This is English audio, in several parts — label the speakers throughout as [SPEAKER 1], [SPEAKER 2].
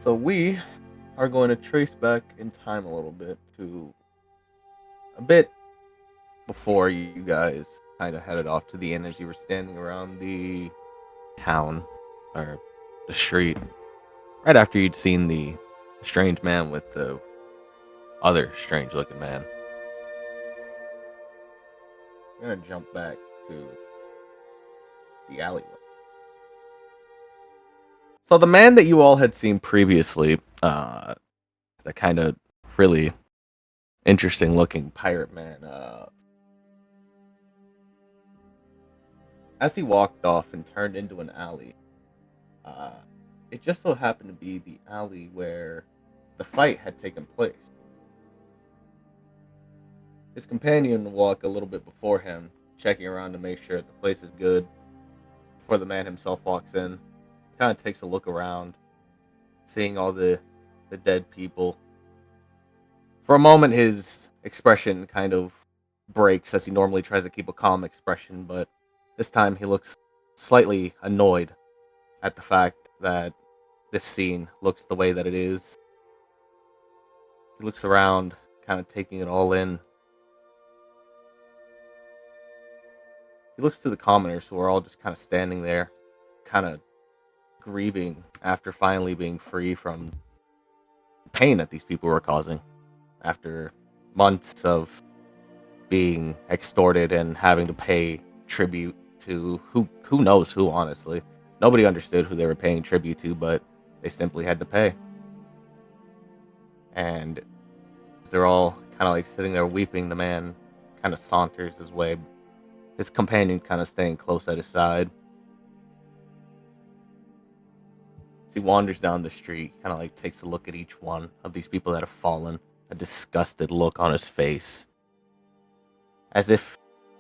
[SPEAKER 1] So we are going to trace back in time a little bit to a bit before you guys kind of headed off to the inn as you were standing around the town or the street right after you'd seen the strange man with the other strange looking man. We're going to jump back to the alleyway. So the man that you all had seen previously, the kind of really interesting looking pirate man, as he walked off and turned into an alley, uh, it just so happened to be the alley where the fight had taken place. His companion walked a little bit before him, checking around to make sure the place is good before the man himself walks in. Kind of takes a look around, seeing all the dead people. For a moment, his expression kind of breaks as he normally tries to keep a calm expression, but this time he looks slightly annoyed at the fact that this scene looks the way that it is. He looks around, kind of taking it all in. He looks to the commoners who are all just kind of standing there, kind of grieving after finally being free from the pain that these people were causing after months of being extorted and having to pay tribute to who knows who, honestly. Nobody understood who they were paying tribute to, but they simply had to pay. And they're all kind of like sitting there weeping. The man kind of saunters his way, his companion kind of staying close at his side. As he wanders down the street, kind of like takes a look at each one of these people that have fallen, a disgusted look on his face, as if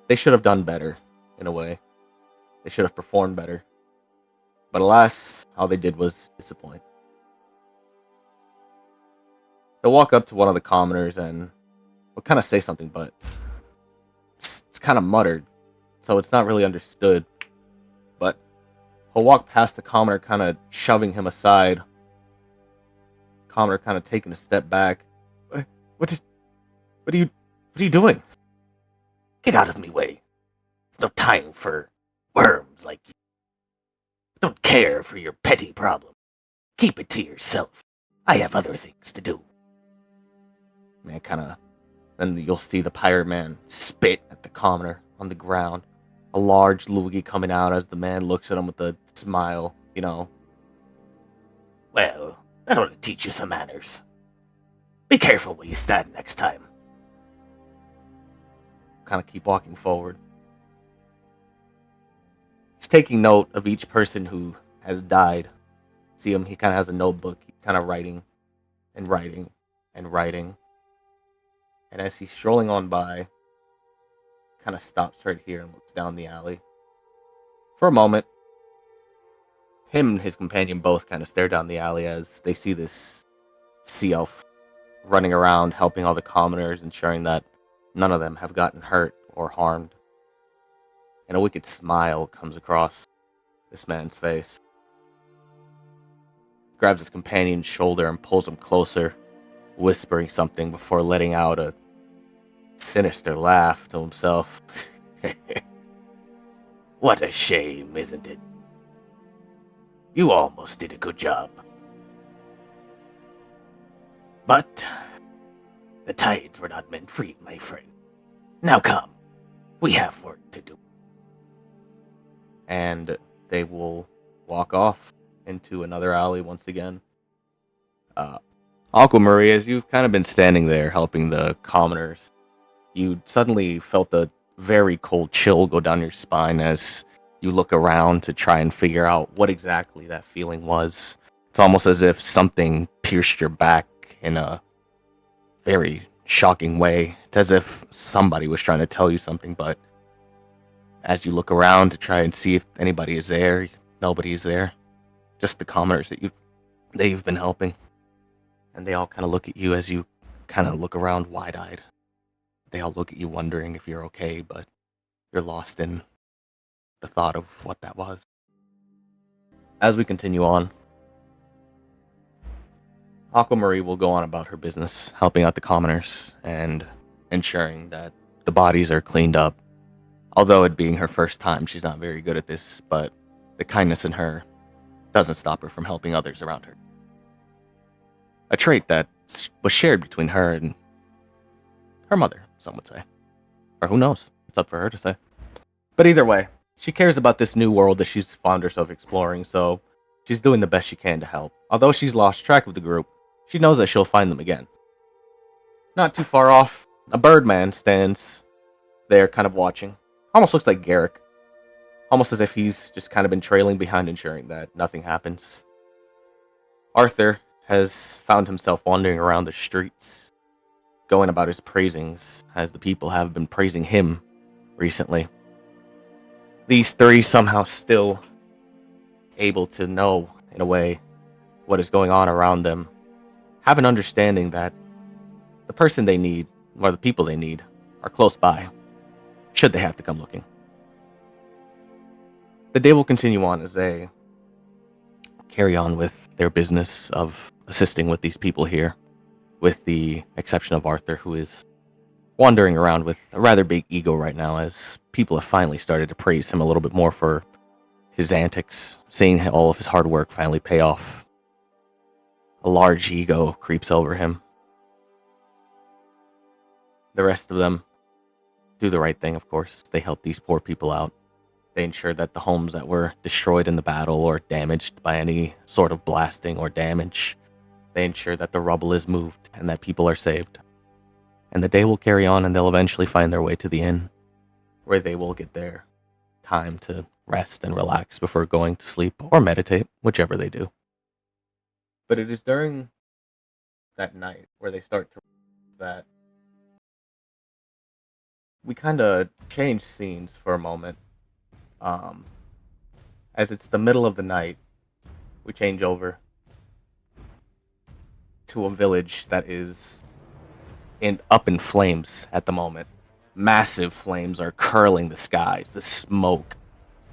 [SPEAKER 1] they should have done better, in a way. They should have performed better. But alas, all they did was disappoint. They'll walk up to one of the commoners and will kind of say something, but it's kind of muttered, so it's not really understood. But he'll walk past the commoner, kind of shoving him aside. Commoner kind of taking a step back. What is? What are you doing?
[SPEAKER 2] Get out of me way. No time for worms like you. Don't care for your petty problem. Keep it to yourself. I have other things to do.
[SPEAKER 1] Man, kind of. Then you'll see the pirate man spit at the commoner on the ground. A large loogie coming out as the man looks at him with a smile,
[SPEAKER 2] Well, that ought to teach you some manners. Be careful where you stand next time.
[SPEAKER 1] Kind of keep walking forward. He's taking note of each person who has died. See him, he kind of has a notebook. He's kind of writing and writing and writing. And as he's strolling on by, kind of stops right here and looks down the alley. For a moment, him and his companion both kind of stare down the alley as they see this sea elf running around helping all the commoners, ensuring that none of them have gotten hurt or harmed. And a wicked smile comes across this man's face. He grabs his companion's shoulder and pulls him closer, whispering something before letting out a sinister laugh to himself.
[SPEAKER 2] What a shame, isn't it? You almost did a good job. But the tides were not meant for you, my friend. Now come, we have work to do.
[SPEAKER 1] And they will walk off into another alley once again. Uncle Murray, as you've kind of been standing there helping the commoners, you suddenly felt a very cold chill go down your spine as you look around to try and figure out what exactly that feeling was. It's almost as if something pierced your back in a very shocking way. It's as if somebody was trying to tell you something, but as you look around to try and see if anybody is there, nobody is there. Just the commoners that you've been helping. And they all kind of look at you as you kind of look around wide-eyed. They all look at you wondering if you're okay, but you're lost in the thought of what that was. As we continue on, Aquamarie will go on about her business, helping out the commoners and ensuring that the bodies are cleaned up. Although it being her first time, she's not very good at this, but the kindness in her doesn't stop her from helping others around her. A trait that was shared between her and her mother, some would say. Or who knows? It's up for her to say. But either way, she cares about this new world that she's found herself exploring, so she's doing the best she can to help. Although she's lost track of the group, she knows that she'll find them again. Not too far off, a birdman stands there kind of watching. Almost looks like Garrick. Almost as if he's just kind of been trailing behind, ensuring that nothing happens. Arthur has found himself wandering around the streets, going about his praisings, as the people have been praising him recently. These three somehow still able to know, in a way, what is going on around them, have an understanding that the person they need, or the people they need, are close by, should they have to come looking. The day will continue on as they carry on with their business of assisting with these people here, with the exception of Arthur, who is wandering around with a rather big ego right now, as people have finally started to praise him a little bit more for his antics, seeing all of his hard work finally pay off. A large ego creeps over him. The rest of them do the right thing, of course. They help these poor people out. They ensure that the homes that were destroyed in the battle or damaged by any sort of blasting or damage, they ensure that the rubble is moved and that people are saved. And the day will carry on, and they'll eventually find their way to the inn, where they will get their time to rest and relax before going to sleep or meditate, whichever they do. But it is during that night where they start to that we kind of change scenes for a moment. As it's the middle of the night, we change over to a village that is up in flames at the moment. Massive flames are curling the skies, the smoke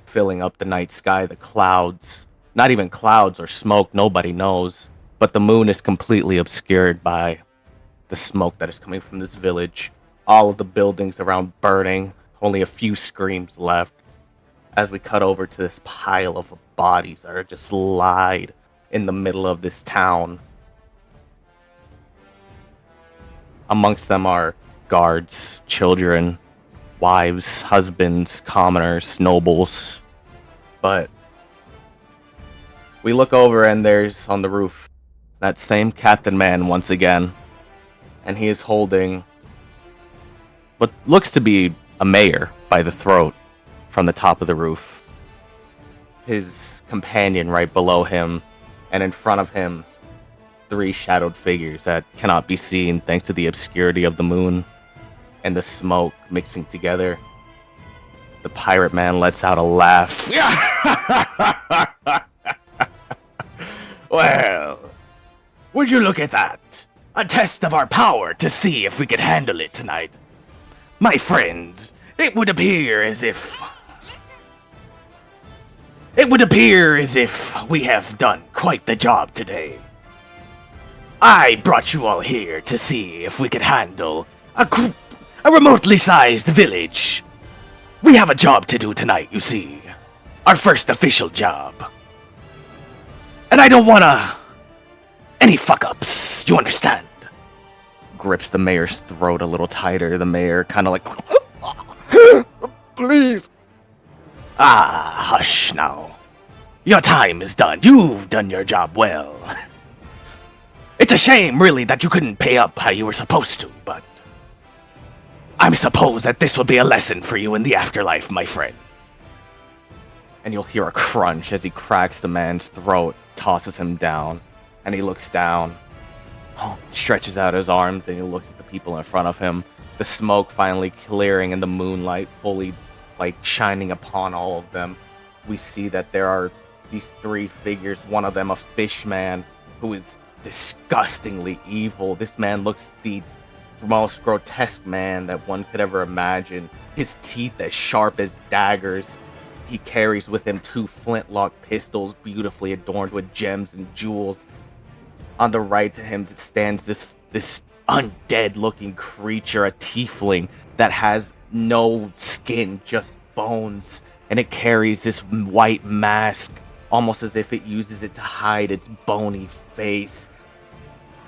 [SPEAKER 1] filling up the night sky, the clouds, not even clouds or smoke, nobody knows, but the moon is completely obscured by the smoke that is coming from this village. All of the buildings around burning, only a few screams left, as we cut over to this pile of bodies that are just lied in the middle of this town. Amongst them are guards, children, wives, husbands, commoners, nobles. But we look over and there's on the roof that same Captain Man once again. And he is holding what looks to be a mayor by the throat from the top of the roof. His companion right below him, and in front of him, three shadowed figures that cannot be seen thanks to the obscurity of the moon and the smoke mixing together. The pirate man lets out a laugh.
[SPEAKER 2] Well, would you look at that? A test of our power to see if we could handle it tonight. My friends, it would appear as if we have done quite the job today. I brought you all here to see if we could handle a remotely sized village. We have a job to do tonight, you see. Our first official job. And I don't wanna any fuck-ups, you understand?
[SPEAKER 1] Grips the mayor's throat a little tighter. The mayor kind of like, please.
[SPEAKER 2] Ah, hush now. Your time is done. You've done your job well. It's a shame, really, that you couldn't pay up how you were supposed to, but I suppose that this will be a lesson for you in the afterlife, my friend.
[SPEAKER 1] And you'll hear a crunch as he cracks the man's throat, tosses him down, and he looks down, stretches out his arms, and he looks at the people in front of him. The smoke finally clearing and the moonlight fully shining upon all of them. We see that there are these three figures, one of them a fish man who is disgustingly evil. This man looks the most grotesque man that one could ever imagine. His teeth as sharp as daggers. He carries with him two flintlock pistols beautifully adorned with gems and jewels. On the right to him stands this undead-looking creature, a tiefling that has no skin, just bones, and it carries this white mask, almost as if it uses it to hide its bony face.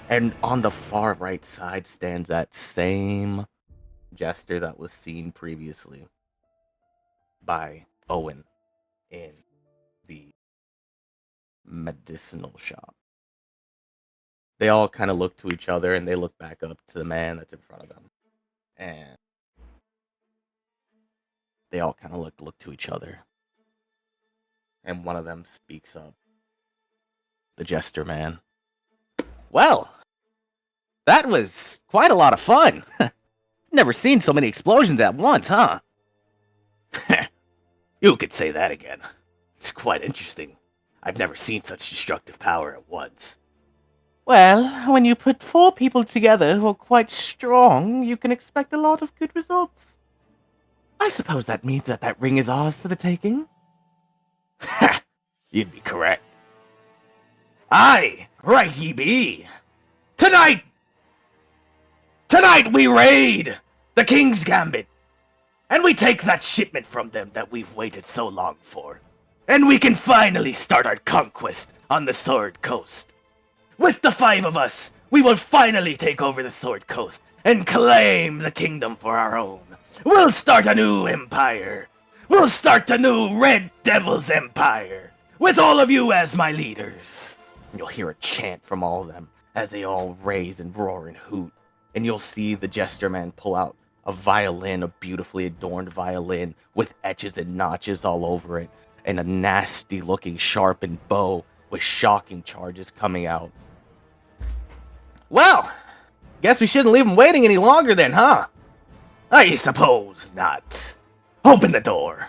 [SPEAKER 1] And on the far right side stands that same jester that was seen previously by Owen in the medicinal shop. They all kind of look to each other and they look back up to the man that's in front of them. And they all kind of look to each other. And one of them speaks up. The jester man. Well, that was quite a lot of fun. Never seen so many explosions at once, huh?
[SPEAKER 2] You could say that again. It's quite interesting. I've never seen such destructive power at once.
[SPEAKER 3] Well, when you put 4 people together who are quite strong, you can expect a lot of good results. I suppose that means that ring is ours for the taking.
[SPEAKER 2] Ha! You'd be correct. Aye, right ye be. Tonight we raid the King's Gambit, and we take that shipment from them that we've waited so long for, and we can finally start our conquest on the Sword Coast. With the 5 of us, we will finally take over the Sword Coast and claim the kingdom for our own. We'll start a new empire. We'll start a new Red Devil's empire, with all of you as my leaders.
[SPEAKER 1] And you'll hear a chant from all of them as they all raise and roar and hoot. And you'll see the jester man pull out a violin, a beautifully adorned violin with etches and notches all over it, and a nasty looking sharpened bow with shocking charges coming out.
[SPEAKER 3] Well, guess we shouldn't leave him waiting any longer then, huh?
[SPEAKER 2] I suppose not. Open the door.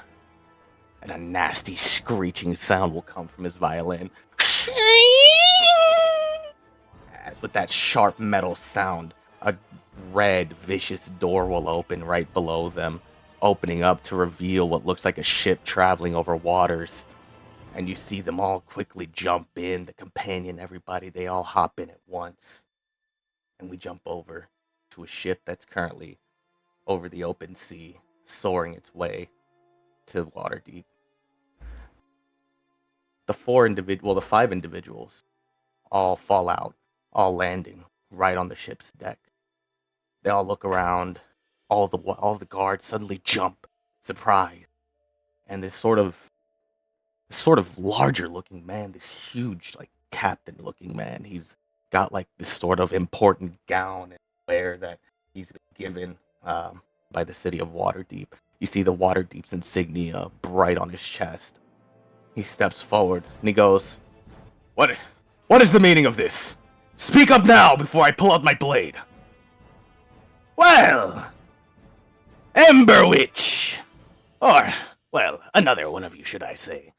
[SPEAKER 1] And a nasty screeching sound will come from his violin. As with that sharp metal sound, a red, vicious door will open right below them, opening up to reveal what looks like a ship traveling over waters. And you see them all quickly jump in, the companion, everybody, they all hop in at once. And we jump over to a ship that's currently over the open sea, soaring its way to Waterdeep. The 5 individuals all fall out, all landing right on the ship's deck. They all look around, all the guards suddenly jump, surprised. And this sort of larger looking man, this huge, like, captain looking man, he's got like this sort of important gown and wear that he's been given by the city of Waterdeep. You see the Waterdeep's insignia bright on his chest. He steps forward and he goes,
[SPEAKER 2] What is the meaning of this? Speak up now before I pull out my blade. Well, Ember Witch, or, well, another one of you, should I say.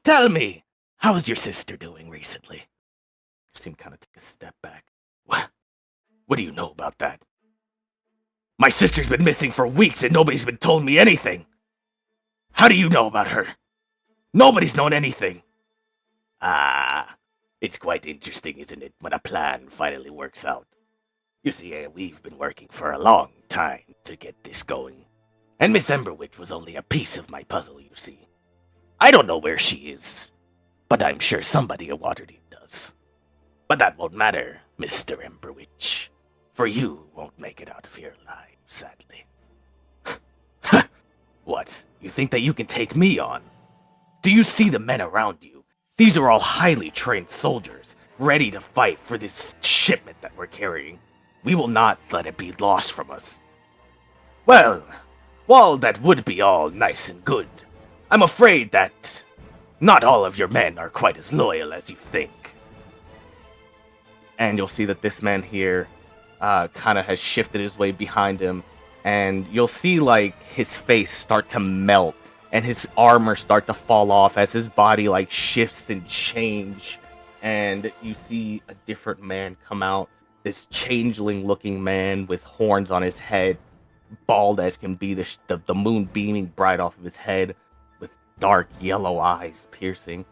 [SPEAKER 2] Tell me, how's your sister doing recently?
[SPEAKER 1] You see him kind of take a step back.
[SPEAKER 2] What do you know about that? My sister's been missing for weeks and nobody's been told me anything. How do you know about her? Nobody's known anything. Ah, it's quite interesting, isn't it, when a plan finally works out. You see, we've been working for a long time to get this going. And Miss Emberwitch was only a piece of my puzzle, you see. I don't know where she is, but I'm sure somebody at Waterdeep does. But that won't matter, Mr. Emberwitch, for you won't make it out of here alive, sadly. What, you think that you can take me on? Do you see the men around you? These are all highly trained soldiers, ready to fight for this shipment that we're carrying. We will not let it be lost from us. Well, while that would be all nice and good, I'm afraid that not all of your men are quite as loyal as you think.
[SPEAKER 1] And you'll see that this man here kind of has shifted his way behind him, and you'll see like his face start to melt and his armor start to fall off as his body like shifts and change, and you see a different man come out, this changeling looking man with horns on his head, bald as can be, the moon beaming bright off of his head, with dark yellow eyes piercing.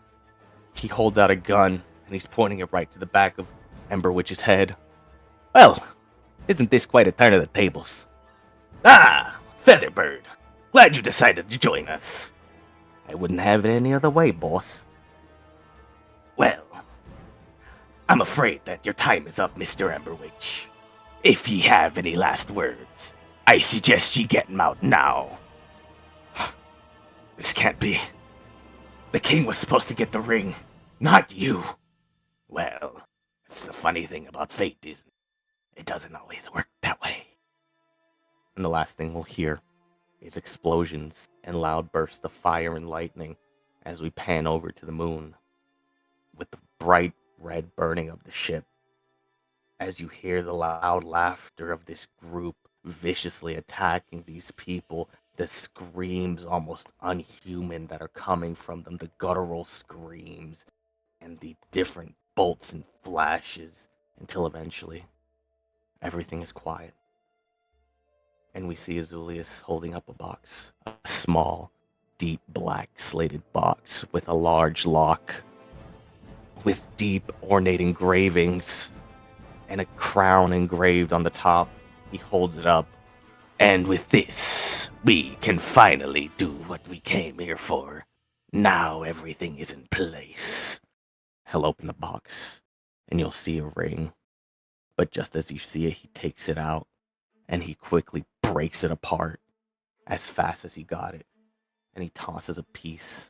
[SPEAKER 1] He holds out a gun and he's pointing it right to the back of Ember Witch's head. Well, isn't this quite a turn of the tables?
[SPEAKER 2] Ah, Featherbird. Glad you decided to join us.
[SPEAKER 1] I wouldn't have it any other way, boss.
[SPEAKER 2] Well, I'm afraid that your time is up, Mr. Emberwitch. If ye have any last words, I suggest ye get 'em out now. This can't be. The king was supposed to get the ring, not you. Well, that's the funny thing about fate, isn't it? It doesn't always work that way.
[SPEAKER 1] And the last thing we'll hear is explosions and loud bursts of fire and lightning as we pan over to the moon with the bright red burning of the ship. As you hear the loud laughter of this group viciously attacking these people, the screams almost unhuman that are coming from them, the guttural screams, and the different bolts and flashes until eventually everything is quiet. And we see Azulius holding up a box, a small, deep black slated box with a large lock, with deep ornate engravings and a crown engraved on the top. He holds it up.
[SPEAKER 2] And with this, we can finally do what we came here for. Now everything is in place.
[SPEAKER 1] He'll open the box, and you'll see a ring. But just as you see it, he takes it out, and he quickly breaks it apart as fast as he got it. And he tosses a piece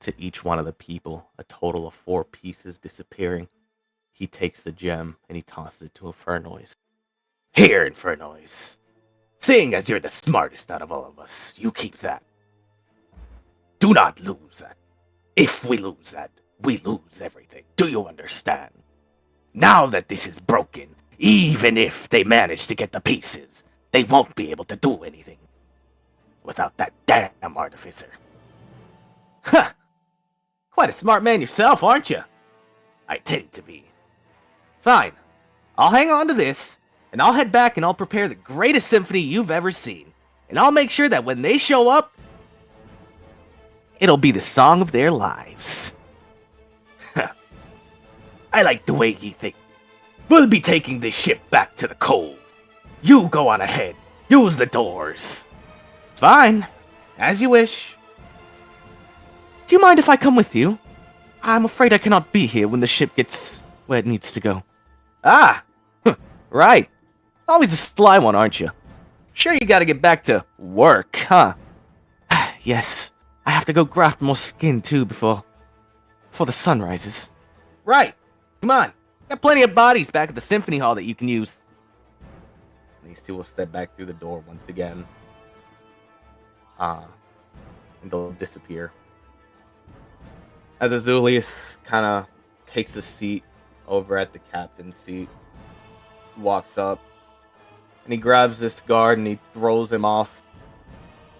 [SPEAKER 1] to each one of the people, a total of 4 pieces disappearing. He takes the gem, and he tosses it to Infernoise.
[SPEAKER 2] Here, Infernoise. Seeing as you're the smartest out of all of us, you keep that. Do not lose that. If we lose that, we lose everything. Do you understand? Now that this is broken, even if they manage to get the pieces, they won't be able to do anything without that damn artificer.
[SPEAKER 3] Ha! Quite a smart man yourself, aren't you?
[SPEAKER 2] I tend to be.
[SPEAKER 3] Fine. I'll hang on to this, and I'll head back and I'll prepare the greatest symphony you've ever seen. And I'll make sure that when they show up, it'll be the song of their lives.
[SPEAKER 2] I like the way ye think. We'll be taking this ship back to the cove. You go on ahead. Use the doors.
[SPEAKER 3] Fine. As you wish. Do you mind if I come with you? I'm afraid I cannot be here when the ship gets where it needs to go. Ah! Right. Always a sly one, aren't you? Sure you gotta get back to work, huh? Yes. I have to go graft more skin, too, before the sun rises. Right. Come on. Got plenty of bodies back at the Symphony Hall that you can use.
[SPEAKER 1] These two will step back through the door once again. And they'll disappear. As Azulius kind of takes a seat over at the captain's seat, walks up, and he grabs this guard and he throws him off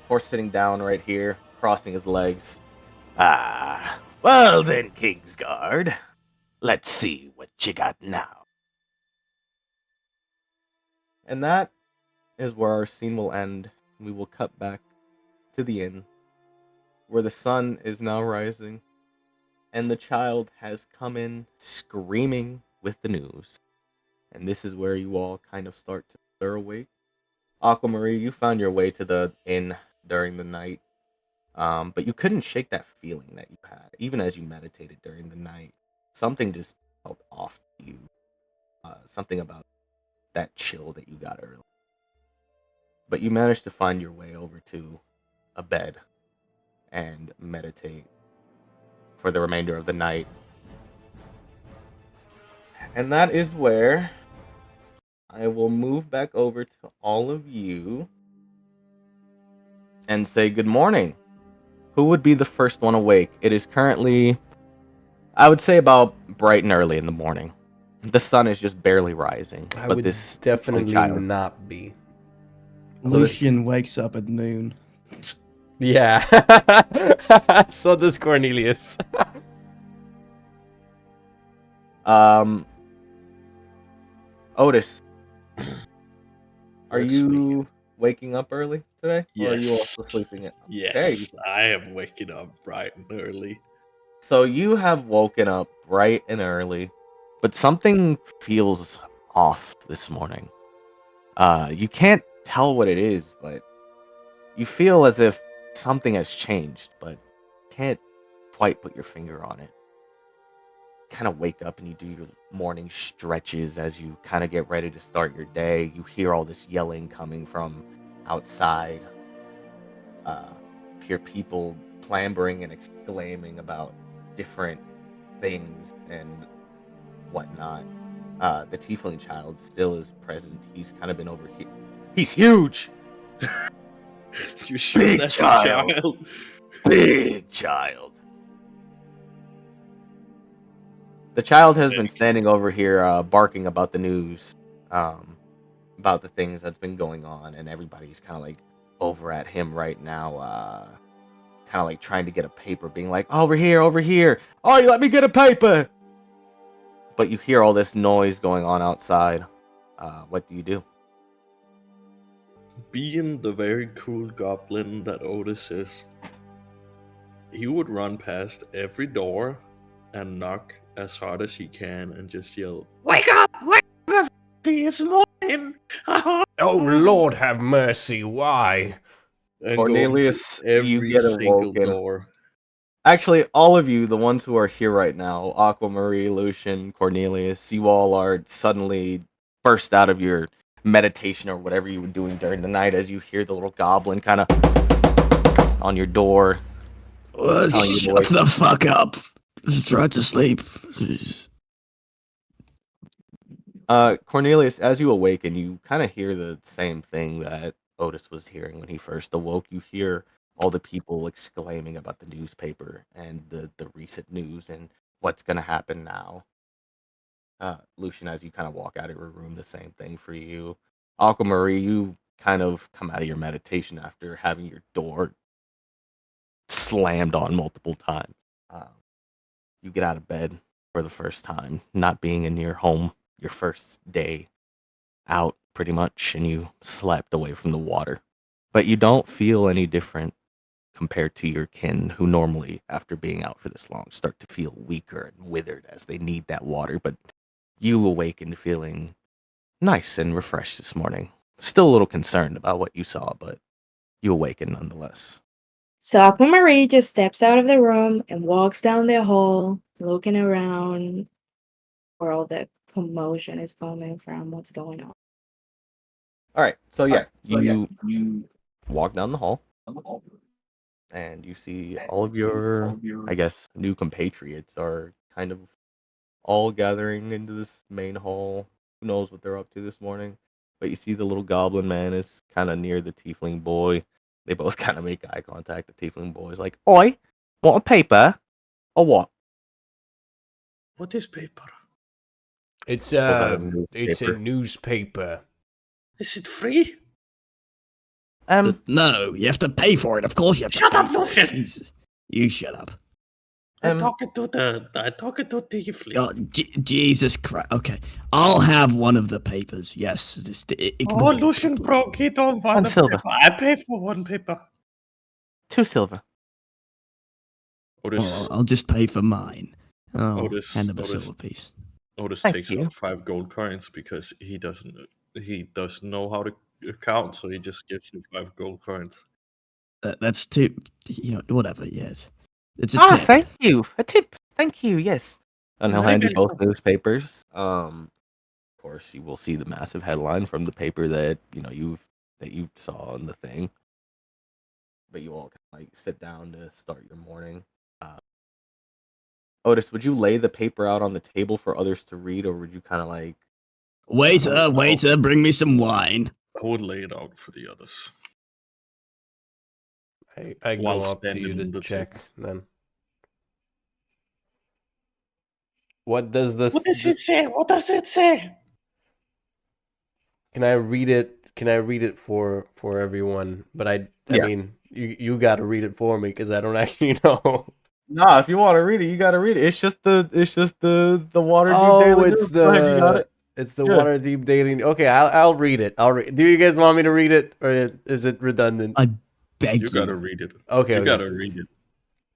[SPEAKER 1] before sitting down right here, crossing his legs.
[SPEAKER 2] Ah, well then, Kingsguard. Let's see what you got now.
[SPEAKER 1] And that is where our scene will end. We will cut back to the inn, where the sun is now rising, and the child has come in screaming with the news. And this is where you all kind of start to stir awake. Aquamarie, you found your way to the inn during the night, but you couldn't shake that feeling that you had, even as you meditated during the night. Something just felt off to you. Something about that chill that you got early. But you managed to find your way over to a bed and meditate for the remainder of the night. And that is where I will move back over to all of you and say good morning. Who would be the first one awake? It is currently, I would say, about bright and early in the morning. The sun is just barely rising.
[SPEAKER 4] I
[SPEAKER 1] but
[SPEAKER 4] would
[SPEAKER 1] this
[SPEAKER 4] definitely
[SPEAKER 1] child,
[SPEAKER 4] not be.
[SPEAKER 5] Lucian wakes up at noon.
[SPEAKER 4] Yeah. So does Cornelius.
[SPEAKER 1] Otis, are
[SPEAKER 6] What's
[SPEAKER 1] you waking up early today? Or are you
[SPEAKER 6] Yes.
[SPEAKER 1] also sleeping in?
[SPEAKER 6] Yes, I am waking up bright and early.
[SPEAKER 1] So you have woken up bright and early, but something feels off this morning. You can't tell what it is, but you feel as if something has changed, but can't quite put your finger on it. Kind of wake up and you do your morning stretches as you kind of get ready to start your day. You hear all this yelling coming from outside. Hear people clambering and exclaiming about different things and whatnot. The tiefling child still is present. He's kind of been over here. He's huge.
[SPEAKER 6] You shoot
[SPEAKER 2] Big
[SPEAKER 6] that
[SPEAKER 2] child.
[SPEAKER 6] child.
[SPEAKER 2] Big child.
[SPEAKER 1] The child has been standing over here, barking about the news, about the things that's been going on, and everybody's kind of like over at him right now, kind of like trying to get a paper, being like, over here, over here. Oh, you let me get a paper. But you hear all this noise going on outside. What do you do?
[SPEAKER 6] Being the very cool goblin that Otis is, he would run past every door and knock as hard as he can and just yell, "Wake up! Wake up! It's morning!"
[SPEAKER 4] Oh, Lord have mercy, why?
[SPEAKER 6] And
[SPEAKER 1] Cornelius,
[SPEAKER 6] go into
[SPEAKER 1] you
[SPEAKER 6] every
[SPEAKER 1] get
[SPEAKER 6] single
[SPEAKER 1] awoken.
[SPEAKER 6] door.
[SPEAKER 1] Actually, all of you, the ones who are here right now, Aquamarie, Lucian, Cornelius, you all are suddenly burst out of your meditation or whatever you were doing during the night as you hear the little goblin kind of on your door. telling you to
[SPEAKER 5] Shut
[SPEAKER 1] wake
[SPEAKER 5] the fuck up. Try to sleep.
[SPEAKER 1] Cornelius, as you awaken, you kind of hear the same thing that Otis was hearing when he first awoke. You hear all the people exclaiming about the newspaper and the recent news and what's going to happen now. Lucian, as you kind of walk out of your room, the same thing for you. Aquamarie, you kind of come out of your meditation after having your door slammed on multiple times. You get out of bed for the first time, not being in your home, your first day out pretty much, and you slept away from the water. But you don't feel any different compared to your kin who normally, after being out for this long, start to feel weaker and withered as they need that water. But you awakened feeling nice and refreshed this morning. Still a little concerned about what you saw, but you awaken nonetheless.
[SPEAKER 7] So Aquamarie just steps out of the room and walks down the hall, looking around where all the commotion is coming from, what's going on.
[SPEAKER 1] All right, so you walk down the hall, and you see all of your, I guess, new compatriots are kind of all gathering into this main hall. Who knows what they're up to this morning? But you see the little goblin man is kind of near the tiefling boy. They both kind of make eye contact. The tiefling boy is like, "Oi, want a paper or what?"
[SPEAKER 6] What is paper?
[SPEAKER 4] It's
[SPEAKER 1] Pulls out a
[SPEAKER 4] it's a
[SPEAKER 1] newspaper.
[SPEAKER 4] newspaper.
[SPEAKER 6] Is it free?
[SPEAKER 5] No, you have to pay for it. Of course you have
[SPEAKER 6] Shut
[SPEAKER 5] to pay
[SPEAKER 6] up,
[SPEAKER 5] for it.
[SPEAKER 6] Lucian.
[SPEAKER 5] Jesus. You shut up.
[SPEAKER 6] I talk it to the tiefling.
[SPEAKER 5] Oh, Jesus Christ. Okay. I'll have one of the papers. Yes. Just ignore the
[SPEAKER 6] Lucian
[SPEAKER 5] people.
[SPEAKER 6] broke. He don't want
[SPEAKER 1] One
[SPEAKER 6] a
[SPEAKER 1] silver.
[SPEAKER 6] paper. I pay for one paper.
[SPEAKER 1] 2 silver.
[SPEAKER 6] Otis,
[SPEAKER 5] Oh, I'll just pay for mine. Oh,
[SPEAKER 6] Otis,
[SPEAKER 5] hand him a
[SPEAKER 6] Otis.
[SPEAKER 5] silver piece.
[SPEAKER 6] Otis
[SPEAKER 1] Thank
[SPEAKER 6] takes
[SPEAKER 1] you.
[SPEAKER 6] out 5 gold coins because he doesn't know how to count, so he just gives you 5 gold coins.
[SPEAKER 5] That's too, whatever. Yes, it's a tip.
[SPEAKER 1] Thank you. A tip. Thank you. Yes. And he'll
[SPEAKER 6] Very
[SPEAKER 1] hand you both
[SPEAKER 6] welcome.
[SPEAKER 1] newspapers. Of course, you will see the massive headline from the paper that you saw on the thing. But you all like sit down to start your morning. Otis, would you lay the paper out on the table for others to read, or would you kind of like?
[SPEAKER 5] Waiter, bring me some wine.
[SPEAKER 6] I would lay it out for the others.
[SPEAKER 4] I
[SPEAKER 6] While
[SPEAKER 4] go up to
[SPEAKER 6] standing
[SPEAKER 4] you
[SPEAKER 6] on
[SPEAKER 4] to
[SPEAKER 6] the
[SPEAKER 4] check
[SPEAKER 6] table.
[SPEAKER 4] then. What does this?
[SPEAKER 6] What does it say? What does it say?
[SPEAKER 4] Can I read it? Can I read it for everyone? But I
[SPEAKER 1] Yeah.
[SPEAKER 4] mean, you got to read it for me because I don't actually know.
[SPEAKER 1] Nah, if you want to read it, you got to read it. It's just the Waterdeep
[SPEAKER 4] Oh,
[SPEAKER 1] Daily
[SPEAKER 4] it's
[SPEAKER 1] News. Go ahead, you got it.
[SPEAKER 4] it's the
[SPEAKER 1] Yeah.
[SPEAKER 4] Waterdeep Daily. Okay, I'll read it. I'll read. Do you guys want me to read it, or is it redundant?
[SPEAKER 5] I beg
[SPEAKER 6] You gotta read it.
[SPEAKER 4] Okay,
[SPEAKER 6] You
[SPEAKER 4] okay.
[SPEAKER 6] gotta read it.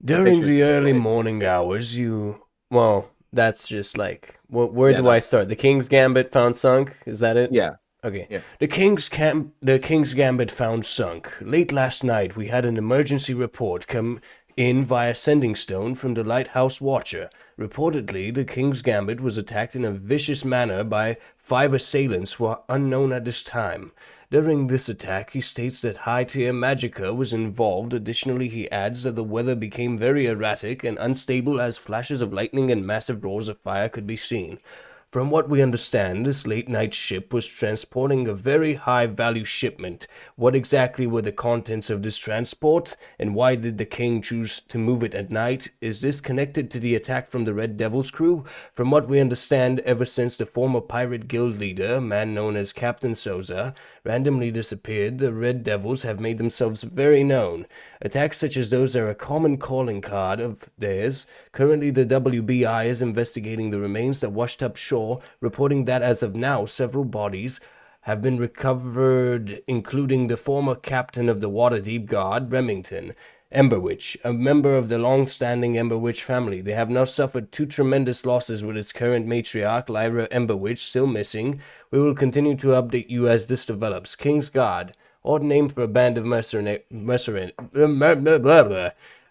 [SPEAKER 4] During
[SPEAKER 1] pictures
[SPEAKER 4] the
[SPEAKER 1] just
[SPEAKER 4] early
[SPEAKER 1] like-
[SPEAKER 4] morning hours, That's just like, where
[SPEAKER 1] Yeah,
[SPEAKER 4] do
[SPEAKER 1] no.
[SPEAKER 4] I start? The King's Gambit found sunk? Is that it?
[SPEAKER 1] Yeah.
[SPEAKER 4] Okay.
[SPEAKER 1] Yeah.
[SPEAKER 4] The King's Gambit found sunk. Late last night, we had an emergency report come in via sending stone from the lighthouse watcher. Reportedly, the King's Gambit was attacked in a vicious manner by 5 assailants who are unknown at this time. During this attack, he states that high-tier magicka was involved. Additionally, he adds that the weather became very erratic and unstable as flashes of lightning and massive roars of fire could be seen. From what we understand, this late-night ship was transporting a very high-value shipment. What exactly were the contents of this transport, and why did the king choose to move it at night? Is this connected to the attack from the Red Devil's crew? From what we understand, ever since the former pirate guild leader, a man known as Captain Souza, randomly disappeared, the Red Devils have made themselves very known. Attacks such as those are a common calling card of theirs. Currently, the WBI is investigating the remains that washed up shore, reporting that as of now, several bodies have been recovered, including the former captain of the Waterdeep Guard, Remington. Emberwitch, a member of the long-standing Emberwitch family. They have now suffered 2 tremendous losses with its current matriarch, Lyra Emberwitch, still missing. We will continue to update you as this develops. King's Guard, odd name for a band of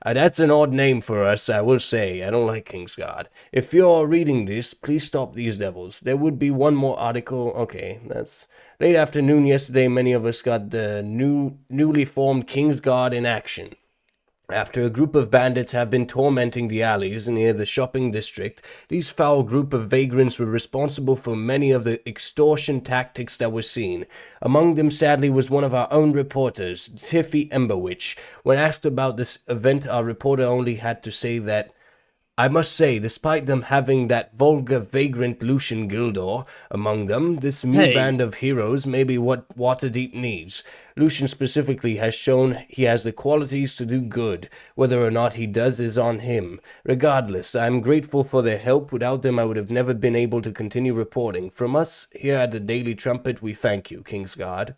[SPEAKER 4] that's an odd name for us, I will say. I don't like King's Guard. If you're reading this, please stop these devils. There would be one more article. Okay, that's late afternoon yesterday. Many of us got the newly formed King's Guard in action. After a group of bandits have been tormenting the alleys near the shopping district, these foul group of vagrants were responsible for many of the extortion tactics that were seen. Among them, sadly, was one of our own reporters, Tiffy Emberwitch. When asked about this event, our reporter only had to say that I must say, despite them having that vulgar vagrant Lucian Gildor among them, this new
[SPEAKER 5] Hey.
[SPEAKER 4] band of heroes may be what Waterdeep needs. Lucian specifically has shown he has the qualities to do good. Whether or not he does is on him. Regardless, I am grateful for their help. Without them, I would have never been able to continue reporting. From us, here at the Daily Trumpet, we thank you, Kingsguard.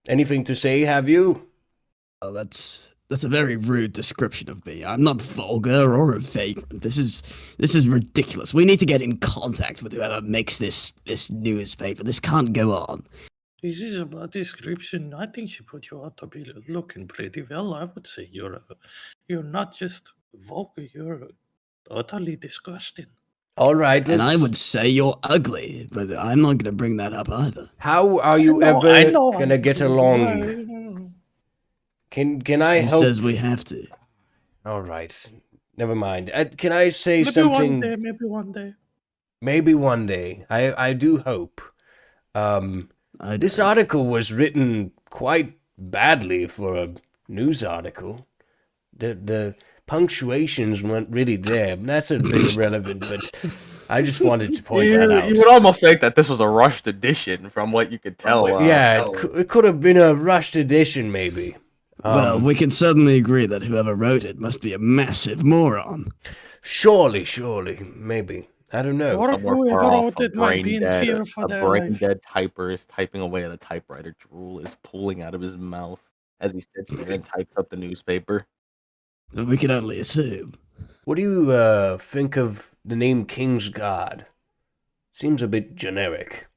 [SPEAKER 4] Anything to say, have you?
[SPEAKER 5] Oh, that's a very rude description of me. I'm not vulgar or a vagrant. This is ridiculous. We need to get in contact with whoever makes this newspaper. This can't go on.
[SPEAKER 6] This is a bad description. I think you put you out to be looking pretty well. I would say you're not just vulgar. You're utterly disgusting.
[SPEAKER 4] All right,
[SPEAKER 5] And I
[SPEAKER 4] let's...
[SPEAKER 5] would say you're ugly, but I'm not going to bring that up either.
[SPEAKER 4] How are you
[SPEAKER 6] I
[SPEAKER 4] ever
[SPEAKER 6] know
[SPEAKER 4] gonna get along? Can I
[SPEAKER 5] Who
[SPEAKER 4] help?
[SPEAKER 5] says we have to?
[SPEAKER 4] All right, never mind. Can I say
[SPEAKER 6] Maybe
[SPEAKER 4] something?
[SPEAKER 6] one day. Maybe one day.
[SPEAKER 4] Maybe one day. I do hope. This article was written quite badly for a news article. The punctuations weren't really there. But that's a bit irrelevant, but I just wanted to point that out.
[SPEAKER 1] You would almost think that this was a rushed edition from what you could tell.
[SPEAKER 4] It could have been a rushed edition, maybe.
[SPEAKER 5] Well, we can certainly agree that whoever wrote it must be a massive moron.
[SPEAKER 4] Surely, maybe. I don't know.
[SPEAKER 6] Or
[SPEAKER 1] Somewhere
[SPEAKER 6] whoever
[SPEAKER 1] far off,
[SPEAKER 6] wrote
[SPEAKER 1] a
[SPEAKER 6] it might be in fear for
[SPEAKER 1] a
[SPEAKER 6] their
[SPEAKER 1] brain
[SPEAKER 6] life.
[SPEAKER 1] dead typer is typing away at a typewriter. Drool is pooling out of his mouth as he sits there and types up the newspaper.
[SPEAKER 5] We can only assume.
[SPEAKER 4] What do you think of the name King's Guard? Seems a bit generic.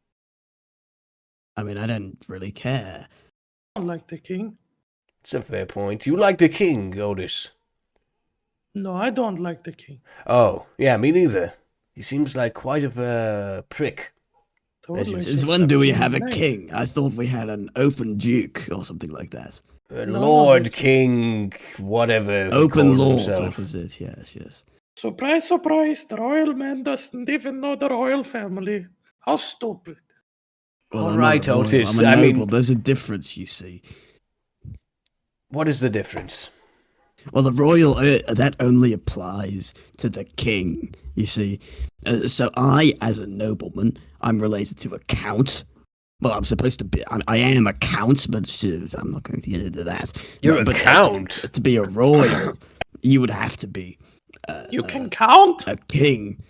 [SPEAKER 5] I mean, I don't really care.
[SPEAKER 6] I don't like the king.
[SPEAKER 4] It's a fair point. You like the king, Otis?
[SPEAKER 6] No, I don't like the king.
[SPEAKER 4] Oh, yeah, me neither. He seems like quite of a prick.
[SPEAKER 6] Totally.
[SPEAKER 5] Since when do we have a king? I thought we had an open duke or something like that.
[SPEAKER 4] Lord King, whatever.
[SPEAKER 5] Open Lord,
[SPEAKER 4] himself.
[SPEAKER 5] that was it. Yes.
[SPEAKER 6] Surprise, surprise, the royal man doesn't even know the royal family. How stupid.
[SPEAKER 5] Well,
[SPEAKER 4] All
[SPEAKER 5] I'm
[SPEAKER 4] right,
[SPEAKER 5] not a royal,
[SPEAKER 4] Otis,
[SPEAKER 5] I'm a
[SPEAKER 4] I
[SPEAKER 5] noble.
[SPEAKER 4] mean-
[SPEAKER 5] There's a difference, you see.
[SPEAKER 4] What is the difference?
[SPEAKER 5] Well, the royal, that only applies to the king, you see. So I, as a nobleman, I'm related to a count. Well, I'm supposed to be, I am a count, but I'm not going to get into that.
[SPEAKER 4] You're
[SPEAKER 5] But
[SPEAKER 4] a count?
[SPEAKER 5] To be a royal, you would have to be
[SPEAKER 6] You can count?
[SPEAKER 5] a king.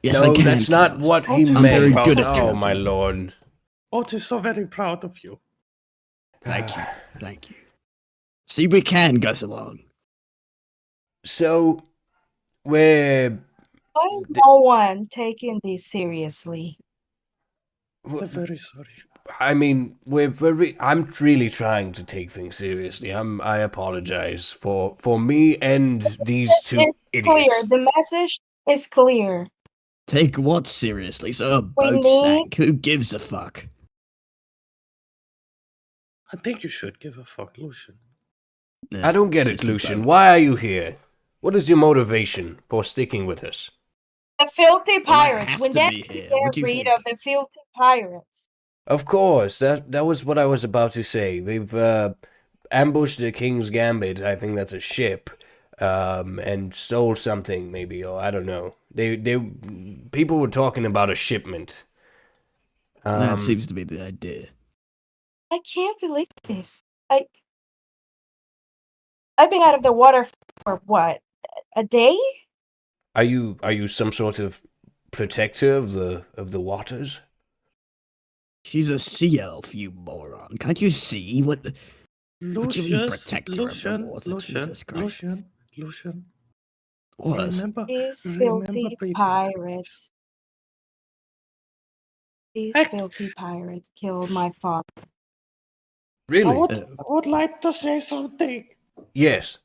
[SPEAKER 5] Yes, I
[SPEAKER 4] No,
[SPEAKER 5] can
[SPEAKER 4] that's not
[SPEAKER 5] count.
[SPEAKER 4] what he
[SPEAKER 6] Otis,
[SPEAKER 4] meant.
[SPEAKER 6] I'm very
[SPEAKER 5] good at
[SPEAKER 4] Oh,
[SPEAKER 5] counting.
[SPEAKER 4] my lord.
[SPEAKER 6] Otis, so very proud of you.
[SPEAKER 5] Thank you. See, we can get along.
[SPEAKER 4] So, we're.
[SPEAKER 7] Why is no one taking this seriously?
[SPEAKER 6] I'm very sorry.
[SPEAKER 4] I mean, I'm really trying to take things seriously. I apologize for me and these two
[SPEAKER 7] It's clear.
[SPEAKER 4] idiots.
[SPEAKER 7] The message is clear.
[SPEAKER 5] Take what seriously? So a
[SPEAKER 7] We
[SPEAKER 5] boat
[SPEAKER 7] need
[SPEAKER 5] sank. Who gives a fuck?
[SPEAKER 6] I think you should give a fuck, Lucian.
[SPEAKER 5] Yeah,
[SPEAKER 4] I don't get
[SPEAKER 5] it's
[SPEAKER 4] it,
[SPEAKER 5] just a
[SPEAKER 4] Lucian.
[SPEAKER 5] boat.
[SPEAKER 4] Why are you here? What is your motivation for sticking with us?
[SPEAKER 7] the filthy
[SPEAKER 5] Well, I
[SPEAKER 7] pirates.
[SPEAKER 5] have
[SPEAKER 7] We
[SPEAKER 5] to
[SPEAKER 7] never
[SPEAKER 5] be here.
[SPEAKER 7] get
[SPEAKER 5] What do you
[SPEAKER 7] rid
[SPEAKER 5] think?
[SPEAKER 7] of the filthy pirates.
[SPEAKER 4] Of course, that was what I was about to say. They've ambushed the King's Gambit. I think that's a ship, and stole something maybe, or I don't know. They people were talking about a shipment.
[SPEAKER 5] That seems to be the idea.
[SPEAKER 7] I can't believe this. I've been out of the water for what? A day?
[SPEAKER 4] Are you some sort of protector of the waters?
[SPEAKER 5] She's a sea elf, you moron. Can't you see what do you mean protector of the water? Jesus Christ.
[SPEAKER 6] Lucian.
[SPEAKER 5] What?
[SPEAKER 7] These
[SPEAKER 6] Remember
[SPEAKER 7] filthy
[SPEAKER 6] breathing.
[SPEAKER 7] pirates. These
[SPEAKER 6] Act.
[SPEAKER 7] filthy pirates killed my father.
[SPEAKER 4] Really?
[SPEAKER 6] would like to say something.
[SPEAKER 4] Yes.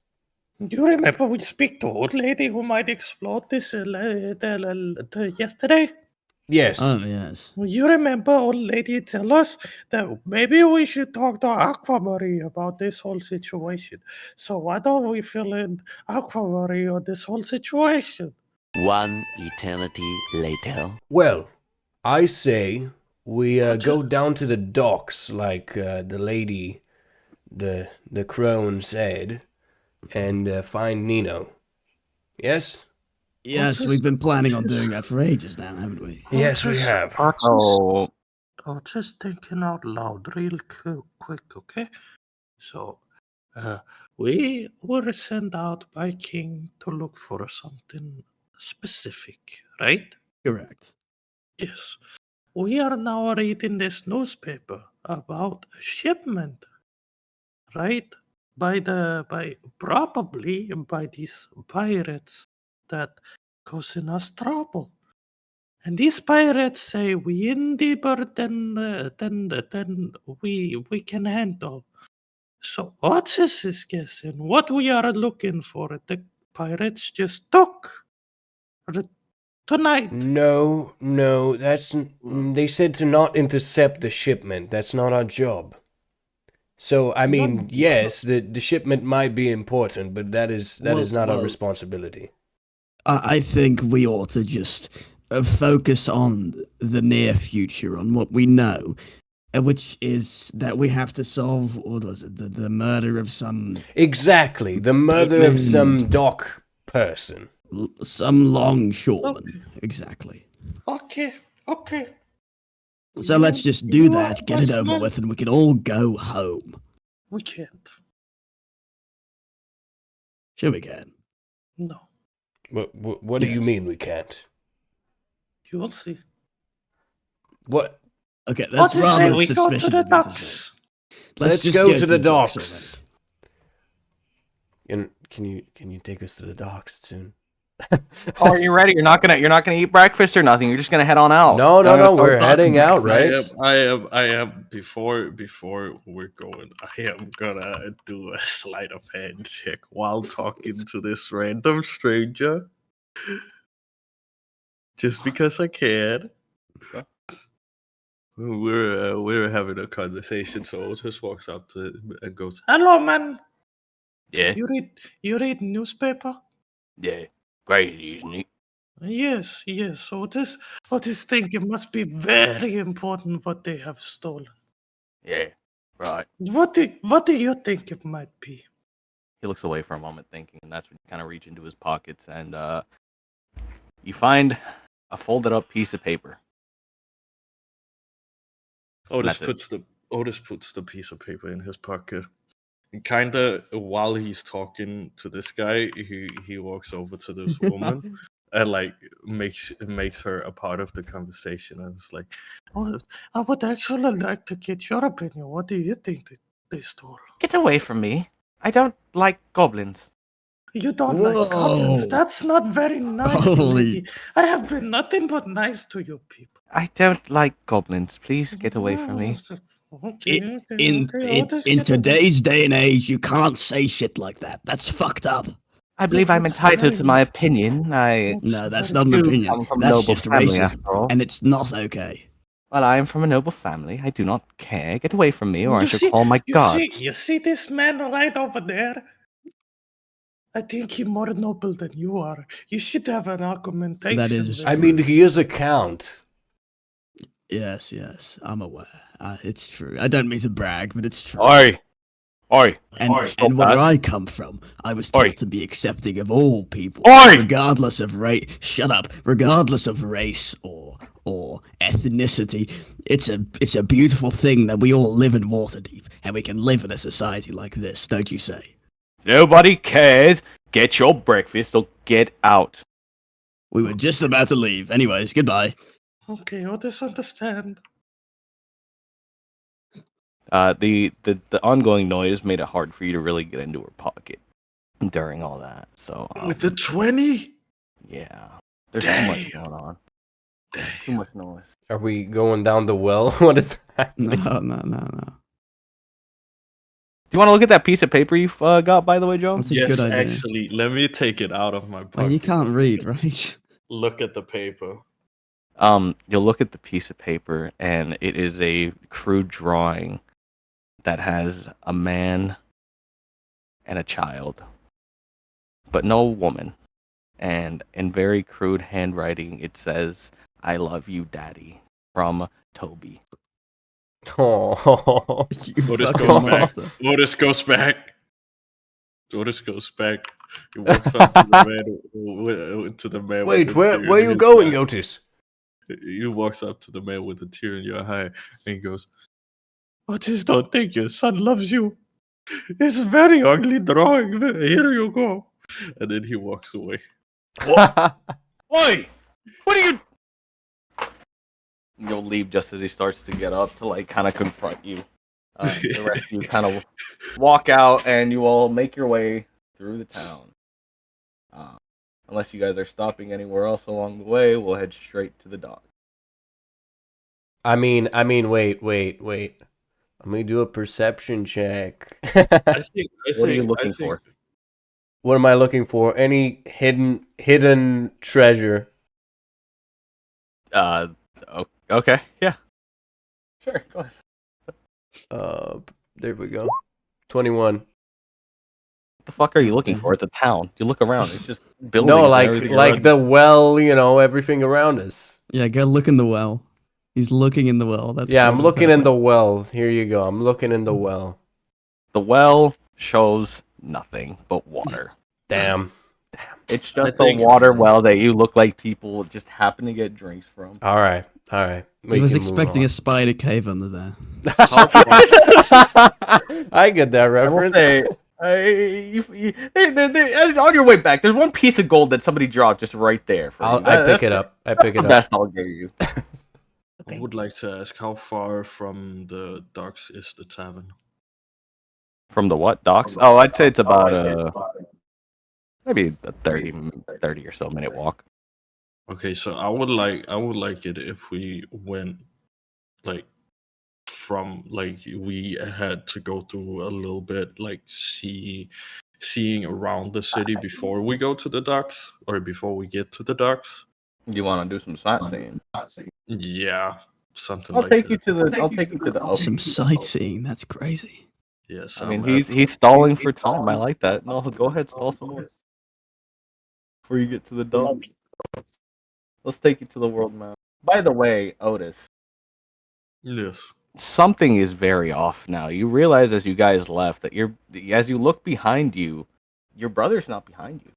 [SPEAKER 6] Do you remember we speak to old lady who might explode this yesterday?
[SPEAKER 4] Yes.
[SPEAKER 5] Oh yes.
[SPEAKER 6] You remember old lady tell us that maybe we should talk to Aquamarine about this whole situation. So why don't we fill in Aquamarine on this whole situation?
[SPEAKER 2] One eternity later.
[SPEAKER 4] Well, I say we
[SPEAKER 6] Just-
[SPEAKER 4] go down to the docks, like the lady, the crone said, and find Nino. Yes.
[SPEAKER 5] Yes, we've been planning on doing that for ages now, haven't we?
[SPEAKER 4] Yes, we have.
[SPEAKER 1] Oh,
[SPEAKER 6] Just thinking out loud, real quick, okay? So, we were sent out by King to look for something specific, right?
[SPEAKER 5] Correct.
[SPEAKER 6] Yes. We are now reading this newspaper about a shipment, right? Probably by these pirates that causing us trouble. And these pirates say we in deeper than we can handle. So Otis is guessing what we are looking for. The pirates just took tonight.
[SPEAKER 4] No, they said to not intercept the shipment. That's not our job. So I mean, yes, the shipment might be important, but that is not our responsibility.
[SPEAKER 5] I think we ought to just focus on the near future, on what we know, which is that we have to solve, what was it, the murder of some
[SPEAKER 4] Exactly, the murder of some dock person.
[SPEAKER 5] longshoreman.
[SPEAKER 6] Okay.
[SPEAKER 5] Exactly.
[SPEAKER 6] Okay.
[SPEAKER 5] So let's just do
[SPEAKER 6] you
[SPEAKER 5] that,
[SPEAKER 6] are
[SPEAKER 5] get it
[SPEAKER 6] best
[SPEAKER 5] over
[SPEAKER 6] man.
[SPEAKER 5] with, and we can all go home.
[SPEAKER 6] We can't.
[SPEAKER 5] Sure we can.
[SPEAKER 6] No.
[SPEAKER 4] What do you
[SPEAKER 5] Yes.
[SPEAKER 4] mean we can't?
[SPEAKER 6] You will see.
[SPEAKER 4] What?
[SPEAKER 5] Okay, that's
[SPEAKER 6] Otis say
[SPEAKER 5] rather
[SPEAKER 6] we go
[SPEAKER 5] suspicious
[SPEAKER 6] to the
[SPEAKER 5] of me to say.
[SPEAKER 6] docks.
[SPEAKER 5] Let's just
[SPEAKER 4] go to the
[SPEAKER 5] docks
[SPEAKER 4] docks.
[SPEAKER 5] already.
[SPEAKER 4] And can you take us to the docks soon?
[SPEAKER 1] oh, are you ready? You're not gonna eat breakfast or nothing. You're just gonna head on out.
[SPEAKER 4] No,
[SPEAKER 1] You're not gonna
[SPEAKER 4] we're
[SPEAKER 1] start-
[SPEAKER 4] heading out, right?
[SPEAKER 5] breakfast.
[SPEAKER 6] I am before we're going, I am gonna do a sleight of hand check while talking to this random stranger. Just because I can.
[SPEAKER 1] Okay.
[SPEAKER 6] We're having a conversation, so Otis walks up to him and goes, "Hello, man.
[SPEAKER 1] Yeah,
[SPEAKER 6] You read newspaper?"
[SPEAKER 1] yeah. Crazy, isn't it?
[SPEAKER 6] Yes. Otis think it must be very important what they have stolen.
[SPEAKER 1] Yeah, right.
[SPEAKER 6] What do you think it might be?
[SPEAKER 1] He looks away for a moment, thinking, and that's when you kind of reach into his pockets and you find a folded up piece of paper.
[SPEAKER 6] Otis
[SPEAKER 1] That's it.
[SPEAKER 6] puts the piece of paper in his pocket. Kind of while he's talking to this guy, he walks over to this woman and like makes her a part of the conversation. And it's like, oh, I would actually like to get your opinion. What do you think they stole?
[SPEAKER 3] Get away from me. I don't like goblins.
[SPEAKER 6] You don't
[SPEAKER 5] Whoa.
[SPEAKER 6] like goblins. That's not very nice,
[SPEAKER 5] Holy-
[SPEAKER 6] lady. I have been nothing but nice to you people.
[SPEAKER 1] I don't like goblins. Please get away from me.
[SPEAKER 6] Okay,
[SPEAKER 5] In,
[SPEAKER 6] okay,
[SPEAKER 5] in,
[SPEAKER 6] okay.
[SPEAKER 5] in,
[SPEAKER 6] Otis,
[SPEAKER 5] in
[SPEAKER 6] get away.
[SPEAKER 5] today's day and age, you can't say shit like that. That's fucked up.
[SPEAKER 1] I believe I'm
[SPEAKER 6] That's
[SPEAKER 1] entitled to my
[SPEAKER 6] very-
[SPEAKER 1] opinion. I
[SPEAKER 5] No, that's
[SPEAKER 6] very
[SPEAKER 5] not an
[SPEAKER 1] do
[SPEAKER 5] opinion.
[SPEAKER 1] come from a
[SPEAKER 5] That's
[SPEAKER 1] noble
[SPEAKER 5] just
[SPEAKER 1] family,
[SPEAKER 5] racism.
[SPEAKER 1] after all.
[SPEAKER 5] And it's not okay.
[SPEAKER 1] Well, I am from a noble family. I do not care. Get away from me, or I
[SPEAKER 6] You
[SPEAKER 1] shall
[SPEAKER 6] see-
[SPEAKER 1] call my gods.
[SPEAKER 6] You see this man right over there? I think he's more noble than you are. You should have an argumentation.
[SPEAKER 5] That is
[SPEAKER 6] with
[SPEAKER 4] I
[SPEAKER 6] him.
[SPEAKER 4] mean, he is a count.
[SPEAKER 5] Yes, I'm aware. It's true. I don't mean to brag, but it's true.
[SPEAKER 1] Oi! Oi!
[SPEAKER 5] And where
[SPEAKER 1] that.
[SPEAKER 5] I come from, I was
[SPEAKER 1] Oi.
[SPEAKER 5] taught to be accepting of all people,
[SPEAKER 1] Oi.
[SPEAKER 5] regardless of race. Shut up. Regardless of race or ethnicity, it's a beautiful thing that we all live in Waterdeep, and we can live in a society like this. Don't you say?
[SPEAKER 1] Nobody cares. Get your breakfast or get out.
[SPEAKER 5] We were just about to leave. Anyways, goodbye.
[SPEAKER 6] Okay, Otis, understand.
[SPEAKER 1] The ongoing noise made it hard for you to really get into her pocket during all that. So
[SPEAKER 6] With the 20?
[SPEAKER 1] yeah, there's too much
[SPEAKER 6] Damn.
[SPEAKER 1] going on.
[SPEAKER 6] Damn.
[SPEAKER 1] Too much noise.
[SPEAKER 4] Are we going down the well? What is
[SPEAKER 5] No,
[SPEAKER 4] happening?
[SPEAKER 5] no.
[SPEAKER 1] Do you want to look at that piece of paper you got, by the way, Joe?
[SPEAKER 5] That's a
[SPEAKER 6] Yes,
[SPEAKER 5] good idea.
[SPEAKER 6] actually, let me take it out of my pocket.
[SPEAKER 5] Well, you can't read, right?
[SPEAKER 6] Look at the paper.
[SPEAKER 1] You'll look at the piece of paper, and it is a crude drawing that has a man and a child, but no woman. And in very crude handwriting, it says, "I love you, Daddy," from Toby.
[SPEAKER 4] Oh.
[SPEAKER 5] You
[SPEAKER 6] Otis
[SPEAKER 5] fucking
[SPEAKER 6] goes back.
[SPEAKER 5] monster.
[SPEAKER 6] Otis goes back. Otis goes back. He walks up to the man. To the man.
[SPEAKER 4] Wait,
[SPEAKER 6] with the
[SPEAKER 4] where
[SPEAKER 6] tear
[SPEAKER 4] are
[SPEAKER 6] in
[SPEAKER 4] you
[SPEAKER 6] his
[SPEAKER 4] going,
[SPEAKER 6] eye.
[SPEAKER 4] Otis?
[SPEAKER 6] He walks up to the man with a tear in your eye, and he goes, "Otis, don't think your son loves you. It's very ugly drawing. Here you go." And then he walks away.
[SPEAKER 1] Oi! What are you? You'll leave just as he starts to get up to like kind of confront you. The rest of you kind of walk out, and you all make your way through the town. Unless you guys are stopping anywhere else along the way, we'll head straight to the dock.
[SPEAKER 4] I mean, wait. Let me do a perception check.
[SPEAKER 6] I think.
[SPEAKER 1] What are you looking for?
[SPEAKER 4] What am I looking for? Any hidden treasure?
[SPEAKER 1] Okay, yeah. Sure, go ahead.
[SPEAKER 4] There we go. 21.
[SPEAKER 1] What the fuck are you looking for? It's a town. You look around, it's just buildings
[SPEAKER 4] No,
[SPEAKER 1] and
[SPEAKER 4] like
[SPEAKER 1] everything
[SPEAKER 4] like
[SPEAKER 1] around
[SPEAKER 4] the well, everything around us.
[SPEAKER 5] Yeah, go look in the well. He's looking in the well. That's
[SPEAKER 4] Yeah,
[SPEAKER 5] good.
[SPEAKER 4] I'm looking in
[SPEAKER 5] Exactly.
[SPEAKER 4] the well. Here you go. I'm looking in the well.
[SPEAKER 1] The well shows nothing but water.
[SPEAKER 4] Damn.
[SPEAKER 1] It's
[SPEAKER 6] I
[SPEAKER 1] just a
[SPEAKER 6] think-
[SPEAKER 1] water well that you look like people just happen to get drinks from.
[SPEAKER 4] All right.
[SPEAKER 5] He was expecting a spider cave under there.
[SPEAKER 4] I get that
[SPEAKER 1] I will
[SPEAKER 4] reference.
[SPEAKER 1] say, on your way back, there's one piece of gold that somebody dropped just right there. For you.
[SPEAKER 4] I pick
[SPEAKER 1] That's
[SPEAKER 4] it up. I pick
[SPEAKER 1] the
[SPEAKER 4] it up.
[SPEAKER 1] best I'll give you.
[SPEAKER 6] I
[SPEAKER 7] Okay.
[SPEAKER 6] would like to ask, how far from the docks is the tavern?
[SPEAKER 1] From the what, docks? Oh, I'd say it's about maybe a 30 or so minute walk.
[SPEAKER 6] Okay, so I would like it if we went like from like we had to go through a little bit like seeing around the city before we go to the docks or before we get to the docks.
[SPEAKER 1] You want to do some sightseeing?
[SPEAKER 6] Yeah, something
[SPEAKER 1] I'll
[SPEAKER 6] like
[SPEAKER 1] take
[SPEAKER 6] that.
[SPEAKER 1] you to the. I'll take you to the.
[SPEAKER 5] Some sightseeing. That's crazy.
[SPEAKER 6] Yes,
[SPEAKER 1] I mean, he's stalling for time. I like that. No, go ahead, stall some more before you get to the docks. Let's take you to the world map. By the way, Otis,
[SPEAKER 6] yes.
[SPEAKER 1] something is very off now. You realize as you guys left that as you look behind you, your brother's not behind you.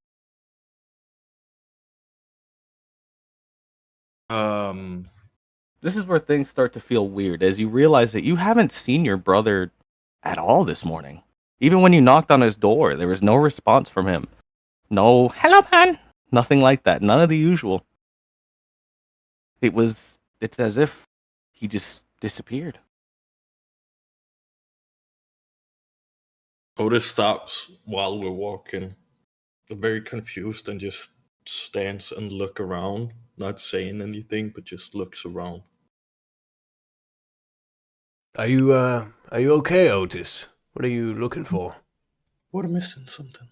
[SPEAKER 1] This is where things start to feel weird as you realize that you haven't seen your brother at all this morning. Even when you knocked on his door, there was no response from him. No, hello, man. Nothing like that. None of the usual. It's as if he just disappeared.
[SPEAKER 6] Otis stops while we're walking, very confused and just stands and look around, not saying anything, but just looks around.
[SPEAKER 4] Are you okay, Otis? What are you looking for?
[SPEAKER 6] We're missing something.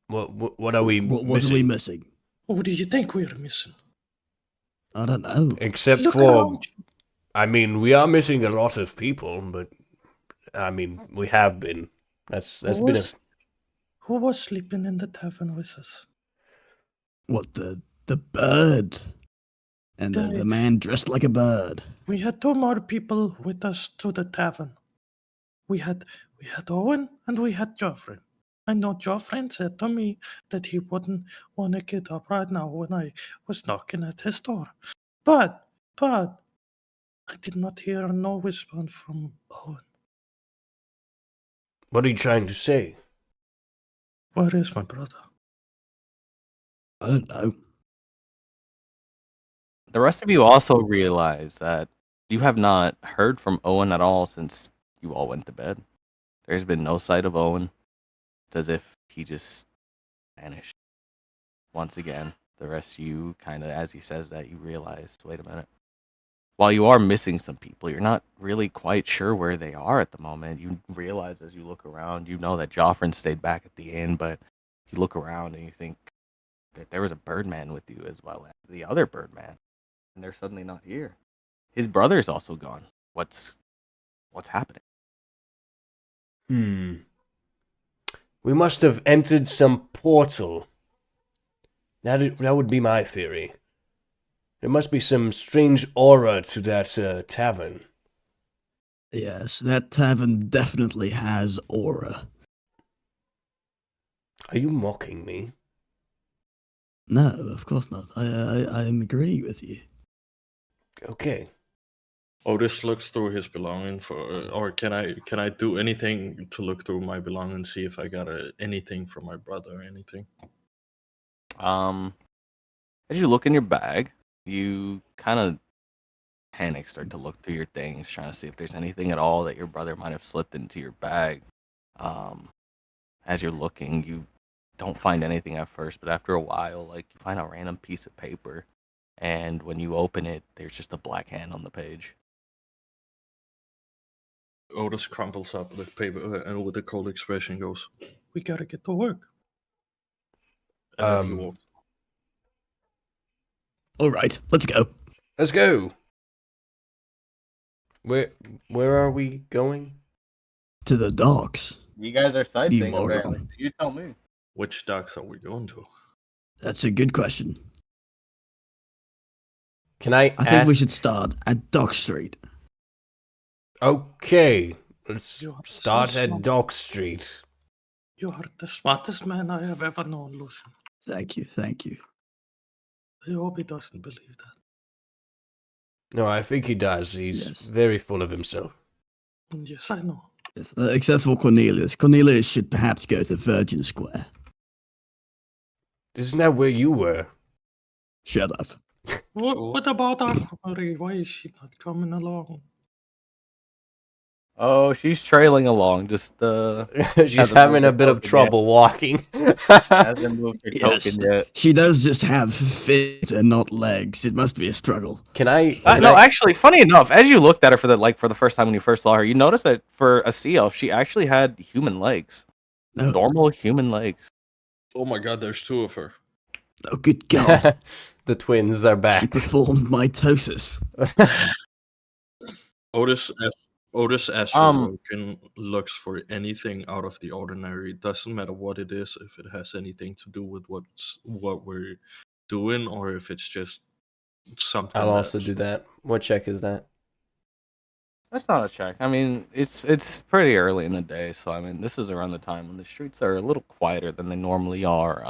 [SPEAKER 4] What are we
[SPEAKER 5] What are we missing?
[SPEAKER 6] What do you think we're missing?
[SPEAKER 5] I don't know.
[SPEAKER 4] Except
[SPEAKER 6] Look
[SPEAKER 4] for,
[SPEAKER 6] around.
[SPEAKER 4] I mean, we are missing a lot of people, but I mean, we have been. That's been a.
[SPEAKER 6] Who was sleeping in the tavern with us?
[SPEAKER 5] What the bird and the man dressed like a bird.
[SPEAKER 6] We had 2 more people with us to the tavern. We had Owen and we had Joffrey. I know Joffrey said to me that he wouldn't want to get up right now when I was knocking at his door. But I did not hear no response from Owen.
[SPEAKER 4] What are you trying to say?
[SPEAKER 6] Where is my brother?
[SPEAKER 5] I don't know.
[SPEAKER 1] The rest of you also realize that you have not heard from Owen at all since you all went to bed. There's been no sight of Owen. It's as if he just vanished. Once again, the rest of you kind of, as he says that, you realize, wait a minute. While you are missing some people, you're not really quite sure where they are at the moment. You realize as you look around, you know that Joffrin stayed back at the inn, but you look around and you think that there was a Birdman with you as well as the other Birdman, and they're suddenly not here. His brother's also gone. What's happening?
[SPEAKER 4] We must have entered some portal. That would be my theory. There must be some strange aura to that tavern.
[SPEAKER 5] Yes, that tavern definitely has aura.
[SPEAKER 4] Are you mocking me?
[SPEAKER 5] No, of course not. I'm agreeing with you.
[SPEAKER 4] Okay.
[SPEAKER 6] Otis looks through his belongings or can I do anything to look through my belongings, see if I got anything from my brother or anything?
[SPEAKER 1] As you look in your bag, you kind of panic, start to look through your things, trying to see if there's anything at all that your brother might have slipped into your bag. As you're looking, you don't find anything at first, but after a while, like you find a random piece of paper, and when you open it, there's just a black hand on the page.
[SPEAKER 6] Otis crumples up the paper and with a cold expression goes, "We gotta get to work." And then he walks.
[SPEAKER 5] All right, let's go.
[SPEAKER 4] Let's go. Where are we going?
[SPEAKER 5] To the docks.
[SPEAKER 1] You guys are sightseeing,
[SPEAKER 5] moron.
[SPEAKER 1] apparently. You tell me.
[SPEAKER 6] Which docks are we going to?
[SPEAKER 5] That's a good question.
[SPEAKER 4] Can I
[SPEAKER 5] think we should start at Dock Street.
[SPEAKER 4] Okay. Let's
[SPEAKER 6] You are so
[SPEAKER 4] start at
[SPEAKER 6] smart.
[SPEAKER 4] Dock Street.
[SPEAKER 6] You are the smartest man I have ever known, Lucian.
[SPEAKER 5] Thank you.
[SPEAKER 6] I hope he doesn't believe that.
[SPEAKER 4] No, I think he does. He's
[SPEAKER 5] Yes.
[SPEAKER 4] very full of himself.
[SPEAKER 6] Yes, I know.
[SPEAKER 5] Yes, except for Cornelius. Cornelius should perhaps go to Virgin Square.
[SPEAKER 4] Isn't that where you were?
[SPEAKER 5] Shut up.
[SPEAKER 6] What about Aquamarine? Why is she not coming along?
[SPEAKER 1] Oh, she's trailing along. Just
[SPEAKER 4] She's
[SPEAKER 1] hasn't
[SPEAKER 4] having
[SPEAKER 1] moved
[SPEAKER 4] a
[SPEAKER 1] her
[SPEAKER 4] bit of
[SPEAKER 1] token
[SPEAKER 4] trouble walking.
[SPEAKER 1] hasn't moved her
[SPEAKER 5] Yes,
[SPEAKER 1] token yet.
[SPEAKER 5] she does just have feet and not legs. It must be a struggle.
[SPEAKER 4] Can I?
[SPEAKER 1] No, actually, funny enough, as you looked at her for the first time when you first saw her, you noticed that for a sea elf, she actually had human legs,
[SPEAKER 5] Oh,
[SPEAKER 1] normal human legs.
[SPEAKER 6] Oh my god, there's 2 of her.
[SPEAKER 5] oh good God.
[SPEAKER 4] The twins are
[SPEAKER 5] She
[SPEAKER 4] back.
[SPEAKER 5] performed mitosis.
[SPEAKER 6] Otis as Sorokin looks for anything out of the ordinary. It doesn't matter what it is, if it has anything to do with what we're doing, or if it's just something.
[SPEAKER 4] I'll also do that. What check is that?
[SPEAKER 1] That's not a check. I mean, it's pretty early in the day, so I mean, this is around the time when the streets are a little quieter than they normally are.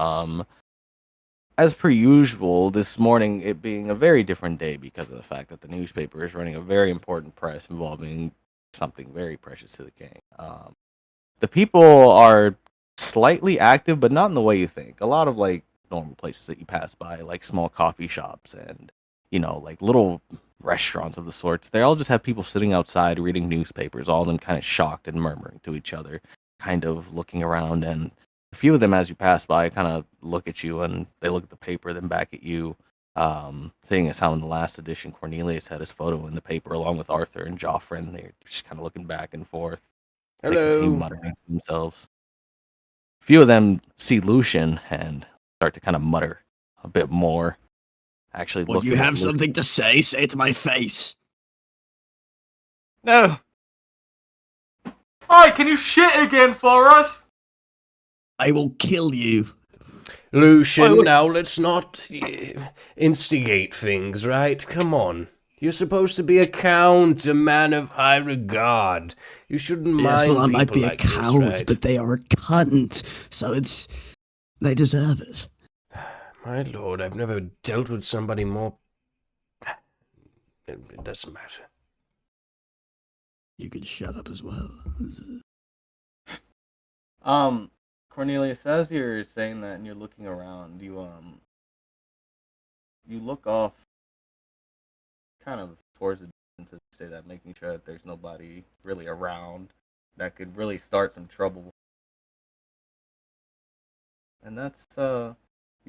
[SPEAKER 1] As per usual, this morning it being a very different day because of the fact that the newspaper is running a very important press involving something very precious to the king. The people are slightly active, but not in the way you think. A lot of like normal places that you pass by, like small coffee shops and like little restaurants of the sorts, they all just have people sitting outside reading newspapers, all of them kind of shocked and murmuring to each other, kind of looking around, and A few of them, as you pass by, kind of look at you, and they look at the paper, then back at you. Seeing as how in the last edition Cornelius had his photo in the paper along with Arthur and Joffre, and they're just kind of looking back and forth. They continue
[SPEAKER 4] Hello.
[SPEAKER 1] muttering to themselves. A few of them see Lucian and start to kind of mutter a bit more. Actually,
[SPEAKER 5] Well,
[SPEAKER 1] looking
[SPEAKER 5] you
[SPEAKER 1] at
[SPEAKER 5] have
[SPEAKER 1] Lucian.
[SPEAKER 5] something to say? Say it to my face.
[SPEAKER 3] No. Alright, can you shit again for us?
[SPEAKER 5] I will kill you.
[SPEAKER 4] Lucian,
[SPEAKER 3] look-
[SPEAKER 4] now let's not instigate things, right? Come on. You're supposed to be a count, a man of high regard. You shouldn't
[SPEAKER 5] Yes,
[SPEAKER 4] mind
[SPEAKER 5] well, I might
[SPEAKER 4] people
[SPEAKER 5] be a
[SPEAKER 4] like this,
[SPEAKER 5] count,
[SPEAKER 4] right?
[SPEAKER 5] but they are a cunt, so they deserve it.
[SPEAKER 4] My lord, I've never dealt with somebody more... It doesn't matter.
[SPEAKER 5] You can shut up as well.
[SPEAKER 1] Cornelius, as you're saying that and you're looking around, you look off kind of towards the distance as you say that, making sure that there's nobody really around that could really start some trouble. And that's you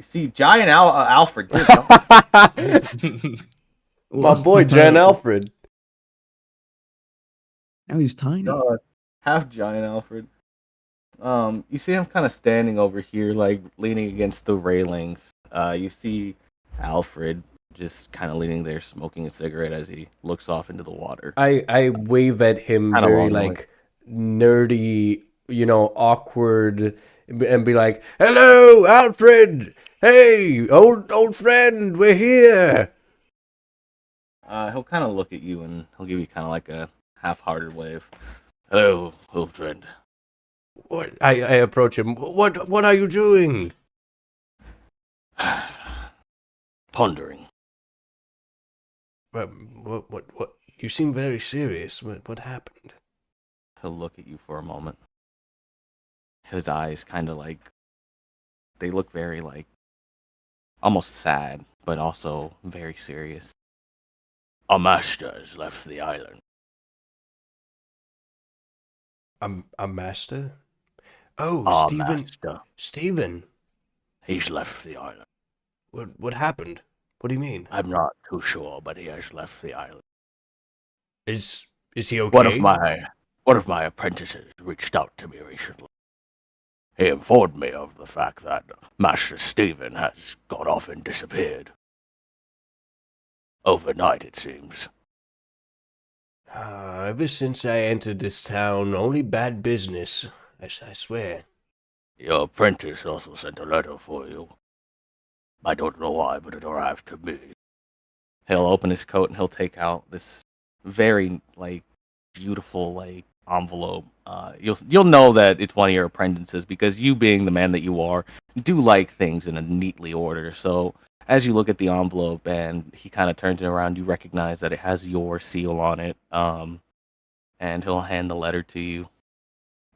[SPEAKER 1] see giant Alfred. Good,
[SPEAKER 4] My boy, Jan Alfred.
[SPEAKER 5] Now he's tiny.
[SPEAKER 1] God, half giant Alfred. You see him kind of standing over here, like leaning against the railings. You see Alfred just kind of leaning there, smoking a cigarette as he looks off into the water.
[SPEAKER 4] I wave at him
[SPEAKER 1] Kinda
[SPEAKER 4] very,
[SPEAKER 1] long way.
[SPEAKER 4] like, nerdy, awkward, and be like, "Hello, Alfred! Hey, old friend, we're here!"
[SPEAKER 1] He'll kind of look at you and he'll give you kind of like a half-hearted wave. Hello, old friend.
[SPEAKER 4] What? I approach him. What are you doing?
[SPEAKER 2] Pondering.
[SPEAKER 4] What? You seem very serious. What happened?
[SPEAKER 1] He'll look at you for a moment. His eyes kind of like, they look very like, almost sad, but also very serious.
[SPEAKER 2] Our master has left the island.
[SPEAKER 4] A master? Oh,
[SPEAKER 2] Our
[SPEAKER 4] Stephen.
[SPEAKER 2] master.
[SPEAKER 4] Stephen.
[SPEAKER 2] He's left the island.
[SPEAKER 4] What happened? What do you mean?
[SPEAKER 2] I'm not too sure, but he has left the island.
[SPEAKER 4] Is he okay?
[SPEAKER 2] One of my apprentices reached out to me recently. He informed me of the fact that Master Stephen has gone off and disappeared. Overnight, it seems.
[SPEAKER 4] Ever since I entered this town, only bad business. I swear.
[SPEAKER 2] Your apprentice also sent a letter for you. I don't know why, but it arrived to me.
[SPEAKER 1] He'll open his coat and he'll take out this very like beautiful like envelope. You'll know that it's one of your apprentices because you, being the man that you are, do like things in a neatly order. So as you look at the envelope and he kind of turns it around, you recognize that it has your seal on it. And he'll hand the letter to you.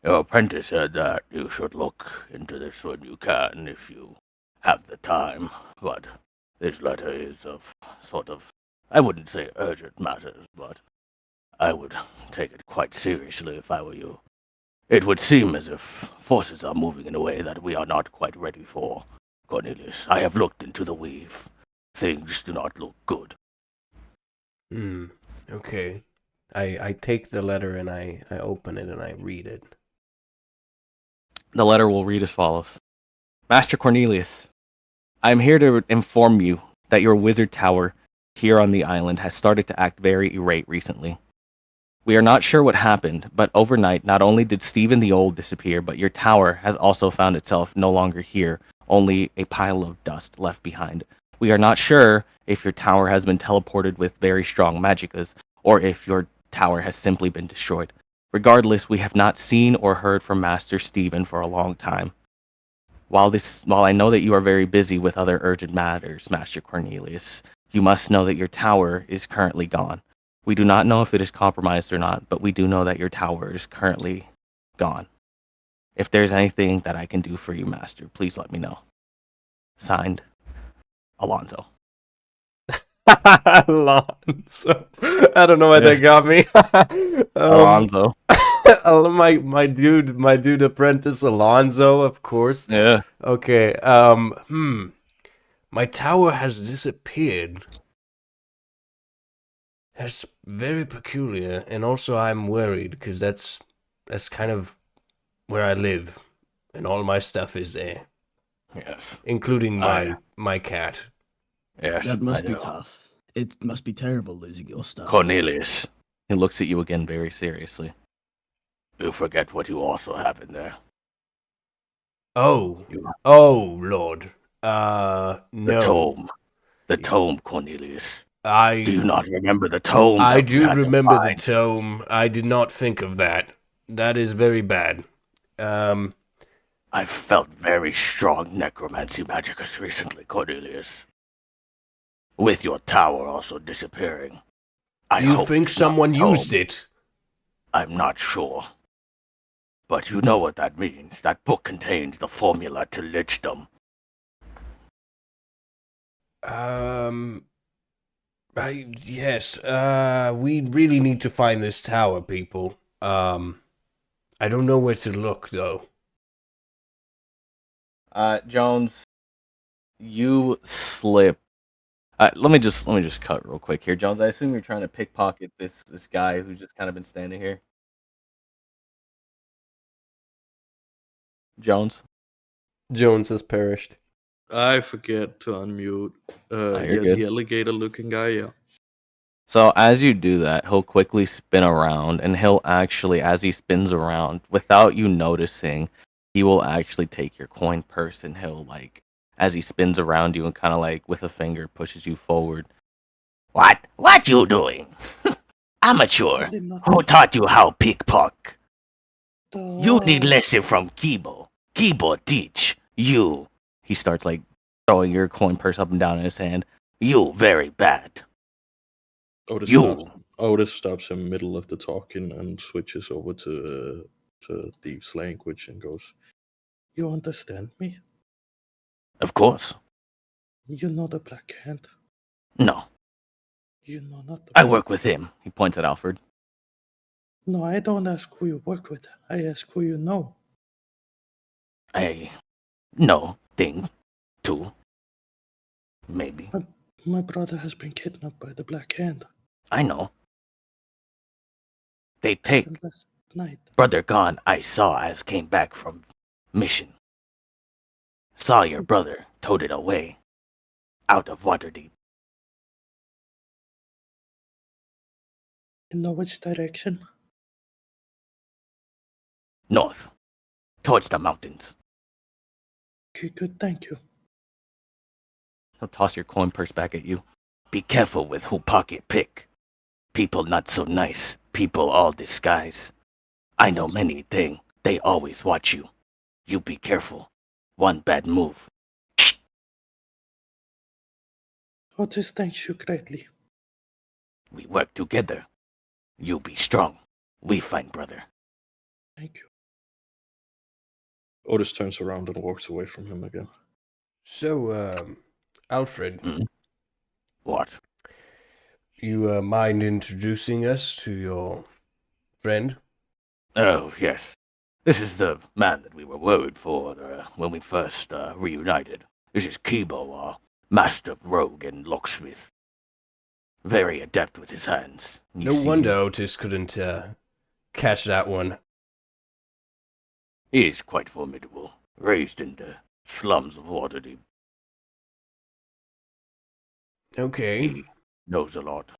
[SPEAKER 2] Your apprentice said that you should look into this when you can, if you have the time. But this letter is of sort of, I wouldn't say urgent matters, but I would take it quite seriously if I were you. It would seem as if forces are moving in a way that we are not quite ready for. Cornelius, I have looked into the weave. Things do not look good.
[SPEAKER 4] Okay. I take the letter and I open it and I read it.
[SPEAKER 1] The letter will read as follows. Master Cornelius, I am here to inform you that your wizard tower here on the island has started to act very irate recently. We are not sure what happened, but overnight not only did Stephen the Old disappear, but your tower has also found itself no longer here, only a pile of dust left behind. We are not sure if your tower has been teleported with very strong magickas, or if your tower has simply been destroyed. Regardless, we have not seen or heard from Master Stephen for a long time. While I know that you are very busy with other urgent matters, Master Cornelius, you must know that your tower is currently gone. We do not know if it is compromised or not, but we do know that your tower is currently gone. If there's anything that I can do for you, Master, please let me know. Signed, Alonzo.
[SPEAKER 4] Alonso. I don't know why
[SPEAKER 1] Yeah.
[SPEAKER 4] that got me.
[SPEAKER 1] Alonzo.
[SPEAKER 4] My dude apprentice Alonzo, of course.
[SPEAKER 1] Yeah.
[SPEAKER 4] Okay. My tower has disappeared. That's very peculiar, and also I'm worried because that's kind of where I live, and all my stuff is there,
[SPEAKER 1] Yes.
[SPEAKER 4] including
[SPEAKER 1] I
[SPEAKER 4] my cat.
[SPEAKER 1] yes.
[SPEAKER 5] That
[SPEAKER 1] I
[SPEAKER 5] must be
[SPEAKER 1] know.
[SPEAKER 5] tough. It must be terrible losing your stuff.
[SPEAKER 1] Cornelius. He looks at you again very seriously. You forget what you also have in there.
[SPEAKER 4] Oh,
[SPEAKER 1] You
[SPEAKER 4] oh Lord.
[SPEAKER 1] the
[SPEAKER 4] No.
[SPEAKER 1] tome. The tome, Cornelius. Do
[SPEAKER 4] I
[SPEAKER 1] you not remember the tome
[SPEAKER 4] I
[SPEAKER 1] that we
[SPEAKER 4] do
[SPEAKER 1] had to
[SPEAKER 4] remember the
[SPEAKER 1] find?
[SPEAKER 4] tome. I did not think of that. That is very bad. Um,
[SPEAKER 1] I felt very strong necromancy magicus recently, Cornelius. With your tower also disappearing. I
[SPEAKER 4] you
[SPEAKER 1] hope
[SPEAKER 4] think
[SPEAKER 1] it's not
[SPEAKER 4] someone
[SPEAKER 1] the
[SPEAKER 4] used
[SPEAKER 1] tome.
[SPEAKER 4] it?
[SPEAKER 1] I'm not sure. But you know what that means. That book contains the formula to lichdom.
[SPEAKER 4] Um, yes. We really need to find this tower, people. I don't know where to look though.
[SPEAKER 1] Jones, you slip. Let me just cut real quick here, Jones. I assume you're trying to pickpocket this guy who's just kind of been standing here. Jones.
[SPEAKER 8] Jones has perished.
[SPEAKER 6] I forget to unmute.
[SPEAKER 1] You're
[SPEAKER 6] Yeah,
[SPEAKER 1] good.
[SPEAKER 6] the alligator-looking guy. Yeah.
[SPEAKER 1] So as you do that, he'll quickly spin around, and he'll actually, as he spins around, without you noticing, he will actually take your coin purse, and he'll like, as he spins around you and kind of like with a finger pushes you forward.
[SPEAKER 2] What? What you doing? Amateur.
[SPEAKER 5] did not-
[SPEAKER 2] Who taught you how pickpocket? You need
[SPEAKER 5] Uh,
[SPEAKER 2] lesson from Kibo. Kibo teach you.
[SPEAKER 1] He starts like throwing your coin purse up and down in his hand.
[SPEAKER 2] You very bad. You.
[SPEAKER 6] Otis stops in middle of the talking and switches over to Thieves' language and goes, "You understand me?
[SPEAKER 2] Of course.
[SPEAKER 6] You know the Black Hand.
[SPEAKER 2] No.
[SPEAKER 6] You know not the
[SPEAKER 2] I
[SPEAKER 6] Black
[SPEAKER 2] work with him.
[SPEAKER 1] He points at Alfred.
[SPEAKER 6] No, I don't ask who you work with. I ask who you know.
[SPEAKER 2] I know thing too. Maybe.
[SPEAKER 6] My brother has been kidnapped by the Black Hand.
[SPEAKER 2] I know. They take
[SPEAKER 6] Happened last night.
[SPEAKER 2] brother gone I saw as came back from mission. Saw your brother towed it away. Out of Waterdeep.
[SPEAKER 6] You know which direction?
[SPEAKER 2] North. Towards the mountains.
[SPEAKER 6] Okay, good, thank you.
[SPEAKER 1] He'll toss your coin purse back at you.
[SPEAKER 2] Be careful with who pocket pick. People not so nice. People all disguise. I know many thing. They always watch you. You be careful. One bad move.
[SPEAKER 6] Otis thanks you greatly.
[SPEAKER 2] We work together. You be strong. We find brother.
[SPEAKER 6] Thank you. Otis turns around and walks away from him again.
[SPEAKER 4] So, Alfred,
[SPEAKER 2] What?
[SPEAKER 4] you mind introducing us to your friend?
[SPEAKER 2] Oh, yes. This is the man that we were worried for when we first reunited. This is Kibo, our master rogue and locksmith. Very adept with his hands. You
[SPEAKER 4] No
[SPEAKER 2] see,
[SPEAKER 4] wonder Otis couldn't catch that one.
[SPEAKER 2] he is quite formidable. Raised in the slums of Waterdeep.
[SPEAKER 4] Okay.
[SPEAKER 2] He knows a lot.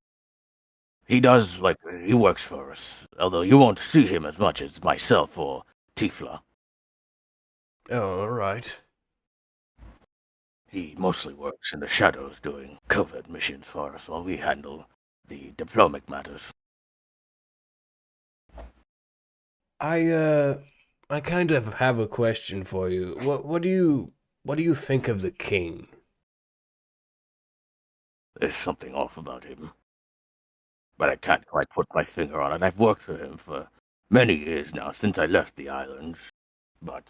[SPEAKER 2] He does, he works for us. Although you won't see him as much as myself or Tifla.
[SPEAKER 4] Oh, all right.
[SPEAKER 2] He mostly works in the shadows doing covert missions for us while we handle the diplomatic matters.
[SPEAKER 4] I kind of have a question for you. What do you think of the king?
[SPEAKER 2] There's something off about him. But I can't quite put my finger on it. I've worked for him for many years now, since I left the islands. But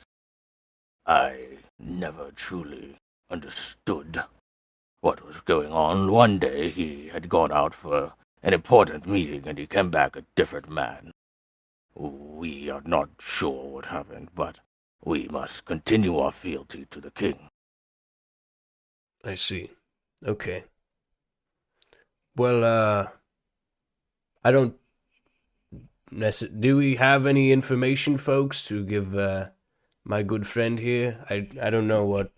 [SPEAKER 2] I never truly understood what was going on. One day he had gone out for an important meeting and he came back a different man. We are not sure what happened, but we must continue our fealty to the king.
[SPEAKER 4] I see. Okay. Well, I don't do we have any information, folks, to give my good friend here? I don't know what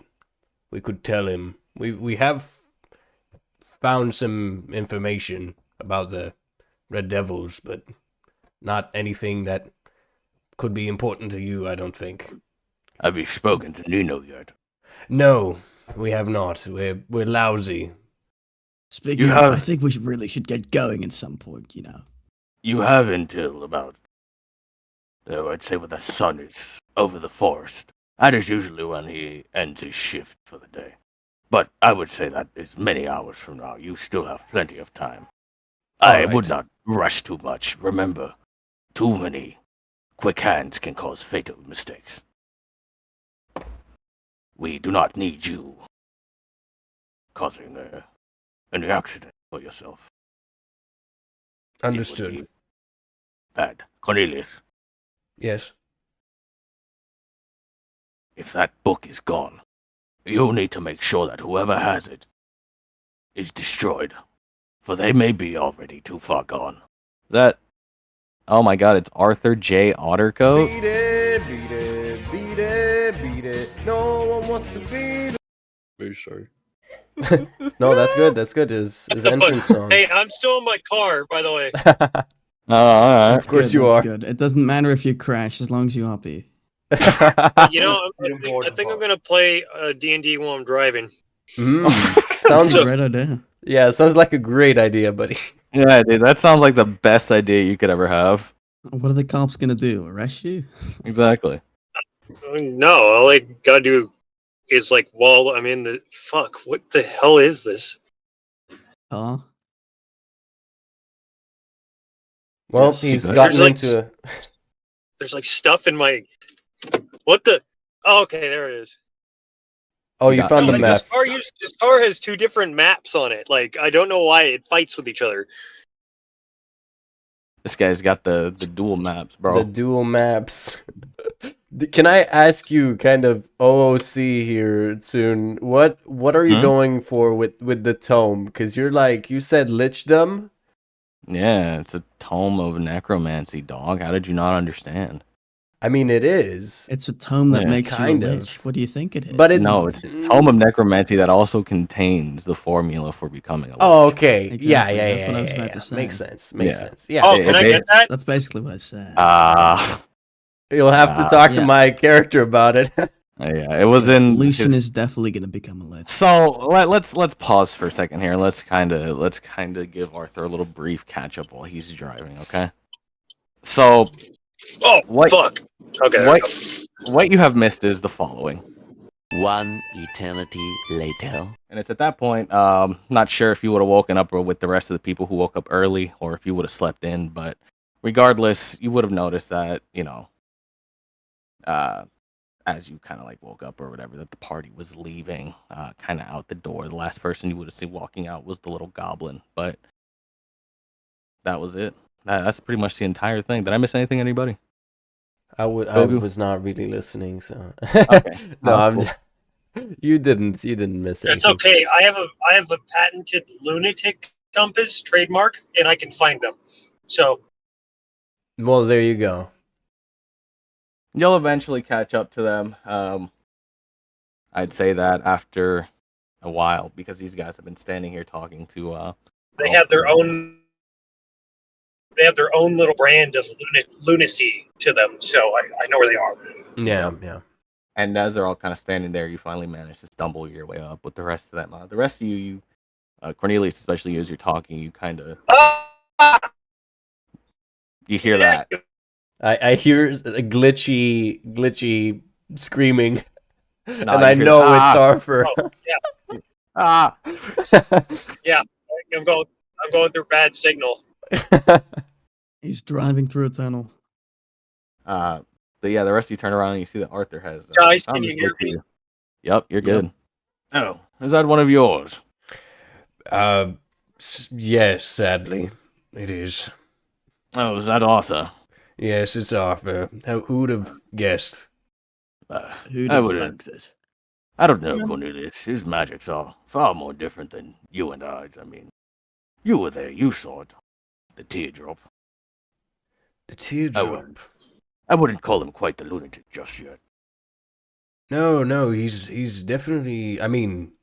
[SPEAKER 4] we could tell him. We have found some information about the Red Devils, but not anything that could be important to you, I don't think.
[SPEAKER 2] Have you spoken to Nino yet?
[SPEAKER 4] No, we have not. We're lousy.
[SPEAKER 5] Speaking of, I think we really should get going at some point,
[SPEAKER 2] You have until about, I'd say when the sun is over the forest. That is usually when he ends his shift for the day. But I would say that is many hours from now. You still have plenty of time. I would not rush too much. Remember, too many quick hands can cause fatal mistakes. We do not need you causing an accident for yourself.
[SPEAKER 4] Understood.
[SPEAKER 2] Bad. Cornelius.
[SPEAKER 4] Yes.
[SPEAKER 2] If that book is gone, you need to make sure that whoever has it is destroyed, for they may be already too far gone.
[SPEAKER 1] That... Oh my god, it's Arthur J. Ottercoat?
[SPEAKER 8] Beat it, beat it, beat it, beat it. No one wants to beat it.
[SPEAKER 6] Very sorry.
[SPEAKER 8] No, that's good. That's good. His entrance song.
[SPEAKER 9] Hey, I'm still in my car, by the way.
[SPEAKER 1] Oh, alright.
[SPEAKER 5] Of
[SPEAKER 8] course you are.
[SPEAKER 5] Good. It doesn't matter if you crash as long as you're happy.
[SPEAKER 9] You know, I think I'm gonna play D&D while I'm driving.
[SPEAKER 8] Sounds
[SPEAKER 5] a great idea.
[SPEAKER 8] Yeah, sounds like a great idea, buddy.
[SPEAKER 1] Yeah, dude, that sounds like the best idea you could ever have.
[SPEAKER 5] What are the cops gonna do? Arrest you?
[SPEAKER 1] Exactly.
[SPEAKER 9] No, all I gotta do is like, while I'm in the fuck, what the hell is this?
[SPEAKER 5] Huh?
[SPEAKER 8] Well,
[SPEAKER 5] Yes.
[SPEAKER 8] he's
[SPEAKER 1] There's
[SPEAKER 8] gotten
[SPEAKER 9] like
[SPEAKER 8] into.
[SPEAKER 9] There's like stuff in my. What the? Oh, okay, there it is.
[SPEAKER 8] Oh, you found the
[SPEAKER 9] Like,
[SPEAKER 8] map.
[SPEAKER 9] this car has two different maps on it. Like, I don't know why it fights with each other.
[SPEAKER 1] This guy's got the dual maps, bro.
[SPEAKER 8] The dual maps. Can I ask you, kind of OOC here soon? What are you going for with the tome? Because you said lichdom.
[SPEAKER 1] Yeah, it's a tome of necromancy, dog. How did you not understand?
[SPEAKER 8] I mean, it is.
[SPEAKER 5] It's a tome that
[SPEAKER 1] Yeah.
[SPEAKER 5] makes you a
[SPEAKER 8] Kind of.
[SPEAKER 5] lich. What do you think it is?
[SPEAKER 8] But
[SPEAKER 1] No, it's a tome of necromancy that also contains the formula for becoming a lich.
[SPEAKER 8] Oh, okay.
[SPEAKER 5] Exactly,
[SPEAKER 8] Yeah.
[SPEAKER 5] that's what I was about to say.
[SPEAKER 8] Makes sense. Makes
[SPEAKER 1] Yeah.
[SPEAKER 8] sense. Yeah.
[SPEAKER 9] Oh, can I get that?
[SPEAKER 5] That's basically what I said.
[SPEAKER 8] You'll have to talk to
[SPEAKER 5] yeah.
[SPEAKER 8] my character about it.
[SPEAKER 1] Yeah, it was in
[SPEAKER 5] Lucian
[SPEAKER 1] his-
[SPEAKER 5] is definitely gonna become a lich.
[SPEAKER 1] So let's pause for a second here. Let's kind of give Arthur a little brief catch up while he's driving. Okay. So
[SPEAKER 9] Oh,
[SPEAKER 1] What-
[SPEAKER 9] fuck. Okay.
[SPEAKER 1] what you have missed is the following.
[SPEAKER 2] One eternity later.
[SPEAKER 1] And it's at that point, not sure if you would have woken up with the rest of the people who woke up early or if you would have slept in, but regardless, you would have noticed that, as you kind of like woke up or whatever, that the party was leaving kind of out the door. The last person you would have seen walking out was the little goblin, but that was it. That's pretty much the entire thing. Did I miss anything, anybody?
[SPEAKER 8] I
[SPEAKER 1] Gogu?
[SPEAKER 8] was not really listening, so.
[SPEAKER 1] Okay.
[SPEAKER 8] No,
[SPEAKER 1] Oh,
[SPEAKER 8] I'm.
[SPEAKER 1] cool.
[SPEAKER 8] You didn't miss anything.
[SPEAKER 9] It's okay. I have a patented lunatic compass trademark, and I can find them. So
[SPEAKER 8] Well, there you go.
[SPEAKER 1] You'll eventually catch up to them. I'd say that after a while, because these guys have been standing here talking to.
[SPEAKER 9] they have their own. They have their own little brand of lunacy to them. So I know where they are.
[SPEAKER 8] Yeah.
[SPEAKER 1] And as they're all kind of standing there, you finally manage to stumble your way up with the rest of them. The rest of you, Cornelius, especially as you're talking, you kind of you hear that.
[SPEAKER 8] I hear a glitchy screaming, and
[SPEAKER 1] No, you
[SPEAKER 8] I
[SPEAKER 1] hear,
[SPEAKER 8] know it's Arthur.
[SPEAKER 9] Oh, yeah.
[SPEAKER 1] Ah!
[SPEAKER 9] I'm going through bad signal.
[SPEAKER 5] He's driving through a tunnel.
[SPEAKER 1] But yeah, the rest of you turn around and you see that Arthur has.
[SPEAKER 9] Guys,
[SPEAKER 1] found
[SPEAKER 9] can you
[SPEAKER 1] this
[SPEAKER 9] hear
[SPEAKER 1] book
[SPEAKER 9] me?
[SPEAKER 1] here. Yep, you're good.
[SPEAKER 2] Oh, is that one of yours?
[SPEAKER 4] Uh, yes, sadly, it is.
[SPEAKER 2] Oh, is that Arthur?
[SPEAKER 4] Yes, it's Arthur. Who would have guessed?
[SPEAKER 5] Who'd
[SPEAKER 2] I
[SPEAKER 5] have
[SPEAKER 2] wouldn't.
[SPEAKER 5] thunked it?
[SPEAKER 2] I don't know, Cornelius. His magics are far more different than you and ours. I mean, you were there. You saw it. The teardrop.
[SPEAKER 4] The
[SPEAKER 2] I
[SPEAKER 4] teardrop.
[SPEAKER 2] wouldn't. I wouldn't call him quite the lunatic just yet.
[SPEAKER 4] No, he's definitely. I mean,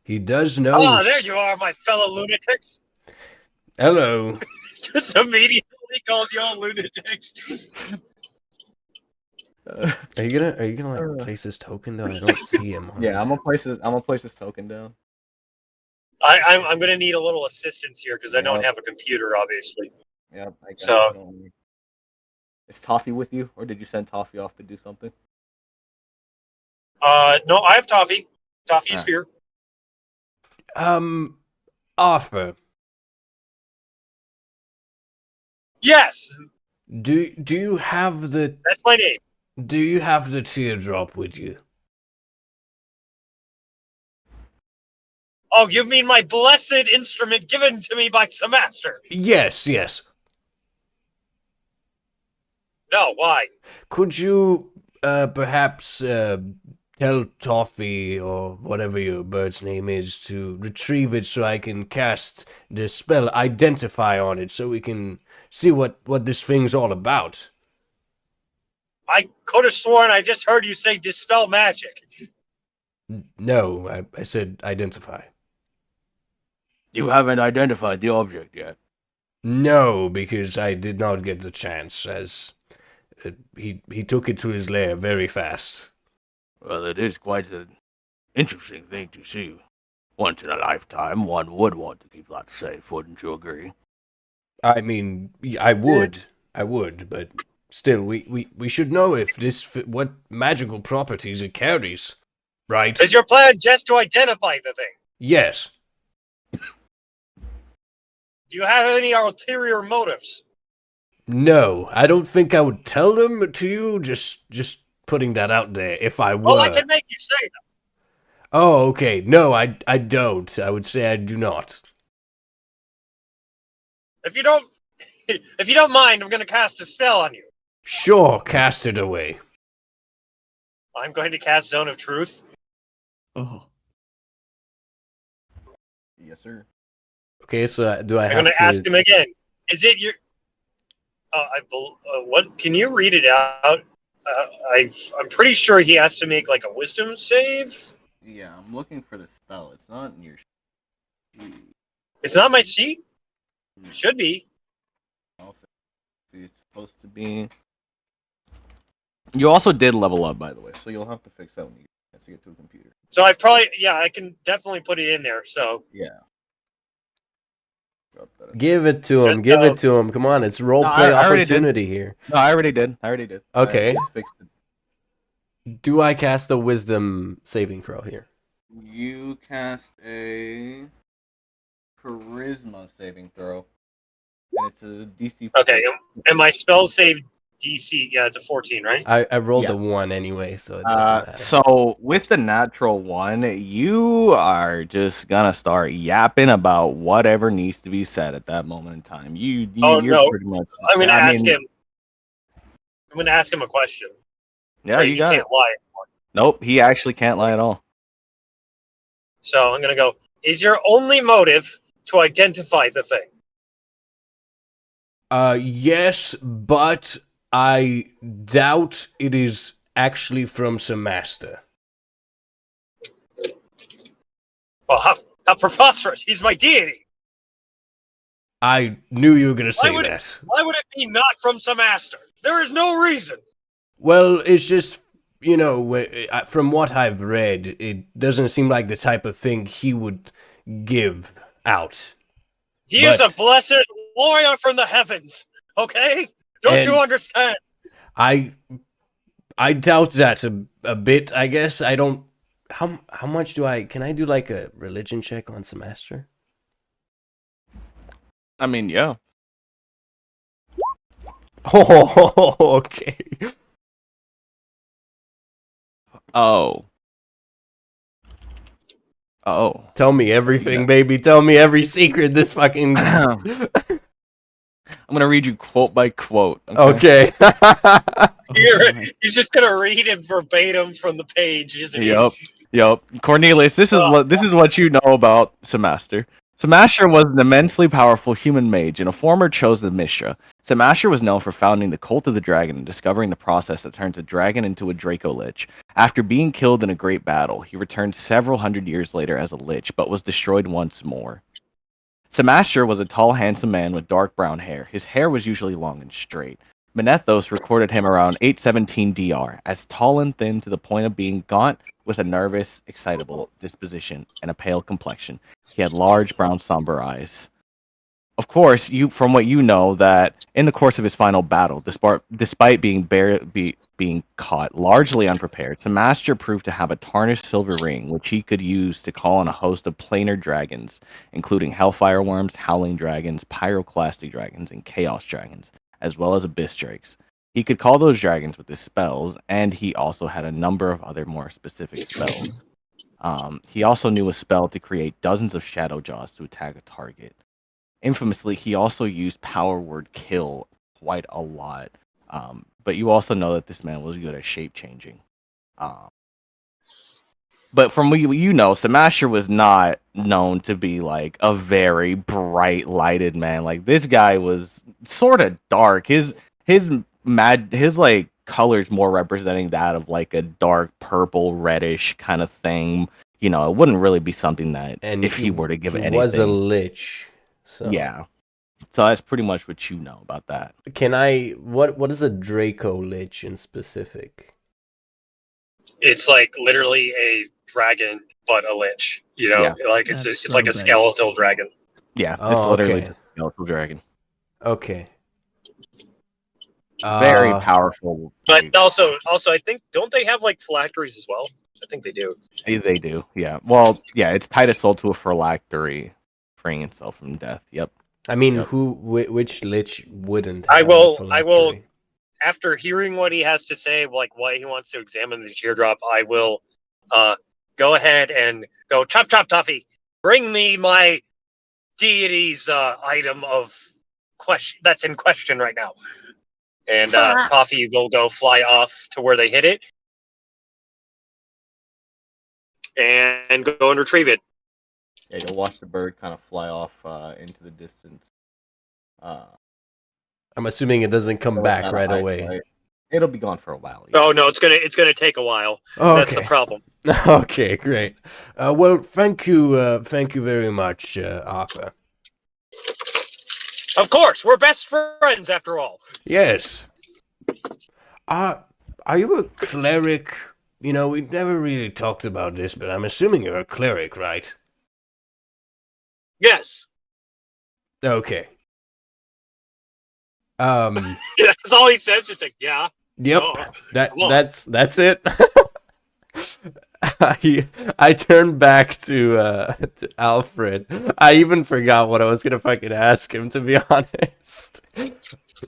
[SPEAKER 4] he does know.
[SPEAKER 9] Ah, there you are, my fellow lunatics.
[SPEAKER 4] Hello.
[SPEAKER 9] Just immediately calls you all lunatics.
[SPEAKER 4] Are you gonna like place this token though? I don't see him.
[SPEAKER 1] Yeah, I'm gonna place this token down.
[SPEAKER 9] I'm going to need a little assistance here because I don't
[SPEAKER 1] Yep.
[SPEAKER 9] have a computer, obviously.
[SPEAKER 1] Yep, I got
[SPEAKER 9] So-
[SPEAKER 1] it. Don't worry. Is Toffee with you, or did you send Toffee off to do something?
[SPEAKER 9] No, I have Toffee. Toffee is
[SPEAKER 1] Ah.
[SPEAKER 9] fear.
[SPEAKER 4] Arthur,
[SPEAKER 9] Yes,
[SPEAKER 4] do you have the
[SPEAKER 9] that's my name.
[SPEAKER 4] teardrop with you?
[SPEAKER 9] Oh, you mean my blessed instrument given to me by Samaster?
[SPEAKER 4] Yes.
[SPEAKER 9] No, why?
[SPEAKER 4] Could you perhaps tell Toffee or whatever your bird's name is to retrieve it so I can cast the spell Identify on it so we can see what this thing's all about?
[SPEAKER 9] I could have sworn I just heard you say dispel magic.
[SPEAKER 4] No, I said Identify.
[SPEAKER 2] You haven't identified the object yet.
[SPEAKER 4] No, because I did not get the chance, as he took it to his lair very fast.
[SPEAKER 2] Well, it is quite an interesting thing to see. Once in a lifetime, one would want to keep that safe, wouldn't you agree?
[SPEAKER 4] I mean, I would, but still, we should know if what magical properties it carries, right?
[SPEAKER 9] Is your plan just to identify the thing?
[SPEAKER 4] Yes.
[SPEAKER 9] Do you have any ulterior motives?
[SPEAKER 4] No, I don't think I would tell them to you. Just putting that out there. If I were.
[SPEAKER 9] Well, I can make you say them.
[SPEAKER 4] Oh, okay. No, I don't. I would say I do not.
[SPEAKER 9] If you don't mind, I'm going to cast a spell on you.
[SPEAKER 4] Sure, cast it away.
[SPEAKER 9] I'm going to cast Zone of Truth.
[SPEAKER 5] Oh,
[SPEAKER 1] Yes, sir.
[SPEAKER 4] Okay, so do I
[SPEAKER 9] I'm
[SPEAKER 4] have
[SPEAKER 9] going
[SPEAKER 4] to
[SPEAKER 9] to ask him again. Is it your? What? Can you read it out? I'm pretty sure he has to make like a Wisdom save.
[SPEAKER 1] Yeah, I'm looking for the spell. It's not in your sheet.
[SPEAKER 9] It's not my sheet. It should be.
[SPEAKER 1] It's supposed to be. You also did level up, by the way, so you'll have to fix that when you get to a computer.
[SPEAKER 9] So I can definitely put it in there. So
[SPEAKER 1] Yeah.
[SPEAKER 4] give it to him? Give it to him. Come on, it's role play
[SPEAKER 1] I already did.
[SPEAKER 4] opportunity here.
[SPEAKER 1] No, I already did.
[SPEAKER 4] Okay.
[SPEAKER 1] I just fixed it.
[SPEAKER 4] Do I cast a wisdom saving throw here?
[SPEAKER 1] You cast a charisma saving throw, and it's a DC.
[SPEAKER 9] okay, and my spell save DC, yeah, it's a 14, right?
[SPEAKER 4] I rolled
[SPEAKER 1] Yeah.
[SPEAKER 4] a 1 anyway, so it doesn't matter.
[SPEAKER 1] So with the natural one, you are just gonna start yapping about whatever needs to be said at that moment in time. You're
[SPEAKER 9] no.
[SPEAKER 1] pretty much.
[SPEAKER 9] I'm going to
[SPEAKER 1] I
[SPEAKER 9] ask
[SPEAKER 1] mean,
[SPEAKER 9] him. I'm going to ask him a question.
[SPEAKER 1] Yeah,
[SPEAKER 9] Right,
[SPEAKER 1] you
[SPEAKER 9] he
[SPEAKER 1] got
[SPEAKER 9] can't
[SPEAKER 1] it.
[SPEAKER 9] lie.
[SPEAKER 1] Nope, he actually can't lie at all.
[SPEAKER 9] So I'm going to go. Is your only motive to identify the thing?
[SPEAKER 4] Yes, but I doubt it is actually from Samaster.
[SPEAKER 9] Well, how preposterous! He's my deity.
[SPEAKER 4] I knew you were gonna say
[SPEAKER 9] would
[SPEAKER 4] that.
[SPEAKER 9] Why would it be not from Samaster? There is no reason.
[SPEAKER 4] Well, it's just, you know, from what I've read, it doesn't seem like the type of thing he would give out.
[SPEAKER 9] He is a blessed warrior from the heavens. Okay, don't you understand?
[SPEAKER 4] I doubt that a bit. I guess I don't. How much do I? Can I do like a religion check on Samaster?
[SPEAKER 1] I mean, yeah.
[SPEAKER 4] Oh, okay.
[SPEAKER 1] Oh. Oh.
[SPEAKER 8] Tell me everything, baby. Tell me every secret. This fucking.
[SPEAKER 1] I'm gonna read you quote by quote. Okay.
[SPEAKER 8] Okay.
[SPEAKER 9] He's just gonna read it verbatim from the page, isn't he?
[SPEAKER 1] Yep. Cornelius, this is what you know about Samaster. Samaster was an immensely powerful human mage and a former chosen Mishra. Samaster was known for founding the Cult of the Dragon and discovering the process that turns a dragon into a Draco Lich. After being killed in a great battle, he returned several hundred years later as a Lich, but was destroyed once more. Samaster was a tall, handsome man with dark brown hair. His hair was usually long and straight. Manethos recorded him around 817 DR, as tall and thin to the point of being gaunt, with a nervous, excitable disposition and a pale complexion. He had large, brown, somber eyes. Of course, from what you know, that in the course of his final battle, despite being being caught largely unprepared, Samaster proved to have a tarnished silver ring, which he could use to call on a host of planar dragons, including hellfire worms, howling dragons, pyroclastic dragons, and chaos dragons, as well as abyss drakes. He could call those dragons with his spells, and he also had a number of other more specific spells. He also knew a spell to create dozens of shadow jaws to attack a target. Infamously, he also used power word kill quite a lot. But you also know that this man was good at shape changing. But from what you know, Samaster was not known to be like a very bright lighted man. Like this guy was sort of dark. His like colors more representing that of like a dark purple reddish kind of thing. You know, it wouldn't really be something that if he were to give anything.
[SPEAKER 8] He was a lich. So.
[SPEAKER 1] Yeah. So that's pretty much what you know about that.
[SPEAKER 8] What is a Draco Lich in specific?
[SPEAKER 9] It's like literally a dragon, but a lich. You know,
[SPEAKER 1] Yeah.
[SPEAKER 9] like it's like a skeletal dragon.
[SPEAKER 1] Yeah, it's literally just a skeletal dragon.
[SPEAKER 8] Okay.
[SPEAKER 1] Very powerful.
[SPEAKER 9] But also, I think don't they have like phylacteries as well? I think they do.
[SPEAKER 1] They do. Yeah. Well, yeah. It's tied its soul to a phylactery, freeing itself from death. Yep.
[SPEAKER 8] I mean, which lich wouldn't?
[SPEAKER 9] I will. After hearing what he has to say, like why he wants to examine the teardrop, I will go ahead and go chop toffee. Bring me my deity's item of question that's in question right now. And Toffee will go fly off to where they hit it and go and retrieve it.
[SPEAKER 1] Yeah, you'll watch the bird kind of fly off into the distance.
[SPEAKER 8] I'm assuming it doesn't come back right away.
[SPEAKER 1] Right? It'll be gone for a while.
[SPEAKER 9] Yeah. Oh no, it's gonna take a while.
[SPEAKER 8] Oh,
[SPEAKER 9] that's the problem.
[SPEAKER 8] Okay, great. Well, thank you very much, Arthur.
[SPEAKER 9] Of course, we're best friends after all.
[SPEAKER 8] Yes. Are you a cleric? You know, we never really talked about this, but I'm assuming you're a cleric, right?
[SPEAKER 9] Yes.
[SPEAKER 8] Okay.
[SPEAKER 9] That's all he says. Just like, yeah.
[SPEAKER 8] Yep. That's it. I turned back to Alfred. I even forgot what I was gonna fucking ask him, to be honest.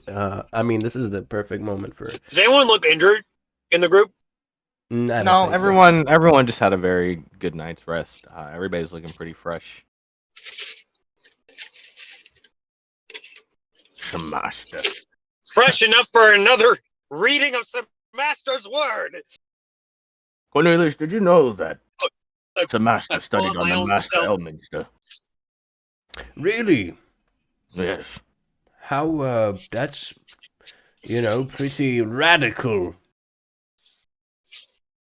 [SPEAKER 8] I mean, this is the perfect moment for it.
[SPEAKER 9] Does anyone look injured in the group?
[SPEAKER 1] No, everyone just had a very good night's rest. Everybody's looking pretty fresh.
[SPEAKER 2] Master.
[SPEAKER 9] Fresh enough for another reading of some Master's word.
[SPEAKER 2] Cornelius, did you know that the Master studied on the Master Elminster?
[SPEAKER 8] Really?
[SPEAKER 2] Yes.
[SPEAKER 8] How, that's, pretty radical.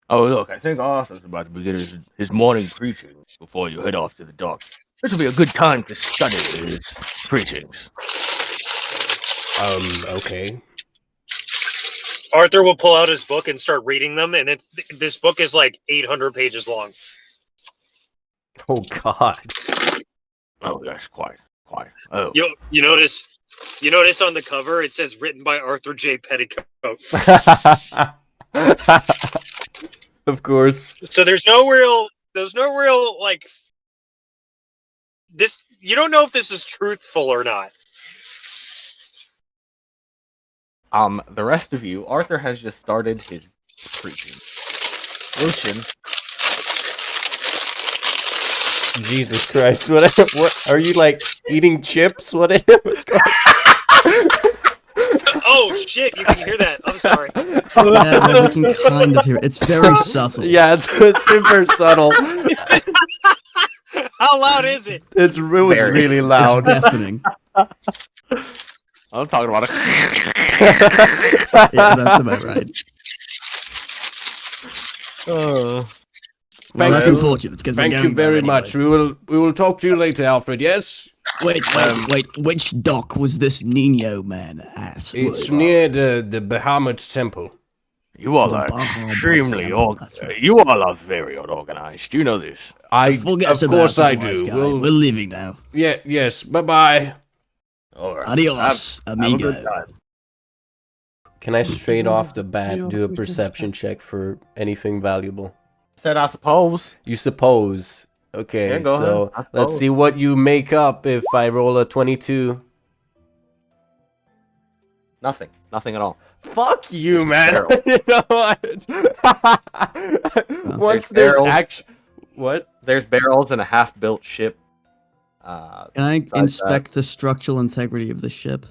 [SPEAKER 2] Oh, look, I think Arthur's about to begin his morning preaching before you head off to the docks. This will be a good time to study his preachings.
[SPEAKER 8] Okay.
[SPEAKER 9] Arthur will pull out his book and start reading them, and this book is like 800 pages long.
[SPEAKER 8] Oh God.
[SPEAKER 2] Oh, yes, quite. Oh.
[SPEAKER 9] You notice on the cover it says written by Arthur J. Petticoat.
[SPEAKER 8] Of course.
[SPEAKER 9] So there's no real like this. You don't know if this is truthful or not.
[SPEAKER 1] The rest of you, Arthur has just started his preaching. Lucian,
[SPEAKER 8] Jesus Christ! What are you like eating chips? What's going?
[SPEAKER 9] Oh shit! You can hear that. I'm sorry.
[SPEAKER 5] Yeah, well, we can kind of hear it. It's very subtle.
[SPEAKER 8] Yeah, it's super subtle.
[SPEAKER 9] How loud is it?
[SPEAKER 8] It was really
[SPEAKER 5] It's
[SPEAKER 8] loud.
[SPEAKER 5] deafening.
[SPEAKER 1] I'm talking about it.
[SPEAKER 5] Yeah, that's about right. Well, that's
[SPEAKER 8] you.
[SPEAKER 5] unfortunate because we're
[SPEAKER 8] Thank
[SPEAKER 5] going
[SPEAKER 8] you very
[SPEAKER 5] there anyway.
[SPEAKER 8] much. We will talk to you later, Alfred. Yes.
[SPEAKER 5] Wait. Which dock was this Nino man at?
[SPEAKER 8] It's near the Bahamut Temple.
[SPEAKER 1] You all
[SPEAKER 5] The
[SPEAKER 1] are
[SPEAKER 5] Bahamut
[SPEAKER 1] extremely
[SPEAKER 5] Temple, that's right.
[SPEAKER 1] You all are very unorganized. You know this.
[SPEAKER 5] Forget
[SPEAKER 8] Of
[SPEAKER 5] about
[SPEAKER 8] course
[SPEAKER 5] it,
[SPEAKER 8] I
[SPEAKER 5] wise
[SPEAKER 8] do.
[SPEAKER 5] guy. We're leaving now.
[SPEAKER 8] Yeah. Yes. Bye bye.
[SPEAKER 1] All right.
[SPEAKER 5] Adios, amigo.
[SPEAKER 1] Have a good time.
[SPEAKER 8] Can I straight off the bat do a perception check for anything valuable?
[SPEAKER 1] Said I suppose.
[SPEAKER 8] You suppose. Okay,
[SPEAKER 1] Yeah, go
[SPEAKER 8] so
[SPEAKER 1] ahead. I
[SPEAKER 8] let's
[SPEAKER 1] suppose.
[SPEAKER 8] see what you make up if I roll a 22.
[SPEAKER 1] Nothing. Nothing at all.
[SPEAKER 8] Fuck you, man.
[SPEAKER 1] Barrel.
[SPEAKER 8] You know what? Once there's
[SPEAKER 1] barrels.
[SPEAKER 8] action. What?
[SPEAKER 1] There's barrels and a half-built ship.
[SPEAKER 5] Can I
[SPEAKER 1] besides
[SPEAKER 5] inspect the structural integrity of the ship?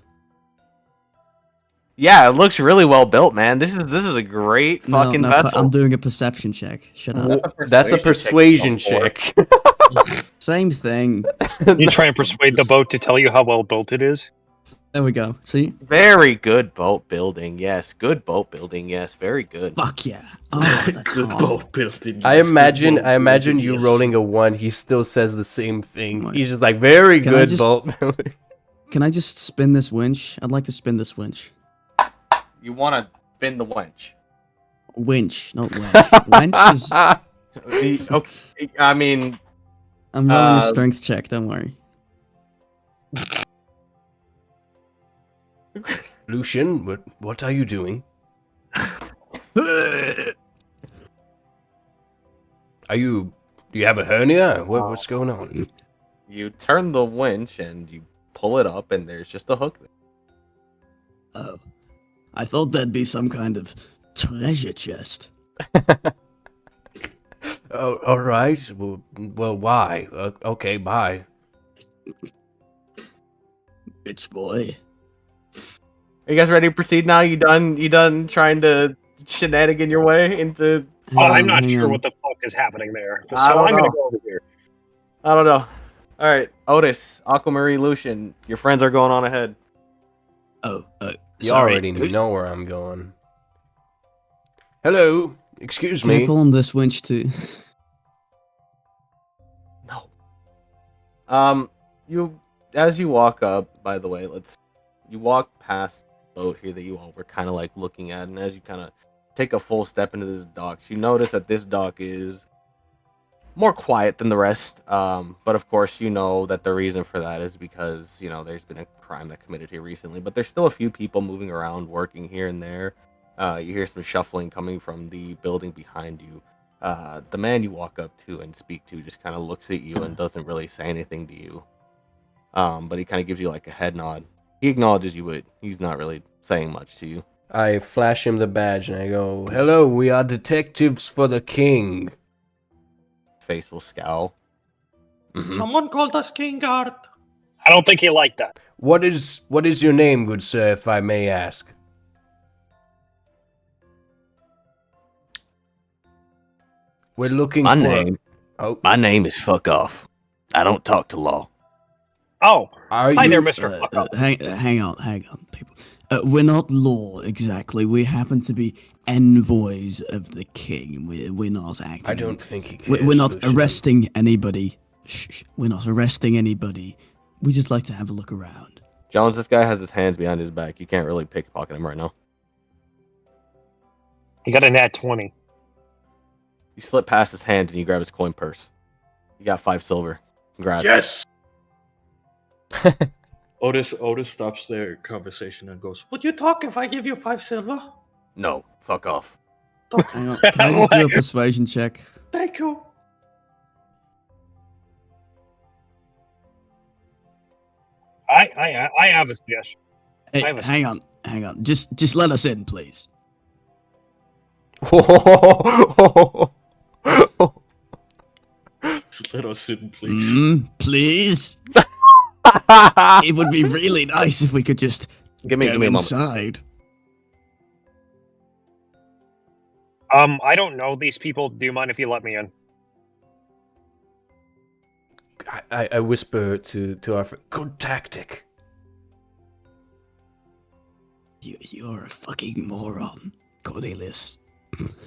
[SPEAKER 1] Yeah, it looks really well built, man. This is a great fucking vessel.
[SPEAKER 5] I'm doing a perception check. Shut up.
[SPEAKER 8] That's a persuasion check.
[SPEAKER 5] Same thing.
[SPEAKER 10] You try and persuade the boat to tell you how well built it is.
[SPEAKER 5] There we go. See?
[SPEAKER 1] Very good boat building. Yes, good boat building. Yes, very good.
[SPEAKER 5] Fuck yeah. Oh, that's
[SPEAKER 6] Good
[SPEAKER 5] hard.
[SPEAKER 6] boat building.
[SPEAKER 8] I
[SPEAKER 6] yes, good
[SPEAKER 8] imagine
[SPEAKER 6] boat
[SPEAKER 8] you
[SPEAKER 6] building, yes.
[SPEAKER 8] rolling a 1, he still says the same thing.
[SPEAKER 5] Right.
[SPEAKER 8] He's just like, very
[SPEAKER 5] Can I
[SPEAKER 8] good
[SPEAKER 5] just-
[SPEAKER 8] boat building.
[SPEAKER 5] Can I just spin this winch? I'd like to spin this winch.
[SPEAKER 1] You want to spin the winch?
[SPEAKER 5] Winch, not winch. Winch is.
[SPEAKER 1] Okay, I mean,
[SPEAKER 5] I'm rolling a strength check. Don't worry.
[SPEAKER 8] Lucian, what are you doing? Do you have a hernia? What's going on?
[SPEAKER 1] you turn the winch and you pull it up, and there's just a hook there.
[SPEAKER 5] Oh, I thought that'd be some kind of treasure chest.
[SPEAKER 8] Oh, all right. Well, why? Okay, bye.
[SPEAKER 5] Bitch boy.
[SPEAKER 1] Are you guys ready to proceed now? You done trying to shenanigan your way into?
[SPEAKER 10] I'm not
[SPEAKER 5] hang
[SPEAKER 10] sure
[SPEAKER 5] on.
[SPEAKER 10] what the fuck is happening there. So
[SPEAKER 1] I don't
[SPEAKER 10] I'm going to
[SPEAKER 1] know.
[SPEAKER 10] go over here.
[SPEAKER 1] I don't know. All right, Otis, Aquamarine, Lucian, your friends are going on ahead.
[SPEAKER 5] Oh,
[SPEAKER 8] You
[SPEAKER 5] sorry.
[SPEAKER 8] already know where I'm going. Hello, excuse
[SPEAKER 5] Can I
[SPEAKER 8] me.
[SPEAKER 5] pull on this winch too?
[SPEAKER 1] No. You as you walk up. By the way, you walk past the boat here that you all were kind of like looking at, and as you kind of take a full step into this dock, you notice that this dock is more quiet than the rest. But of course, you know that the reason for that is because there's been a crime that committed here recently. But there's still a few people moving around, working here and there. You hear some shuffling coming from the building behind you. The man you walk up to and speak to just kind of looks at you and doesn't really say anything to you. But he kind of gives you like a head nod. He acknowledges you, but he's not really saying much to you.
[SPEAKER 8] I flash him the badge and I go, "Hello, we are detectives for the king."
[SPEAKER 1] Face will scowl. Mhm.
[SPEAKER 11] Someone called us King Guard.
[SPEAKER 10] I don't think he liked that.
[SPEAKER 8] What is your name, good sir, if I may ask? We're looking
[SPEAKER 2] My
[SPEAKER 8] for...
[SPEAKER 2] name.
[SPEAKER 8] Oh,
[SPEAKER 2] My name is Fuck Off. I don't talk to law.
[SPEAKER 10] Oh,
[SPEAKER 8] are
[SPEAKER 10] hi
[SPEAKER 8] you...
[SPEAKER 10] there, Mr. Fuck Off.
[SPEAKER 5] Hang on, people. We're not law exactly. We happen to be envoys of the king. We're not acting.
[SPEAKER 8] I don't think he cares,
[SPEAKER 5] We're not
[SPEAKER 8] Lucian.
[SPEAKER 5] arresting anybody. Shh. We're not arresting anybody. We just like to have a look around.
[SPEAKER 1] Jones, this guy has his hands behind his back. You can't really pickpocket him right now.
[SPEAKER 10] He got a nat 20.
[SPEAKER 1] You slip past his hands and you grab his coin purse. You got 5 silver. Congrats.
[SPEAKER 6] Yes. Otis stops their conversation and goes,
[SPEAKER 11] Would you talk if I give you 5 silver?
[SPEAKER 2] No, fuck off.
[SPEAKER 5] Hang on. Can I just do a persuasion check?
[SPEAKER 11] Thank you.
[SPEAKER 10] I have a suggestion.
[SPEAKER 5] Hey,
[SPEAKER 10] I have a-
[SPEAKER 5] hang on. Just let us in, please.
[SPEAKER 6] Just let us in, please.
[SPEAKER 5] Please? It would be really nice if we could just
[SPEAKER 1] Give me a moment.
[SPEAKER 5] inside.
[SPEAKER 10] I don't know these people. Do you mind if you let me in?
[SPEAKER 4] I whisper to our friend, good tactic.
[SPEAKER 5] You're a fucking moron, Cornelius.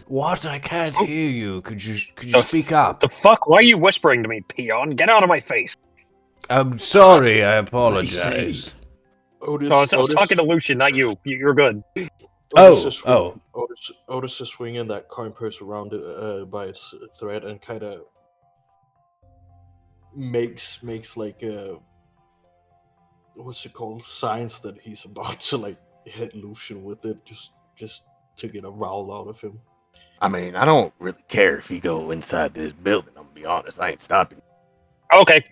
[SPEAKER 4] What? I can't hear you. Could you speak up?
[SPEAKER 10] The fuck? Why are you whispering to me, peon? Get out of my face.
[SPEAKER 4] I'm sorry. I apologize.
[SPEAKER 6] Otis,
[SPEAKER 10] I was talking to Lucian, not you. You're good.
[SPEAKER 6] Otis is swinging that coin purse around by its thread and kind of makes like what's it called, signs that he's about to like hit Lucian with it, just to get a rowl out of him.
[SPEAKER 2] I mean, I don't really care if you go inside this building. I'm gonna be honest, I ain't stopping.
[SPEAKER 10] Okay.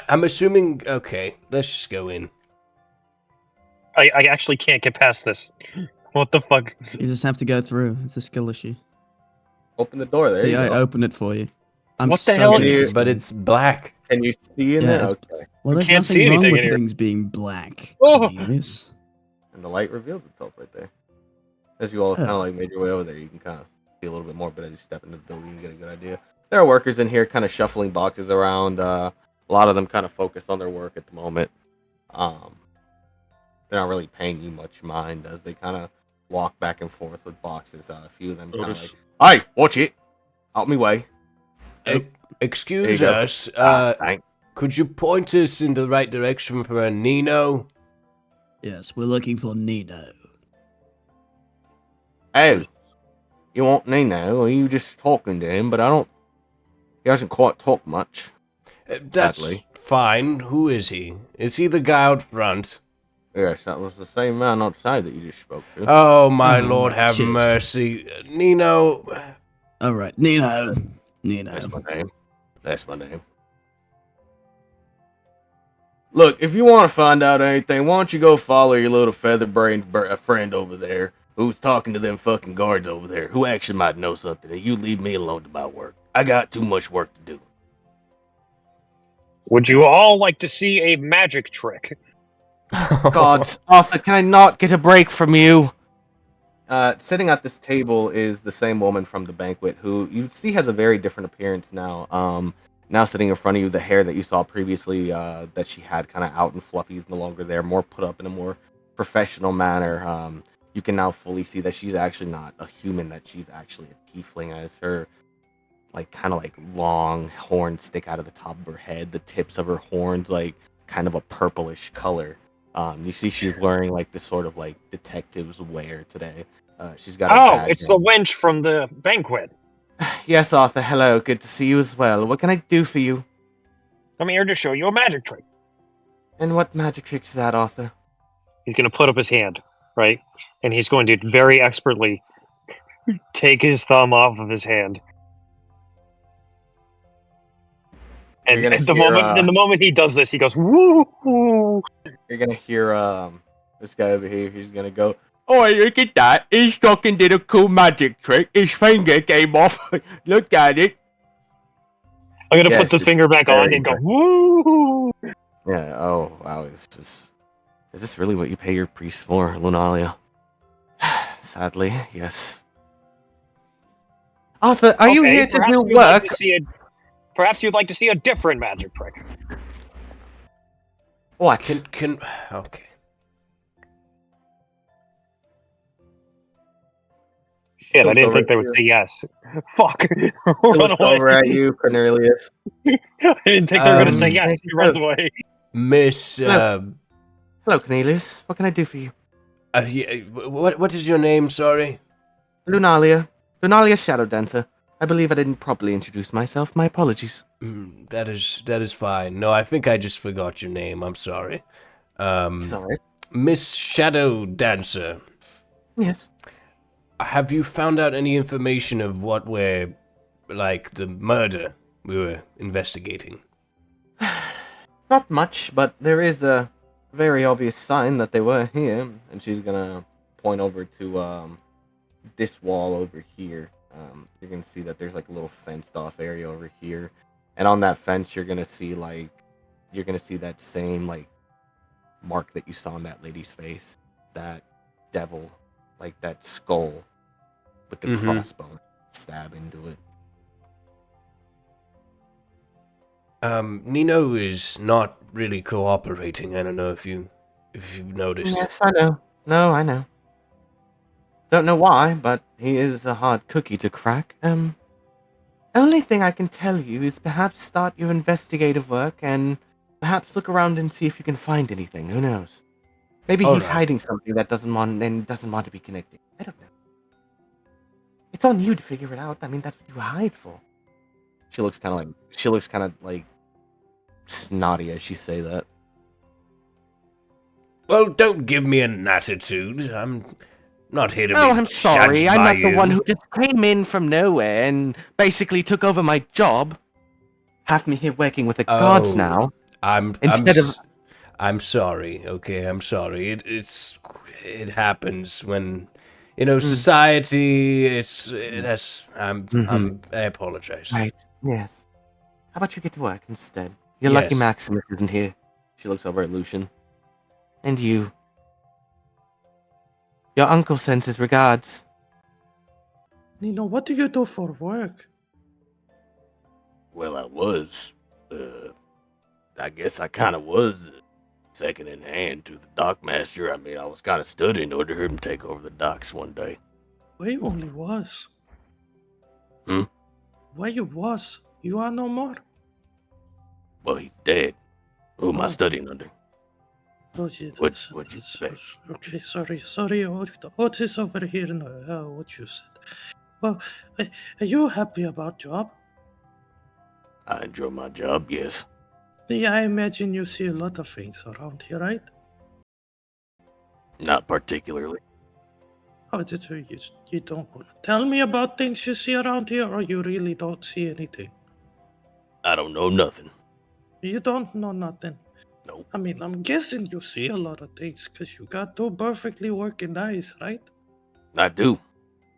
[SPEAKER 4] I'm assuming. Okay, let's just go in.
[SPEAKER 10] I actually can't get past this. What the fuck?
[SPEAKER 5] You just have to go through. It's a skill issue.
[SPEAKER 1] Open the door. There
[SPEAKER 5] See,
[SPEAKER 1] you
[SPEAKER 5] I
[SPEAKER 1] go.
[SPEAKER 5] opened it for you. I'm
[SPEAKER 10] What the
[SPEAKER 5] so
[SPEAKER 10] hell?
[SPEAKER 5] good at this
[SPEAKER 4] But
[SPEAKER 5] game.
[SPEAKER 4] it's black.
[SPEAKER 1] Can you see in
[SPEAKER 5] Yeah,
[SPEAKER 1] there?
[SPEAKER 5] it's-
[SPEAKER 1] Okay.
[SPEAKER 5] Well, there's
[SPEAKER 10] can't see
[SPEAKER 5] nothing wrong
[SPEAKER 10] anything
[SPEAKER 5] with
[SPEAKER 10] in here.
[SPEAKER 5] things being black.
[SPEAKER 10] Oh.
[SPEAKER 5] Cornelius.
[SPEAKER 1] And the light reveals itself right there. As you all kind of like made your way over there, you can kind of see a little bit more. But as you step into the building, you get a good idea. There are workers in here, kind of shuffling boxes around. A lot of them kind of focused on their work at the moment. They're not really paying you much mind as they kind of walk back and forth with boxes. A few of them kind of like, "Hey, watch it! Out me way!"
[SPEAKER 4] Excuse
[SPEAKER 1] There you go.
[SPEAKER 4] us.
[SPEAKER 1] Thanks.
[SPEAKER 4] Could you point us in the right direction for a Nino?
[SPEAKER 5] Yes, we're looking for Nino.
[SPEAKER 1] Hey, you want Nino? Or are you just talking to him? But I don't. He doesn't quite talk much.
[SPEAKER 4] That's
[SPEAKER 1] Sadly.
[SPEAKER 4] fine. Who is he? Is he the guy out front?
[SPEAKER 1] Yes, that was the same man outside that you just spoke to.
[SPEAKER 4] Oh, my
[SPEAKER 5] Oh,
[SPEAKER 4] lord, have
[SPEAKER 5] cheers.
[SPEAKER 4] mercy. Nino.
[SPEAKER 5] All right, Nino. Nino.
[SPEAKER 1] That's my name. That's my name. Look, if you want to find out anything, why don't you go follow your little feather-brained friend over there who's talking to them fucking guards over there who actually might know something, and you leave me alone about work. I got too much work to do.
[SPEAKER 10] Would you all like to see a magic trick?
[SPEAKER 1] God, Arthur, can I not get a break from you? Sitting at this table is the same woman from the banquet who you see has a very different appearance now. Now sitting in front of you, the hair that you saw previously that she had kind of out and fluffy is no longer there, more put up in a more professional manner. You can now fully see that she's actually not a human, that she's actually a tiefling, as her kind of long horns stick out of the top of her head. The tips of her horns kind of a purplish color. You see she's wearing this sort of detective's wear today. She's got a badge
[SPEAKER 10] It's
[SPEAKER 1] on.
[SPEAKER 10] the wench from the banquet.
[SPEAKER 1] Yes, Arthur, hello, good to see you as well. What can I do for you?
[SPEAKER 10] I'm here to show you a magic trick.
[SPEAKER 1] And what magic trick is that, Arthur?
[SPEAKER 10] He's going to put up his hand, right? And he's going to very expertly take his thumb off of his hand. And at the moment he does this, he goes, woo!
[SPEAKER 1] You're gonna hear this guy over here. He's gonna go, "Oh, look at that! He's talking did a cool magic trick. His finger came off. Look at it."
[SPEAKER 10] I'm gonna put the finger back on and go, woo!
[SPEAKER 1] Yeah. Oh, wow. Is this really what you pay your priest for, Lunalia? Sadly, yes. Arthur, are you here to
[SPEAKER 10] perhaps
[SPEAKER 1] do
[SPEAKER 10] you'd like
[SPEAKER 1] work?
[SPEAKER 10] Perhaps you'd like to see a different magic trick.
[SPEAKER 1] What?
[SPEAKER 4] Okay.
[SPEAKER 10] Shit, I
[SPEAKER 1] Looks
[SPEAKER 10] didn't
[SPEAKER 1] over
[SPEAKER 10] think they
[SPEAKER 1] at
[SPEAKER 10] would
[SPEAKER 1] you.
[SPEAKER 10] say yes. Fuck.
[SPEAKER 1] He
[SPEAKER 10] Run
[SPEAKER 1] looks
[SPEAKER 10] away.
[SPEAKER 1] over at you, Cornelius.
[SPEAKER 10] I didn't think they were going to say yes.
[SPEAKER 1] thank
[SPEAKER 10] He
[SPEAKER 1] you
[SPEAKER 10] runs
[SPEAKER 1] both.
[SPEAKER 10] away.
[SPEAKER 4] Miss,
[SPEAKER 1] Hello, Cornelius. What can I do for you?
[SPEAKER 4] what is your name, sorry?
[SPEAKER 1] Lunalia. Lunalia Shadow Dancer. I believe I didn't properly introduce myself. My apologies.
[SPEAKER 4] That is fine. No, I think I just forgot your name. I'm sorry.
[SPEAKER 1] Sorry.
[SPEAKER 4] Miss Shadow Dancer.
[SPEAKER 1] Yes.
[SPEAKER 4] Have you found out any information of what the murder we were investigating?
[SPEAKER 1] Not much, but there is a very obvious sign that they were here. And she's gonna point over to this wall over here. You're gonna see that there's like a little fenced off area over here, and on that fence you're gonna see that same like mark that you saw on that lady's face, that devil, like that skull with the crossbone stab into it.
[SPEAKER 4] Nino is not really cooperating. I don't know if you've noticed.
[SPEAKER 3] Yes, I know. No, I know. Don't know why, but he is a hard cookie to crack. Only thing I can tell you is perhaps start your investigative work and perhaps look around and see if you can find anything. Who knows? Maybe
[SPEAKER 4] All
[SPEAKER 3] he's
[SPEAKER 4] right.
[SPEAKER 3] hiding something that doesn't want to be connected. I don't know. It's on you to figure it out. I mean, that's what you hide for. She looks kind of like snotty as she say that.
[SPEAKER 4] Well, don't give me an attitude. I'm not here to
[SPEAKER 3] Oh,
[SPEAKER 4] be
[SPEAKER 3] I'm sorry.
[SPEAKER 4] judged
[SPEAKER 3] I'm
[SPEAKER 4] by
[SPEAKER 3] not the one
[SPEAKER 4] you.
[SPEAKER 3] who just came in from nowhere and basically took over my job. Have me here working with the guards now.
[SPEAKER 4] I'm sorry. Okay, I'm sorry. It happens when, society. I apologize.
[SPEAKER 3] Right. Yes. How about you get to work instead? You're lucky
[SPEAKER 4] Yes.
[SPEAKER 3] Maximus isn't here. She looks over at Lucian. And you. Your uncle sends his regards.
[SPEAKER 11] Nino, what do you do for work?
[SPEAKER 2] Well, I guess I kind of was second in hand to the dockmaster. I mean, I was kind of studying to hear him take over the docks one day.
[SPEAKER 11] Where you only was?
[SPEAKER 2] Hmm?
[SPEAKER 11] Where you was? You are no more?
[SPEAKER 2] Well, he's dead. Who am I
[SPEAKER 11] Oh.
[SPEAKER 2] studying under?
[SPEAKER 11] Oh, yeah,
[SPEAKER 2] What'd you expect?
[SPEAKER 11] Okay, sorry. Otis over here. No, what you said. Well, are you happy about job?
[SPEAKER 2] I enjoy my job, yes.
[SPEAKER 11] Yeah, I imagine you see a lot of things around here, right?
[SPEAKER 2] Not particularly.
[SPEAKER 11] Oh, you don't want to tell me about things you see around here, or you really don't see anything?
[SPEAKER 2] I don't know nothing.
[SPEAKER 11] You don't know nothing.
[SPEAKER 2] Nope.
[SPEAKER 11] I mean, I'm guessing you see a lot of things because you got two perfectly working eyes, right?
[SPEAKER 2] I do.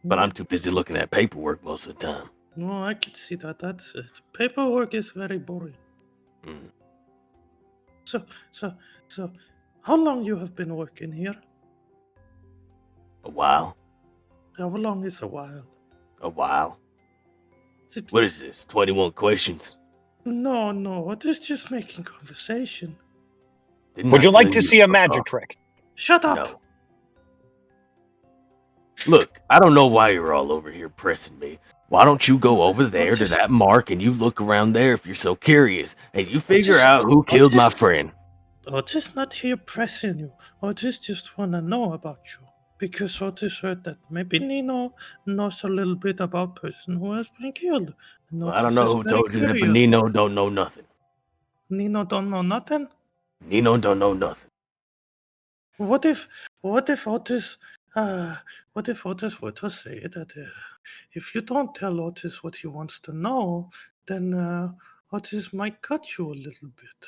[SPEAKER 2] But I'm too busy looking at paperwork most of the time.
[SPEAKER 11] No, I can see that. That's it. Paperwork is very boring.
[SPEAKER 2] Mm.
[SPEAKER 11] So, how long you have been working here?
[SPEAKER 2] A while.
[SPEAKER 11] How long is a while?
[SPEAKER 2] A while. What is this? 21 questions?
[SPEAKER 11] No, it is just making conversation.
[SPEAKER 10] Would you like to see a magic trick?
[SPEAKER 11] Shut up!
[SPEAKER 2] No. Look, I don't know why you're all over here pressing me. Why don't you go over there to that mark and you look around there if you're so curious, and you figure out who killed my friend?
[SPEAKER 11] Otis not here pressing you. Otis just wanna know about you. Because Otis heard that maybe Nino knows a little bit about person who has been killed.
[SPEAKER 2] Well, I don't know who told you that, but Nino don't know nothing.
[SPEAKER 11] Nino don't know nothing?
[SPEAKER 2] Nino don't know nothing.
[SPEAKER 11] What if Otis were to say that if you don't tell Otis what he wants to know, then Otis might cut you a little bit.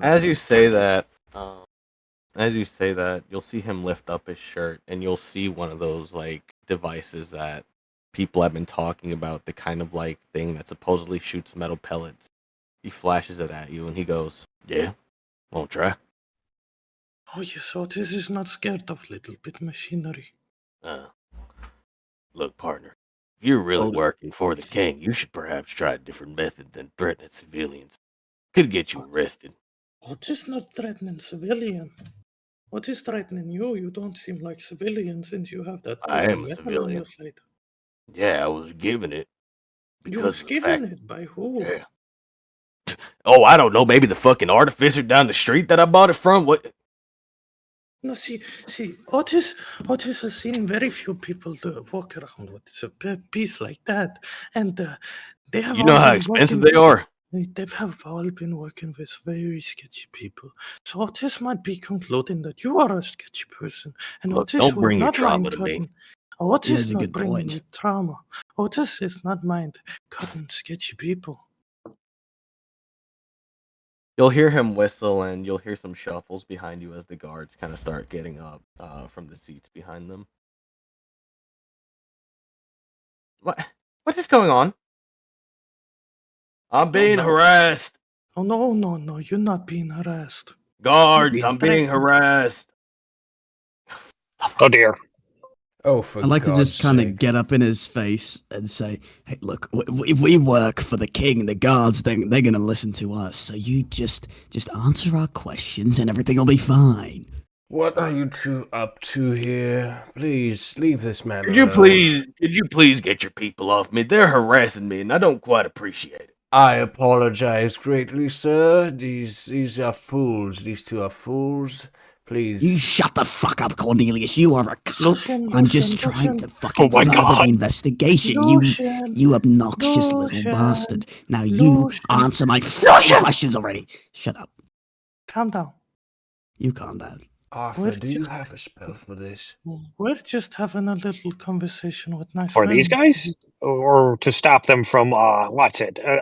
[SPEAKER 1] As you say that, you'll see him lift up his shirt, and you'll see one of those like devices that people have been talking about, the kind of like thing that supposedly shoots metal pellets. He flashes it at you, and he goes,
[SPEAKER 2] "Yeah, won't try."
[SPEAKER 11] Oh yes, Otis is not scared of little bit machinery.
[SPEAKER 2] Look, partner, if you're really working for the king, you should perhaps try a different method than threatening civilians. Could get you arrested.
[SPEAKER 11] Otis not threatening civilian. Otis threatening you. You don't seem like civilian since you have that
[SPEAKER 2] I
[SPEAKER 11] piece of
[SPEAKER 2] am a
[SPEAKER 11] metal on
[SPEAKER 2] civilian.
[SPEAKER 11] your side.
[SPEAKER 2] Yeah, I was given it.
[SPEAKER 11] You was given it by who?
[SPEAKER 2] Yeah. Oh, I don't know. Maybe the fucking artificer down the street that I bought it from. What?
[SPEAKER 11] No, see, Otis has seen very few people walk around with a piece like that, and they have.
[SPEAKER 2] You know how expensive they are.
[SPEAKER 11] They have all been working with very sketchy people. So Otis might be concluding that you are a sketchy person, and
[SPEAKER 2] Look,
[SPEAKER 11] Otis
[SPEAKER 2] don't
[SPEAKER 11] will
[SPEAKER 2] bring your
[SPEAKER 11] not
[SPEAKER 2] trauma
[SPEAKER 11] mind
[SPEAKER 2] to me.
[SPEAKER 11] cutting. Otis
[SPEAKER 5] a
[SPEAKER 11] not
[SPEAKER 5] good
[SPEAKER 11] bringing
[SPEAKER 5] point.
[SPEAKER 11] you trauma. Otis is not mind cutting sketchy people.
[SPEAKER 1] You'll hear him whistle, and you'll hear some shuffles behind you as the guards kind of start getting up from the seats behind them. What is going on? I'm being harassed.
[SPEAKER 11] Oh, no, you're not being harassed.
[SPEAKER 1] Guards, I'm being harassed.
[SPEAKER 10] Oh dear.
[SPEAKER 4] Oh, for
[SPEAKER 5] I'd like to
[SPEAKER 4] God's
[SPEAKER 5] just kind
[SPEAKER 4] sake.
[SPEAKER 5] of get up in his face and say, "Hey, look, if we work for the king, the guards, they're gonna listen to us. So you just answer our questions, and everything will be fine."
[SPEAKER 4] What are you two up to here? Please, leave this man
[SPEAKER 1] Could
[SPEAKER 4] alone.
[SPEAKER 1] you please get your people off me? They're harassing me, and I don't quite appreciate it.
[SPEAKER 4] I apologize greatly, sir. These are fools. These two are fools.
[SPEAKER 5] You
[SPEAKER 4] Please.
[SPEAKER 5] shut the fuck up, Cornelius. You are a cunt.
[SPEAKER 11] Lucian,
[SPEAKER 5] I'm just
[SPEAKER 11] Lucian,
[SPEAKER 5] trying to
[SPEAKER 11] Lucian.
[SPEAKER 5] fucking
[SPEAKER 10] Oh my
[SPEAKER 5] further
[SPEAKER 10] God.
[SPEAKER 5] the investigation.
[SPEAKER 11] Lucian,
[SPEAKER 5] You obnoxious little
[SPEAKER 11] Lucian,
[SPEAKER 5] bastard. Now you
[SPEAKER 11] Lucian.
[SPEAKER 5] answer my fucking questions already. Shut up.
[SPEAKER 11] Calm down.
[SPEAKER 5] You calm down.
[SPEAKER 4] Arthur, do you have a spell for this?
[SPEAKER 11] We're just having a little conversation with nice
[SPEAKER 10] For
[SPEAKER 11] men.
[SPEAKER 10] these guys? Or to stop them from,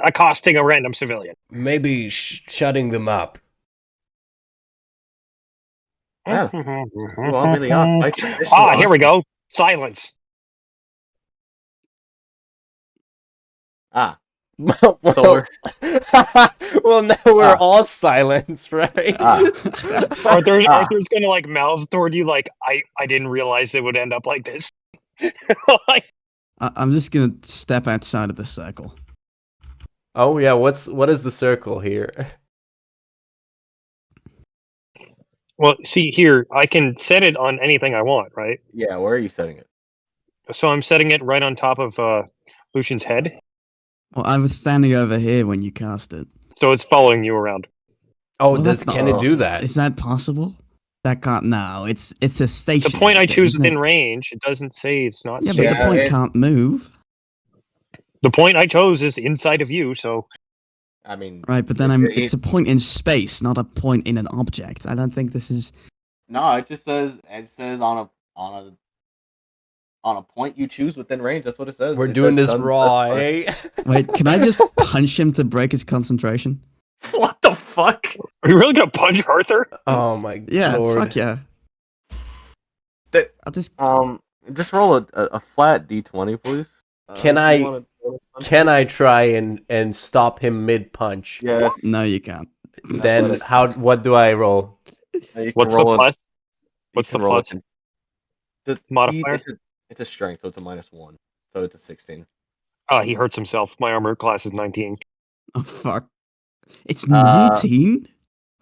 [SPEAKER 10] accosting a random civilian?
[SPEAKER 4] Maybe shutting them up.
[SPEAKER 1] Yeah. You want me to my traditional
[SPEAKER 10] Here we go. Silence.
[SPEAKER 1] Ah.
[SPEAKER 4] well,
[SPEAKER 1] So
[SPEAKER 4] well, now we're all silent, right?
[SPEAKER 10] Arthur's gonna like mouth toward you like I didn't realize it would end up like this. Like,
[SPEAKER 5] I'm just gonna step outside of the circle.
[SPEAKER 8] Oh yeah, what is the circle here?
[SPEAKER 10] well, see here, I can set it on anything I want, right?
[SPEAKER 1] Yeah, where are you setting it?
[SPEAKER 10] So I'm setting it right on top of Lucian's head,
[SPEAKER 5] Well, I was standing over here when you cast it.
[SPEAKER 10] so it's following you around.
[SPEAKER 4] Oh,
[SPEAKER 5] Well, that's not
[SPEAKER 4] can it do
[SPEAKER 5] possible.
[SPEAKER 4] that?
[SPEAKER 5] Is that possible? That can't. No, it's a
[SPEAKER 10] The
[SPEAKER 5] station.
[SPEAKER 10] point I choose within range. It doesn't say it's not.
[SPEAKER 5] Yeah, but
[SPEAKER 10] stationary.
[SPEAKER 5] the point can't move.
[SPEAKER 10] The point I chose is inside of you, so
[SPEAKER 1] I mean,
[SPEAKER 5] Right, but then it's a point in space, not a point in an object. I don't think this is.
[SPEAKER 1] no. It says on a point you choose within range. That's what it says.
[SPEAKER 8] We're doing this raw, eh?
[SPEAKER 5] Wait, can I just punch him to break his concentration?
[SPEAKER 1] What the fuck?
[SPEAKER 10] are you really gonna punch Arthur?
[SPEAKER 8] Oh my
[SPEAKER 5] Yeah,
[SPEAKER 8] lord.
[SPEAKER 5] fuck yeah.
[SPEAKER 1] That
[SPEAKER 5] I'll just.
[SPEAKER 1] just roll a flat d20, please.
[SPEAKER 8] Can I try and stop him mid punch?
[SPEAKER 1] Yes.
[SPEAKER 5] No, you can't.
[SPEAKER 8] Then what do I roll?
[SPEAKER 10] What's the plus? What's the plus?
[SPEAKER 1] The
[SPEAKER 10] modifier?
[SPEAKER 1] It's a strength, so it's a -1. So it's a 16.
[SPEAKER 10] Oh, he hurts himself. My armor class is 19.
[SPEAKER 5] Oh fuck! It's 19.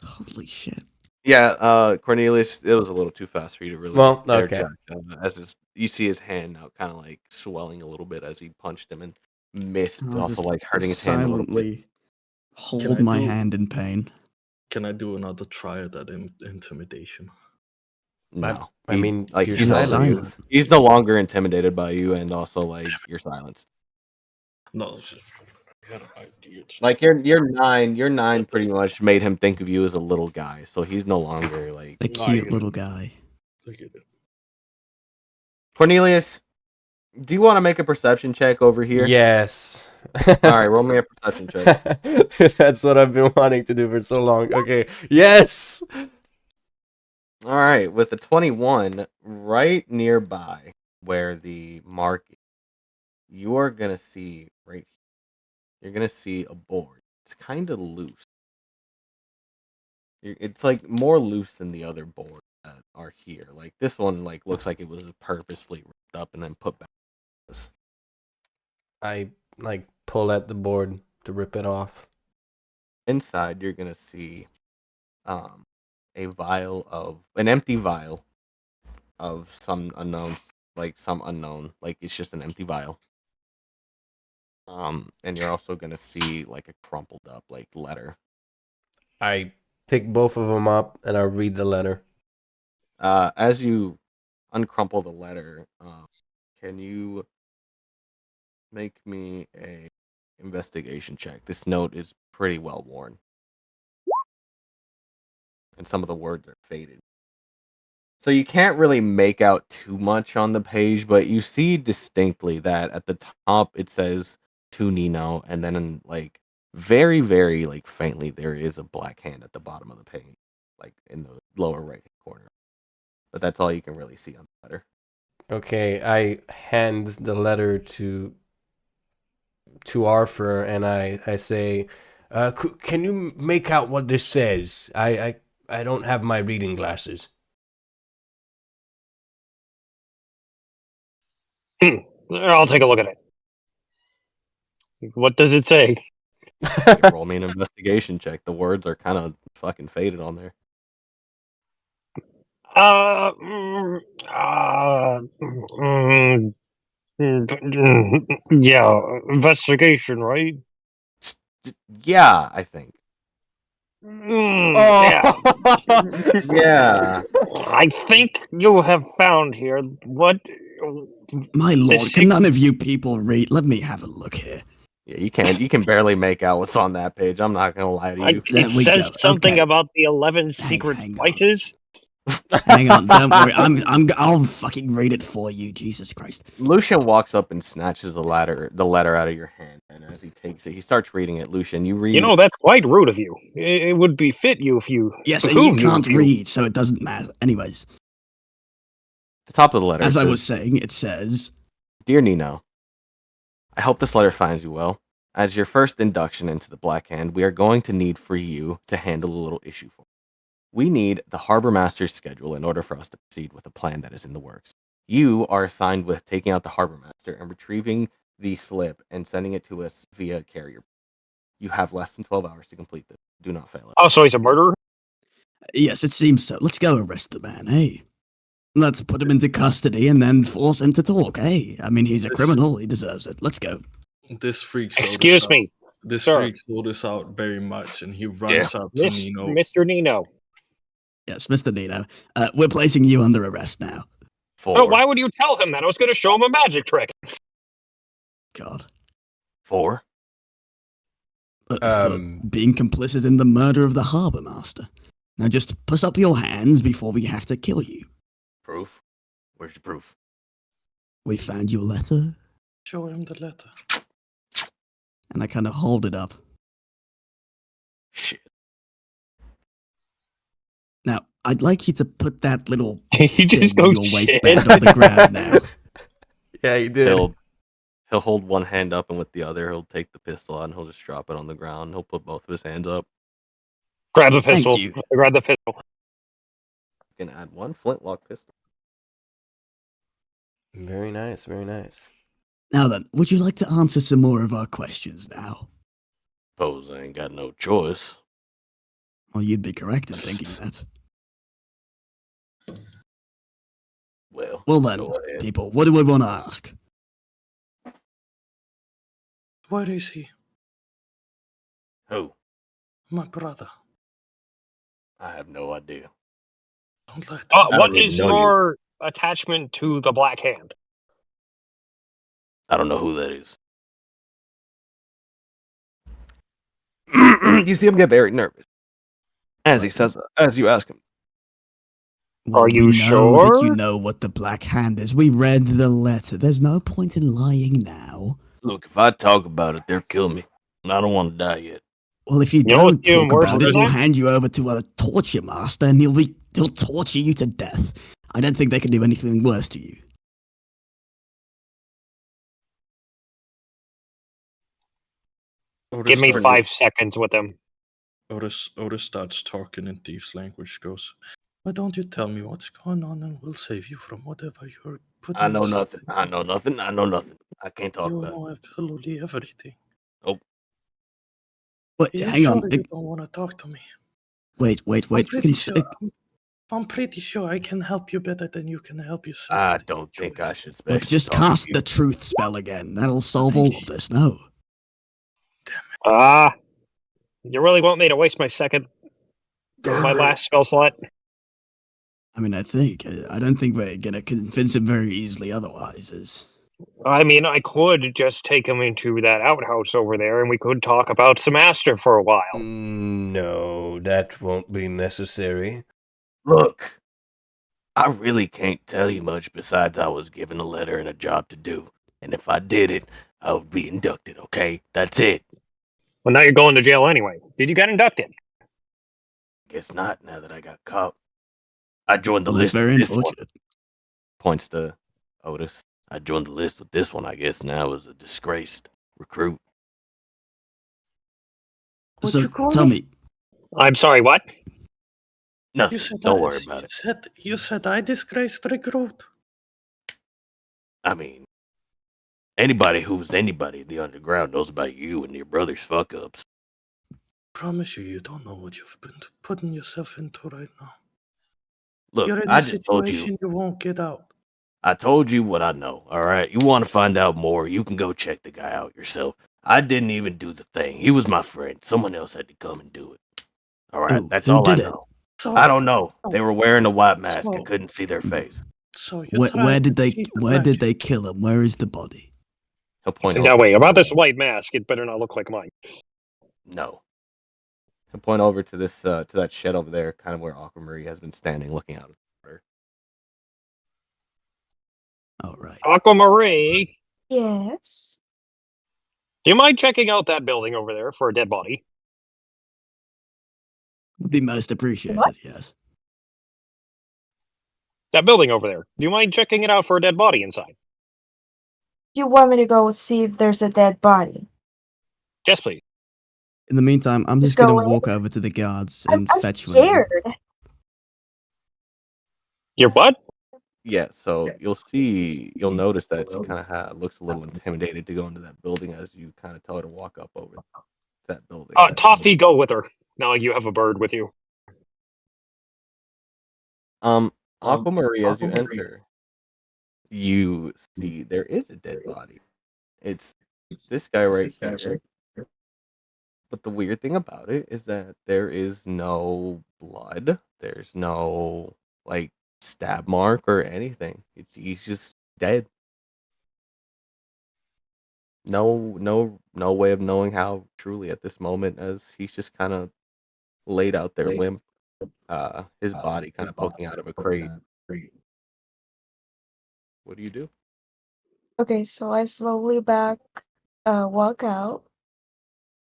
[SPEAKER 5] Holy shit!
[SPEAKER 1] Yeah, Cornelius, it was a little too fast for you to really.
[SPEAKER 8] Well, okay.
[SPEAKER 1] You see his hand now, kind of like swelling a little bit as he punched him and missed,
[SPEAKER 5] I'll
[SPEAKER 1] also
[SPEAKER 5] just
[SPEAKER 1] like hurting his hand a little bit.
[SPEAKER 5] silently hold my hand in pain.
[SPEAKER 6] Can I do another try at that intimidation?
[SPEAKER 1] No,
[SPEAKER 8] I mean,
[SPEAKER 1] like
[SPEAKER 8] you're
[SPEAKER 1] he's
[SPEAKER 5] silent.
[SPEAKER 1] he's no longer intimidated by you, and also like you're silenced.
[SPEAKER 6] No, I had an idea.
[SPEAKER 1] Like your nine pretty much made him think of you as a little guy, so he's no longer like
[SPEAKER 5] A cute little guy.
[SPEAKER 1] Cornelius. Do you want to make a perception check over here?
[SPEAKER 8] Yes.
[SPEAKER 1] All right, roll me a perception check.
[SPEAKER 8] That's what I've been wanting to do for so long. Okay. Yes.
[SPEAKER 1] All right, with the 21 right nearby where the mark is, you are gonna see right here. You're gonna see a board. It's kind of loose. It's like more loose than the other boards that are here. Like this one, like looks like it was purposefully ripped up and then put back.
[SPEAKER 8] I like pull at the board to rip it off.
[SPEAKER 1] Inside, you're gonna see an empty vial of some unknown, like it's just an empty vial. And you're also gonna see like a crumpled up like letter.
[SPEAKER 8] I pick both of them up and I read the letter.
[SPEAKER 1] As you uncrumple the letter, can you make me a investigation check? This note is pretty well worn, and some of the words are faded. So you can't really make out too much on the page, but you see distinctly that at the top it says to Nino, and then like very, very like faintly there is a black hand at the bottom of the page, like in the lower right corner. But that's all you can really see on the letter.
[SPEAKER 8] Okay, I hand the letter to
[SPEAKER 4] to Arthur and I say, can you make out what this says? I don't have my reading glasses.
[SPEAKER 10] I'll take a look at it. What does it say?
[SPEAKER 1] Roll me an investigation check. The words are kind of fucking faded on there.
[SPEAKER 10] Yeah, investigation, right?
[SPEAKER 1] Yeah, I think.
[SPEAKER 10] Yeah.
[SPEAKER 1] Yeah.
[SPEAKER 10] I think you have found here what.
[SPEAKER 5] My lord,
[SPEAKER 10] This
[SPEAKER 5] can none of you people read? Let me have a look here.
[SPEAKER 1] Yeah, you can barely make out what's on that page. I'm not gonna lie to you.
[SPEAKER 5] There
[SPEAKER 10] It
[SPEAKER 5] we
[SPEAKER 10] says
[SPEAKER 5] go.
[SPEAKER 10] something
[SPEAKER 5] Okay.
[SPEAKER 10] about the 11 secret
[SPEAKER 5] hang on.
[SPEAKER 10] spices.
[SPEAKER 5] Hang on, don't worry. I'll fucking read it for you. Jesus Christ.
[SPEAKER 1] Lucian walks up and snatches the letter out of your hand, and as he takes it, he starts reading it. Lucian, you read.
[SPEAKER 10] You know, that's quite rude of you. It would befit you if you.
[SPEAKER 5] Yes, and you
[SPEAKER 10] behoove
[SPEAKER 5] can't
[SPEAKER 10] if you-
[SPEAKER 5] read, so it doesn't matter. Anyways,
[SPEAKER 1] the top of the letter
[SPEAKER 5] as I
[SPEAKER 1] says,
[SPEAKER 5] was saying, it says,
[SPEAKER 1] "Dear Nino, I hope this letter finds you well. As your first induction into the Black Hand, we are going to need for you to handle a little issue for us. We need the Harbor Master's schedule in order for us to proceed with a plan that is in the works. You are assigned with taking out the Harbor Master and retrieving the slip and sending it to us via carrier. You have less than 12 hours to complete this. Do not fail it."
[SPEAKER 10] Oh, so he's a murderer?
[SPEAKER 5] yes, it seems so. Let's go arrest the man, hey? Let's put him into custody and then force him to talk, hey? I mean, he's a criminal. He deserves it. Let's go.
[SPEAKER 6] This freaks
[SPEAKER 10] Excuse
[SPEAKER 6] Otis
[SPEAKER 10] me.
[SPEAKER 6] out. This
[SPEAKER 10] sir.
[SPEAKER 6] freaks Otis out very much, and he runs up to Nino.
[SPEAKER 10] Mr. Nino.
[SPEAKER 5] Yes, Mr. Nino. We're placing you under arrest now.
[SPEAKER 10] Oh, why would you tell him that? I was going to show him a magic trick.
[SPEAKER 5] God.
[SPEAKER 1] 4.
[SPEAKER 5] For being complicit in the murder of the Harbor Master. Now just put up your hands before we have to kill you.
[SPEAKER 1] Proof? Where's your proof?
[SPEAKER 5] We found your letter.
[SPEAKER 11] Show him the letter.
[SPEAKER 5] And I kind of hold it up.
[SPEAKER 1] Shit.
[SPEAKER 5] Now, I'd like you to put that little
[SPEAKER 10] He just
[SPEAKER 5] thing in
[SPEAKER 10] goes
[SPEAKER 5] your
[SPEAKER 10] shit.
[SPEAKER 5] waistband on the ground now.
[SPEAKER 4] Yeah, he did.
[SPEAKER 1] He'll hold one hand up, and with the other, he'll take the pistol out and he'll just drop it on the ground. He'll put both of his hands up.
[SPEAKER 10] Grab the pistol.
[SPEAKER 5] you.
[SPEAKER 10] Grab the pistol.
[SPEAKER 1] You can add one flintlock pistol.
[SPEAKER 4] Very nice, very nice.
[SPEAKER 5] Now then, would you like to answer some more of our questions now?
[SPEAKER 1] Suppose I ain't got no choice.
[SPEAKER 5] Well, you'd be correct in thinking that.
[SPEAKER 1] Well
[SPEAKER 5] then,
[SPEAKER 1] go ahead.
[SPEAKER 5] people, what do we want to ask?
[SPEAKER 11] Where is he?
[SPEAKER 1] Who?
[SPEAKER 11] My brother.
[SPEAKER 1] I have no idea.
[SPEAKER 11] Don't lie to me.
[SPEAKER 1] I
[SPEAKER 10] What
[SPEAKER 1] don't even
[SPEAKER 10] is
[SPEAKER 1] know you.
[SPEAKER 10] your attachment to the Black Hand?
[SPEAKER 1] I don't know who that is. You see him get very nervous as he says, as you ask him.
[SPEAKER 5] Well,
[SPEAKER 10] Are you
[SPEAKER 5] we know that
[SPEAKER 10] sure?
[SPEAKER 5] you know what the Black Hand is. We read the letter. There's no point in lying now.
[SPEAKER 1] Look, if I talk about it, they'll kill me. And I don't want to die yet.
[SPEAKER 5] Well, if you
[SPEAKER 10] You know what's
[SPEAKER 5] don't
[SPEAKER 10] even
[SPEAKER 5] talk
[SPEAKER 10] worse
[SPEAKER 5] about it,
[SPEAKER 10] than
[SPEAKER 5] we'll
[SPEAKER 10] that?
[SPEAKER 5] hand you over to a torture master, and he'll torture you to death. I don't think they can do anything worse to you.
[SPEAKER 6] Otis
[SPEAKER 10] Give me
[SPEAKER 6] starts-
[SPEAKER 10] 5 seconds with him.
[SPEAKER 6] Otis starts talking in thieves' language. Goes, why don't you tell me what's going on, and we'll save you from whatever you're putting.
[SPEAKER 1] I know
[SPEAKER 6] yourself
[SPEAKER 1] nothing.
[SPEAKER 6] in.
[SPEAKER 1] I know nothing. I know nothing. I can't talk
[SPEAKER 11] You
[SPEAKER 1] about it.
[SPEAKER 11] know absolutely everything.
[SPEAKER 5] Wait,
[SPEAKER 11] Are you
[SPEAKER 5] hang
[SPEAKER 11] sure
[SPEAKER 5] on.
[SPEAKER 11] you don't want to talk to me?
[SPEAKER 5] Wait.
[SPEAKER 11] I'm pretty sure I can help you better than you can help yourself.
[SPEAKER 1] I
[SPEAKER 11] with this
[SPEAKER 1] don't think I
[SPEAKER 11] situation.
[SPEAKER 1] should
[SPEAKER 5] Look,
[SPEAKER 1] special
[SPEAKER 5] just
[SPEAKER 1] talk to
[SPEAKER 5] cast
[SPEAKER 1] you.
[SPEAKER 5] the truth spell again. That'll solve all of this. No.
[SPEAKER 10] You really want me to waste my second, my last spell slot?
[SPEAKER 5] I mean, I don't think we're gonna convince him very easily otherwise.
[SPEAKER 10] I mean, I could just take him into that outhouse over there, and we could talk about some Aster for a while.
[SPEAKER 4] No, that won't be necessary.
[SPEAKER 1] Look, I really can't tell you much besides I was given a letter and a job to do. And if I did it, I would be inducted, okay? That's it.
[SPEAKER 10] Well, now you're going to jail anyway. Did you get inducted?
[SPEAKER 1] Guess not now that I got caught. I joined the
[SPEAKER 5] Well, that's
[SPEAKER 1] list
[SPEAKER 5] very
[SPEAKER 1] with this one.
[SPEAKER 5] unfortunate.
[SPEAKER 1] Points to Otis. I joined the list with this one, I guess now as a disgraced
[SPEAKER 2] recruit.
[SPEAKER 11] What
[SPEAKER 5] So
[SPEAKER 11] you call
[SPEAKER 5] tell me,
[SPEAKER 10] I'm sorry, what?
[SPEAKER 2] Nothing.
[SPEAKER 11] You said
[SPEAKER 2] Don't worry about it.
[SPEAKER 11] You said I disgraced recruit.
[SPEAKER 2] I mean, anybody who's anybody in the underground knows about you and your brother's fuck ups.
[SPEAKER 11] Promise you, you don't know what you've been putting yourself into right now.
[SPEAKER 2] Look,
[SPEAKER 11] You're in
[SPEAKER 2] I
[SPEAKER 11] a
[SPEAKER 2] just told
[SPEAKER 11] situation
[SPEAKER 2] you.
[SPEAKER 11] you won't get out.
[SPEAKER 2] I told you what I know. All right. You want to find out more? You can go check the guy out yourself. I didn't even do the thing. He was my friend. Someone else had to come and do it. All right. That's
[SPEAKER 5] who
[SPEAKER 2] all I
[SPEAKER 5] did it?
[SPEAKER 2] know.
[SPEAKER 11] So,
[SPEAKER 2] I don't know. They were wearing a white mask. I
[SPEAKER 11] so,
[SPEAKER 2] couldn't see their face.
[SPEAKER 11] so you
[SPEAKER 5] Where
[SPEAKER 11] tried
[SPEAKER 5] did
[SPEAKER 11] to
[SPEAKER 5] they
[SPEAKER 11] cheat the
[SPEAKER 5] where did
[SPEAKER 11] magic.
[SPEAKER 5] they kill him? Where is the body?
[SPEAKER 1] He'll point
[SPEAKER 10] Now
[SPEAKER 1] over.
[SPEAKER 10] wait, about this white mask, it better not look like mine.
[SPEAKER 2] No.
[SPEAKER 1] He'll point over to this to that shed over there, kind of where Aquamarine has been standing, looking out at the water.
[SPEAKER 5] All right.
[SPEAKER 10] Aquamarine,
[SPEAKER 7] Yes.
[SPEAKER 10] do you mind checking out that building over there for a dead body?
[SPEAKER 5] Would be most appreciated.
[SPEAKER 7] What?
[SPEAKER 5] Yes.
[SPEAKER 10] That building over there. Do you mind checking it out for a dead body inside?
[SPEAKER 7] You want me to go see if there's a dead body?
[SPEAKER 10] Yes, please.
[SPEAKER 5] In the meantime, I'm
[SPEAKER 7] Just
[SPEAKER 5] just gonna
[SPEAKER 7] go in?
[SPEAKER 5] walk over to the guards
[SPEAKER 7] I'm
[SPEAKER 5] and fetch one of them.
[SPEAKER 7] scared.
[SPEAKER 10] Your what?
[SPEAKER 1] Yeah, so you'll notice that she kind of looks a little intimidated to go into that building as you kind of tell her to walk up over to that building.
[SPEAKER 10] Toffee, go with her. Now you have a bird with you.
[SPEAKER 1] Aquamarine, as you enter, you see there is a dead body. It's this guy right here. But the weird thing about it is that there is no blood. There's no like stab mark or anything. He's just dead. No way of knowing how truly at this moment, as he's just kind of laid out there limp, his body kind of poking out of a crate. What do you do?
[SPEAKER 7] Okay, so I slowly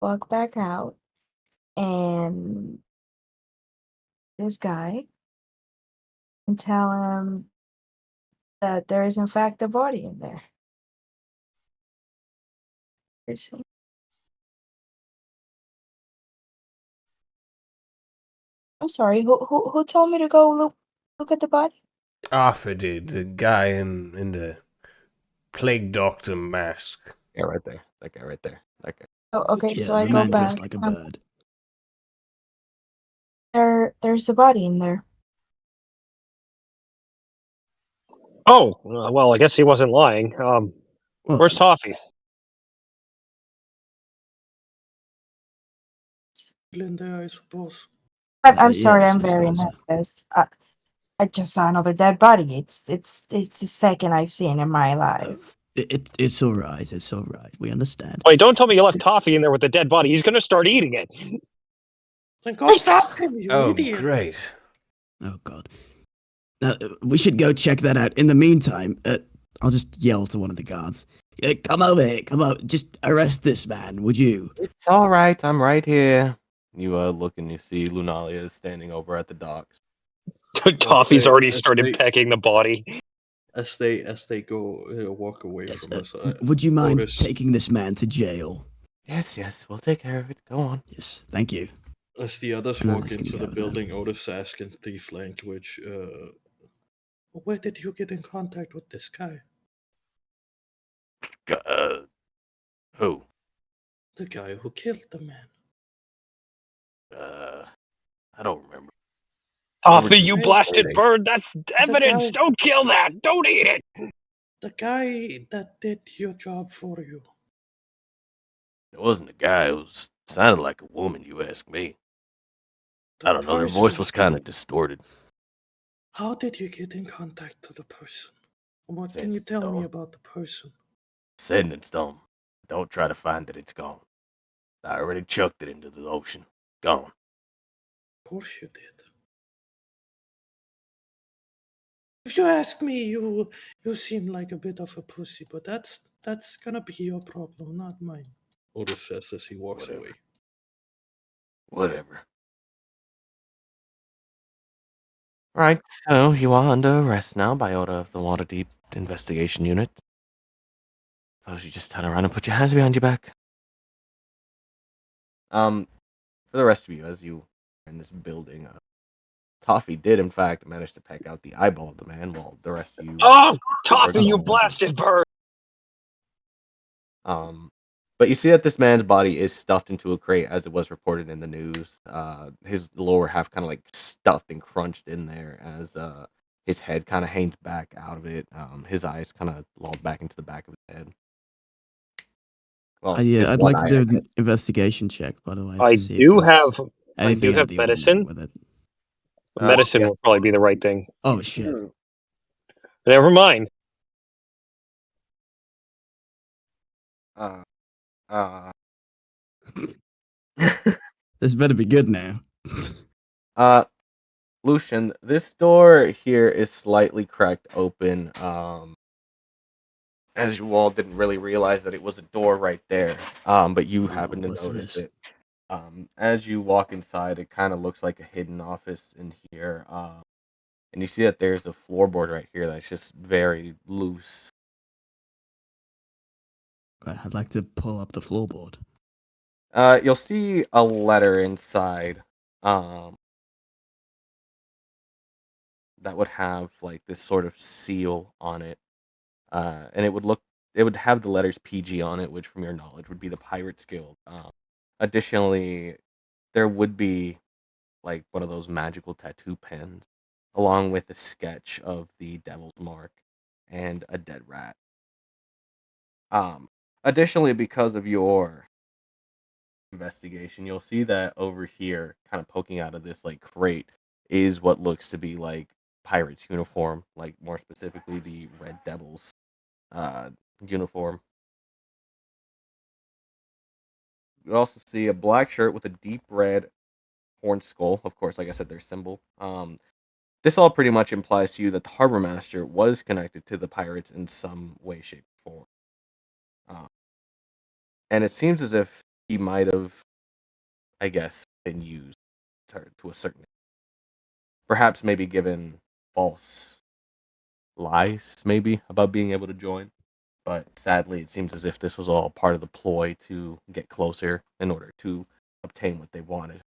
[SPEAKER 7] walk back out, and this guy, and tell him that there is in fact a body in there. I'm sorry. Who told me to go look at the body?
[SPEAKER 4] Arthur did, the guy in the plague doctor mask.
[SPEAKER 1] Yeah, right there. That guy right there. That guy.
[SPEAKER 7] Oh, okay. So
[SPEAKER 5] Yeah,
[SPEAKER 7] I
[SPEAKER 5] the
[SPEAKER 7] go
[SPEAKER 5] man
[SPEAKER 7] back.
[SPEAKER 5] dressed like a bird.
[SPEAKER 7] There's a body in there.
[SPEAKER 10] Oh, well, I guess he wasn't lying.
[SPEAKER 5] Well,
[SPEAKER 10] Where's Toffee?
[SPEAKER 11] Linda, I suppose.
[SPEAKER 7] I'm sorry.
[SPEAKER 5] yes,
[SPEAKER 7] I'm
[SPEAKER 5] I
[SPEAKER 7] very
[SPEAKER 5] suppose so.
[SPEAKER 7] nervous. I just saw another dead body. It's the second I've seen in my life.
[SPEAKER 5] It's all right. It's all right. We understand.
[SPEAKER 10] Wait, don't tell me you left Toffee in there with the dead body. He's gonna start eating it.
[SPEAKER 11] Then go stop him, you
[SPEAKER 4] Oh,
[SPEAKER 11] idiot.
[SPEAKER 4] great.
[SPEAKER 5] Oh God. We should go check that out. In the meantime, I'll just yell to one of the guards. Come over here. Come over. Just arrest this man, would you?
[SPEAKER 1] It's all right. I'm right here. You look and you see Lunalia is standing over at the docks.
[SPEAKER 10] Toffee's already
[SPEAKER 6] as
[SPEAKER 10] started
[SPEAKER 6] they-
[SPEAKER 10] pecking the body.
[SPEAKER 6] As they go walk away
[SPEAKER 5] Yes.
[SPEAKER 6] from us,
[SPEAKER 5] Would you mind
[SPEAKER 6] Otis,
[SPEAKER 5] taking this man to jail?
[SPEAKER 1] Yes, we'll take care of it. Go on.
[SPEAKER 5] Yes. Thank you.
[SPEAKER 6] as the others
[SPEAKER 5] And I'm
[SPEAKER 6] walk
[SPEAKER 5] just gonna
[SPEAKER 6] into the
[SPEAKER 5] go then.
[SPEAKER 6] building, Otis asks in thief language,
[SPEAKER 11] Where did you get in contact with this guy?
[SPEAKER 2] who?
[SPEAKER 11] The guy who killed the man.
[SPEAKER 2] I don't remember.
[SPEAKER 10] Toffee, you
[SPEAKER 11] Hey,
[SPEAKER 10] blasted
[SPEAKER 11] hey.
[SPEAKER 10] bird! That's evidence!
[SPEAKER 11] guy-
[SPEAKER 10] Don't kill that! Don't eat it!
[SPEAKER 11] The guy that did your job for you.
[SPEAKER 2] It wasn't a guy. It was sounded like a woman. You ask me.
[SPEAKER 11] The
[SPEAKER 2] I don't know. Her voice
[SPEAKER 11] person.
[SPEAKER 2] was kind of distorted.
[SPEAKER 11] How did you get in contact to the person? What
[SPEAKER 2] Sand
[SPEAKER 11] can you
[SPEAKER 2] and
[SPEAKER 11] tell me
[SPEAKER 2] stone.
[SPEAKER 11] about the person?
[SPEAKER 2] Set in stone. Don't try to find it. It's gone. I already chucked it into the ocean. Gone.
[SPEAKER 11] Of course you did. If you ask me, you seem like a bit of a pussy, but that's gonna be your problem, not mine.
[SPEAKER 6] Otis says as he walks
[SPEAKER 2] Whatever.
[SPEAKER 6] away.
[SPEAKER 2] Whatever.
[SPEAKER 1] Right, so you are under arrest now by order of the Waterdeep Investigation Unit. Suppose you just turn around and put your hands behind your back. For the rest of you, as you are in this building, Toffee did in fact manage to peck out the eyeball of the man, while the rest of you.
[SPEAKER 10] Oh, Toffee, you blasted bird!
[SPEAKER 1] But you see that this man's body is stuffed into a crate, as it was reported in the news. His lower half kind of like stuffed and crunched in there, as his head kind of hangs back out of it. His eyes kind of lolled back into the back of his head. Well,
[SPEAKER 5] I'd like to do an investigation check, by the way, to
[SPEAKER 10] I
[SPEAKER 5] see
[SPEAKER 10] do
[SPEAKER 5] if
[SPEAKER 10] have. I
[SPEAKER 5] anything
[SPEAKER 10] do
[SPEAKER 5] out
[SPEAKER 10] have
[SPEAKER 5] of the ordinary
[SPEAKER 10] medicine.
[SPEAKER 5] with it.
[SPEAKER 10] Medicine
[SPEAKER 1] yes.
[SPEAKER 10] will probably be the right thing.
[SPEAKER 5] Oh shit!
[SPEAKER 10] Never mind.
[SPEAKER 5] This better be good now.
[SPEAKER 1] Lucian, this door here is slightly cracked open. As you all didn't really realize that it was a door right there. But you happen to notice it. As you walk inside, it kind of looks like a hidden office in here. And you see that there's a floorboard right here that's just very loose.
[SPEAKER 5] I'd like to pull up the floorboard.
[SPEAKER 1] You'll see a letter inside. That would have like this sort of seal on it. And it would have the letters PG on it, which from your knowledge would be the Pirates Guild. Additionally, there would be like one of those magical tattoo pens, along with a sketch of the Devil's Mark and a dead rat. Additionally, because of your investigation, you'll see that over here, kind of poking out of this like crate, is what looks to be like pirate's uniform, like more specifically the Red Devils uniform. You also see a black shirt with a deep red horn skull. Of course, like I said, their symbol. This all pretty much implies to you that the harbor master was connected to the pirates in some way, shape, or form. And it seems as if he might have, I guess, been used to a certain, perhaps maybe given false lies, maybe about being able to join. But sadly, it seems as if this was all part of the ploy to get closer in order to obtain what they wanted.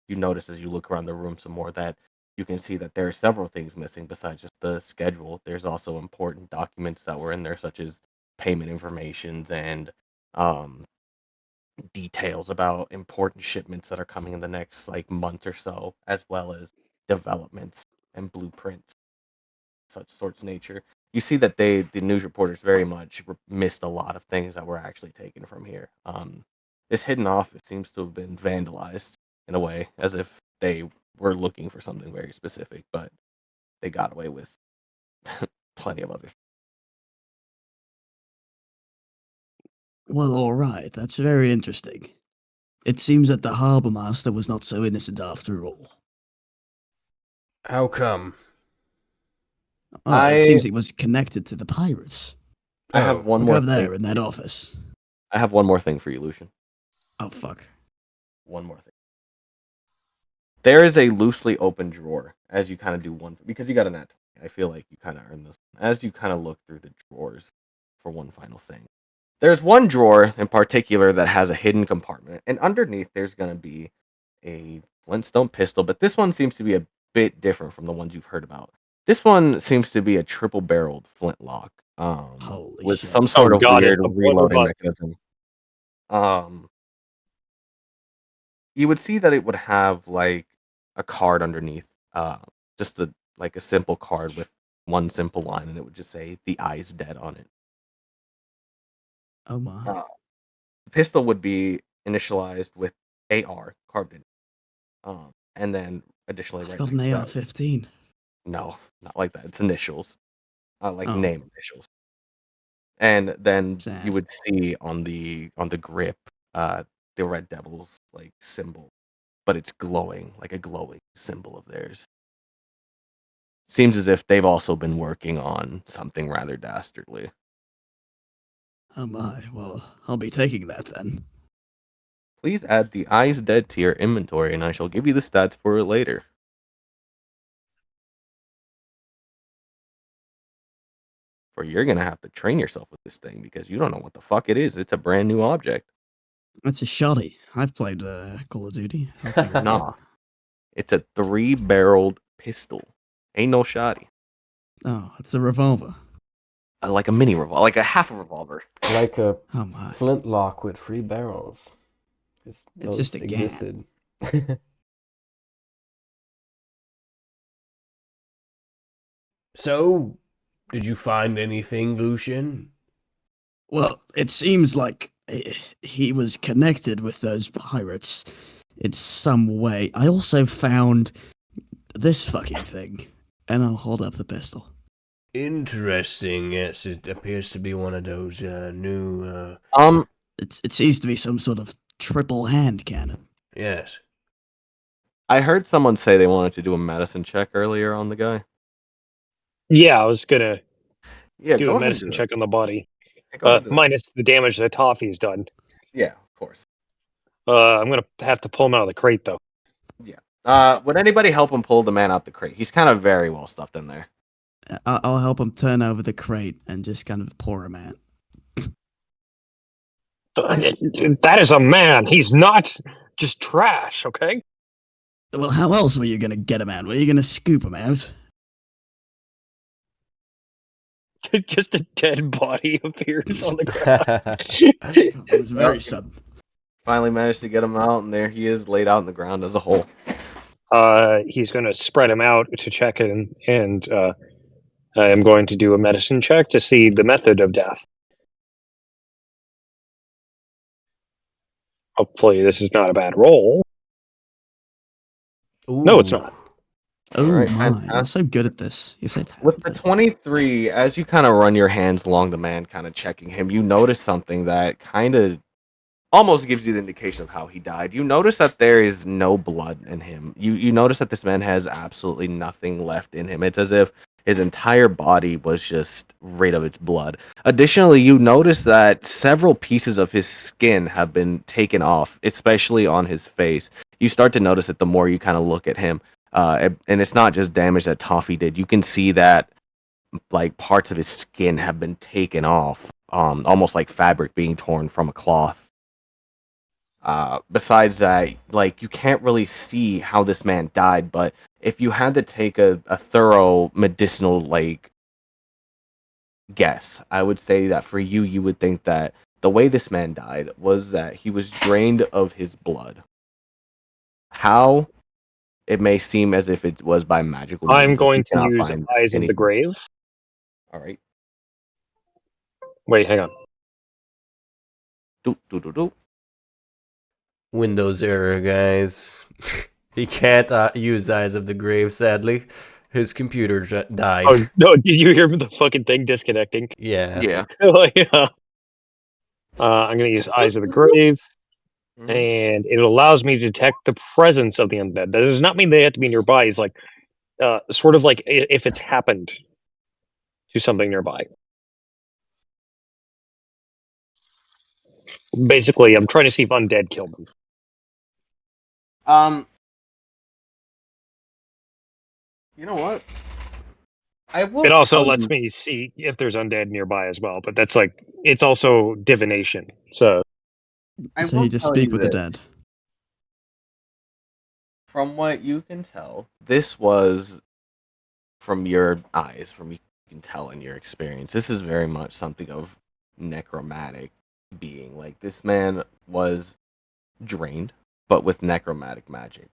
[SPEAKER 1] You notice as you look around the room some more that you can see that there are several things missing besides just the schedule. There's also important documents that were in there, such as payment informations and um, details about important shipments that are coming in the next like month or so, as well as developments and blueprints, such sorts nature. You see that the news reporters very much missed a lot of things that were actually taken from here. This hidden office seems to have been vandalized in a way, as if they were looking for something very specific, but they got away with plenty of others.
[SPEAKER 5] Well, all right. That's very interesting. It seems that the harbor master was not so innocent after all.
[SPEAKER 8] How come?
[SPEAKER 5] Oh, it seems he was connected to the pirates.
[SPEAKER 1] I have one
[SPEAKER 5] Look
[SPEAKER 1] more
[SPEAKER 5] over
[SPEAKER 1] thing.
[SPEAKER 5] there in that office.
[SPEAKER 1] I have one more thing for you, Lucian.
[SPEAKER 5] Oh, fuck.
[SPEAKER 1] One more thing. There is a loosely open drawer as you kind of do one, because you got a nat 20. I feel like you kind of earned this. As you kind of look through the drawers for one final thing, there's one drawer in particular that has a hidden compartment, and underneath there's going to be a Flintstone pistol, but this one seems to be a bit different from the ones you've heard about. This one seems to be a triple-barreled flintlock, with
[SPEAKER 5] shit.
[SPEAKER 1] some sort of
[SPEAKER 10] God,
[SPEAKER 1] weird
[SPEAKER 10] it's a
[SPEAKER 1] reloading
[SPEAKER 10] blunderbuss.
[SPEAKER 1] mechanism. You would see that it would have like a card underneath, just a simple card with one simple line, and it would just say "The Eye's Dead" on it.
[SPEAKER 5] Oh my.
[SPEAKER 1] The pistol would be initialized with AR carved in, and then additionally
[SPEAKER 5] I've
[SPEAKER 1] right
[SPEAKER 5] got
[SPEAKER 1] next
[SPEAKER 5] an
[SPEAKER 1] to that.
[SPEAKER 5] AR-15.
[SPEAKER 1] No, not like that. It's initials, like
[SPEAKER 5] Oh.
[SPEAKER 1] name initials, and then
[SPEAKER 5] Sad.
[SPEAKER 1] you would see on the grip, the Red Devil's like symbol, but it's glowing like a glowing symbol of theirs. Seems as if they've also been working on something rather dastardly.
[SPEAKER 5] Oh my. Well, I'll be taking that then.
[SPEAKER 1] Please add the Eyes Dead to your inventory, and I shall give you the stats for it later. or you're gonna have to train yourself with this thing because you don't know what the fuck it is. It's a brand new object.
[SPEAKER 5] That's a shoddy. I've played Call of Duty. I'll figure it
[SPEAKER 1] Nah,
[SPEAKER 5] out.
[SPEAKER 1] it's a 3-barreled pistol. Ain't no shoddy.
[SPEAKER 5] Oh, it's a revolver.
[SPEAKER 1] Like a mini revolver, like a half a revolver.
[SPEAKER 8] Like a
[SPEAKER 5] Oh my.
[SPEAKER 8] flintlock with 3 barrels.
[SPEAKER 5] It's
[SPEAKER 8] Those
[SPEAKER 5] just a gun.
[SPEAKER 8] existed.
[SPEAKER 4] So, did you find anything, Lucian?
[SPEAKER 5] Well, it seems like he was connected with those pirates in some way. I also found this fucking thing, and I'll hold up the pistol.
[SPEAKER 4] Interesting. Yes, it appears to be one of those new.
[SPEAKER 5] It seems to be some sort of triple hand cannon.
[SPEAKER 4] Yes.
[SPEAKER 1] I heard someone say they wanted to do a medicine check earlier on the guy.
[SPEAKER 10] Yeah, I was gonna
[SPEAKER 1] Yeah,
[SPEAKER 10] do
[SPEAKER 1] go
[SPEAKER 10] a
[SPEAKER 1] ahead and
[SPEAKER 10] medicine
[SPEAKER 1] do
[SPEAKER 10] check on the body.
[SPEAKER 1] it. Go ahead and do it.
[SPEAKER 10] Minus the damage that Toffee's done.
[SPEAKER 1] Yeah, of course.
[SPEAKER 10] I'm gonna have to pull him out of the crate though.
[SPEAKER 1] Yeah. Would anybody help him pull the man out the crate? He's kind of very well stuffed in there.
[SPEAKER 5] I'll help him turn over the crate and just kind of pour him out.
[SPEAKER 10] That is a man. He's not just trash, okay?
[SPEAKER 5] Well, how else were you gonna get him out? Were you gonna scoop him out?
[SPEAKER 10] Just a dead body appears on the ground.
[SPEAKER 5] It was very sudden.
[SPEAKER 1] Finally managed to get him out, and there he is, laid out in the ground as a whole.
[SPEAKER 10] He's going to spread him out to check in, and I am going to do a medicine check to see the method of death. Hopefully, this is not a bad roll. No, it's not.
[SPEAKER 5] Oh
[SPEAKER 1] Alright,
[SPEAKER 5] my,
[SPEAKER 1] fantastic.
[SPEAKER 5] you're so good at this. You're so talented.
[SPEAKER 1] With the 23, as you kind of run your hands along the man, kind of checking him, you notice something that kind of almost gives you the indication of how he died. You notice that there is no blood in him. You notice that this man has absolutely nothing left in him. It's as if his entire body was just rid of its blood. Additionally, you notice that several pieces of his skin have been taken off, especially on his face. You start to notice it the more you kind of look at him. And it's not just damage that Toffee did. You can see that like parts of his skin have been taken off, almost like fabric being torn from a cloth. Besides that, like you can't really see how this man died, but if you had to take a thorough medicinal like guess, I would say that for you, you would think that the way this man died was that he was drained of his blood. How? It may seem as if it was by magical means.
[SPEAKER 10] I'm going to
[SPEAKER 1] cannot
[SPEAKER 10] use
[SPEAKER 1] find
[SPEAKER 10] Eyes of the
[SPEAKER 1] anything.
[SPEAKER 10] Grave.
[SPEAKER 1] All right.
[SPEAKER 10] Wait, hang on.
[SPEAKER 1] Do.
[SPEAKER 8] Windows error, guys. He can't use Eyes of the Grave, sadly. His computer died.
[SPEAKER 10] Oh, no, did you hear the fucking thing disconnecting?
[SPEAKER 8] Yeah.
[SPEAKER 1] Yeah.
[SPEAKER 10] Yeah. I'm going to use Eyes of the Grave, and it allows me to detect the presence of the undead. That does not mean they have to be nearby. It's like, sort of like if it's happened to something nearby. Basically, I'm trying to see if undead killed them.
[SPEAKER 1] You know what? I will.
[SPEAKER 10] It also
[SPEAKER 1] tell
[SPEAKER 10] lets
[SPEAKER 1] you-
[SPEAKER 10] me see if there's undead nearby as well, but that's like, it's also divination. So
[SPEAKER 5] So you just speak with the dead.
[SPEAKER 1] From what you can tell, this was from your eyes, from you can tell in your experience. This is very much something of necromantic being. Like this man was drained, but with necromantic magic.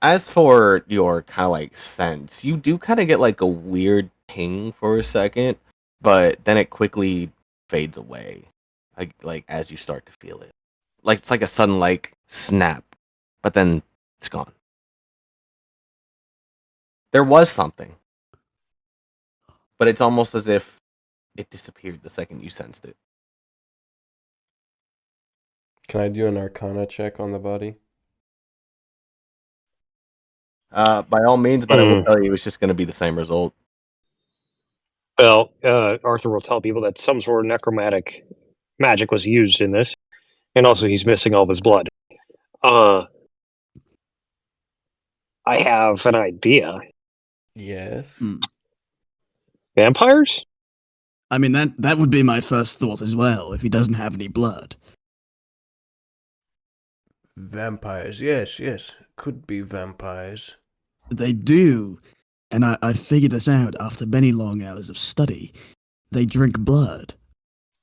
[SPEAKER 1] As for your kind of like sense, you do kind of get like a weird ping for a second, but then it quickly fades away. Like as you start to feel it. Like it's like a sudden like snap, but then it's gone. There was something, but it's almost as if it disappeared the second you sensed it.
[SPEAKER 8] Can I do an Arcana check on the body?
[SPEAKER 1] By all means, but I will tell you, it's just going to be the same result.
[SPEAKER 10] Well, Arthur will tell people that some sort of necromantic magic was used in this, and also he's missing all of his blood. I have an idea.
[SPEAKER 8] Yes.
[SPEAKER 10] Vampires?
[SPEAKER 5] I mean, that would be my first thought as well, if he doesn't have any blood.
[SPEAKER 4] Vampires, yes. Could be vampires.
[SPEAKER 5] They do, and I figured this out after many long hours of study. They drink blood.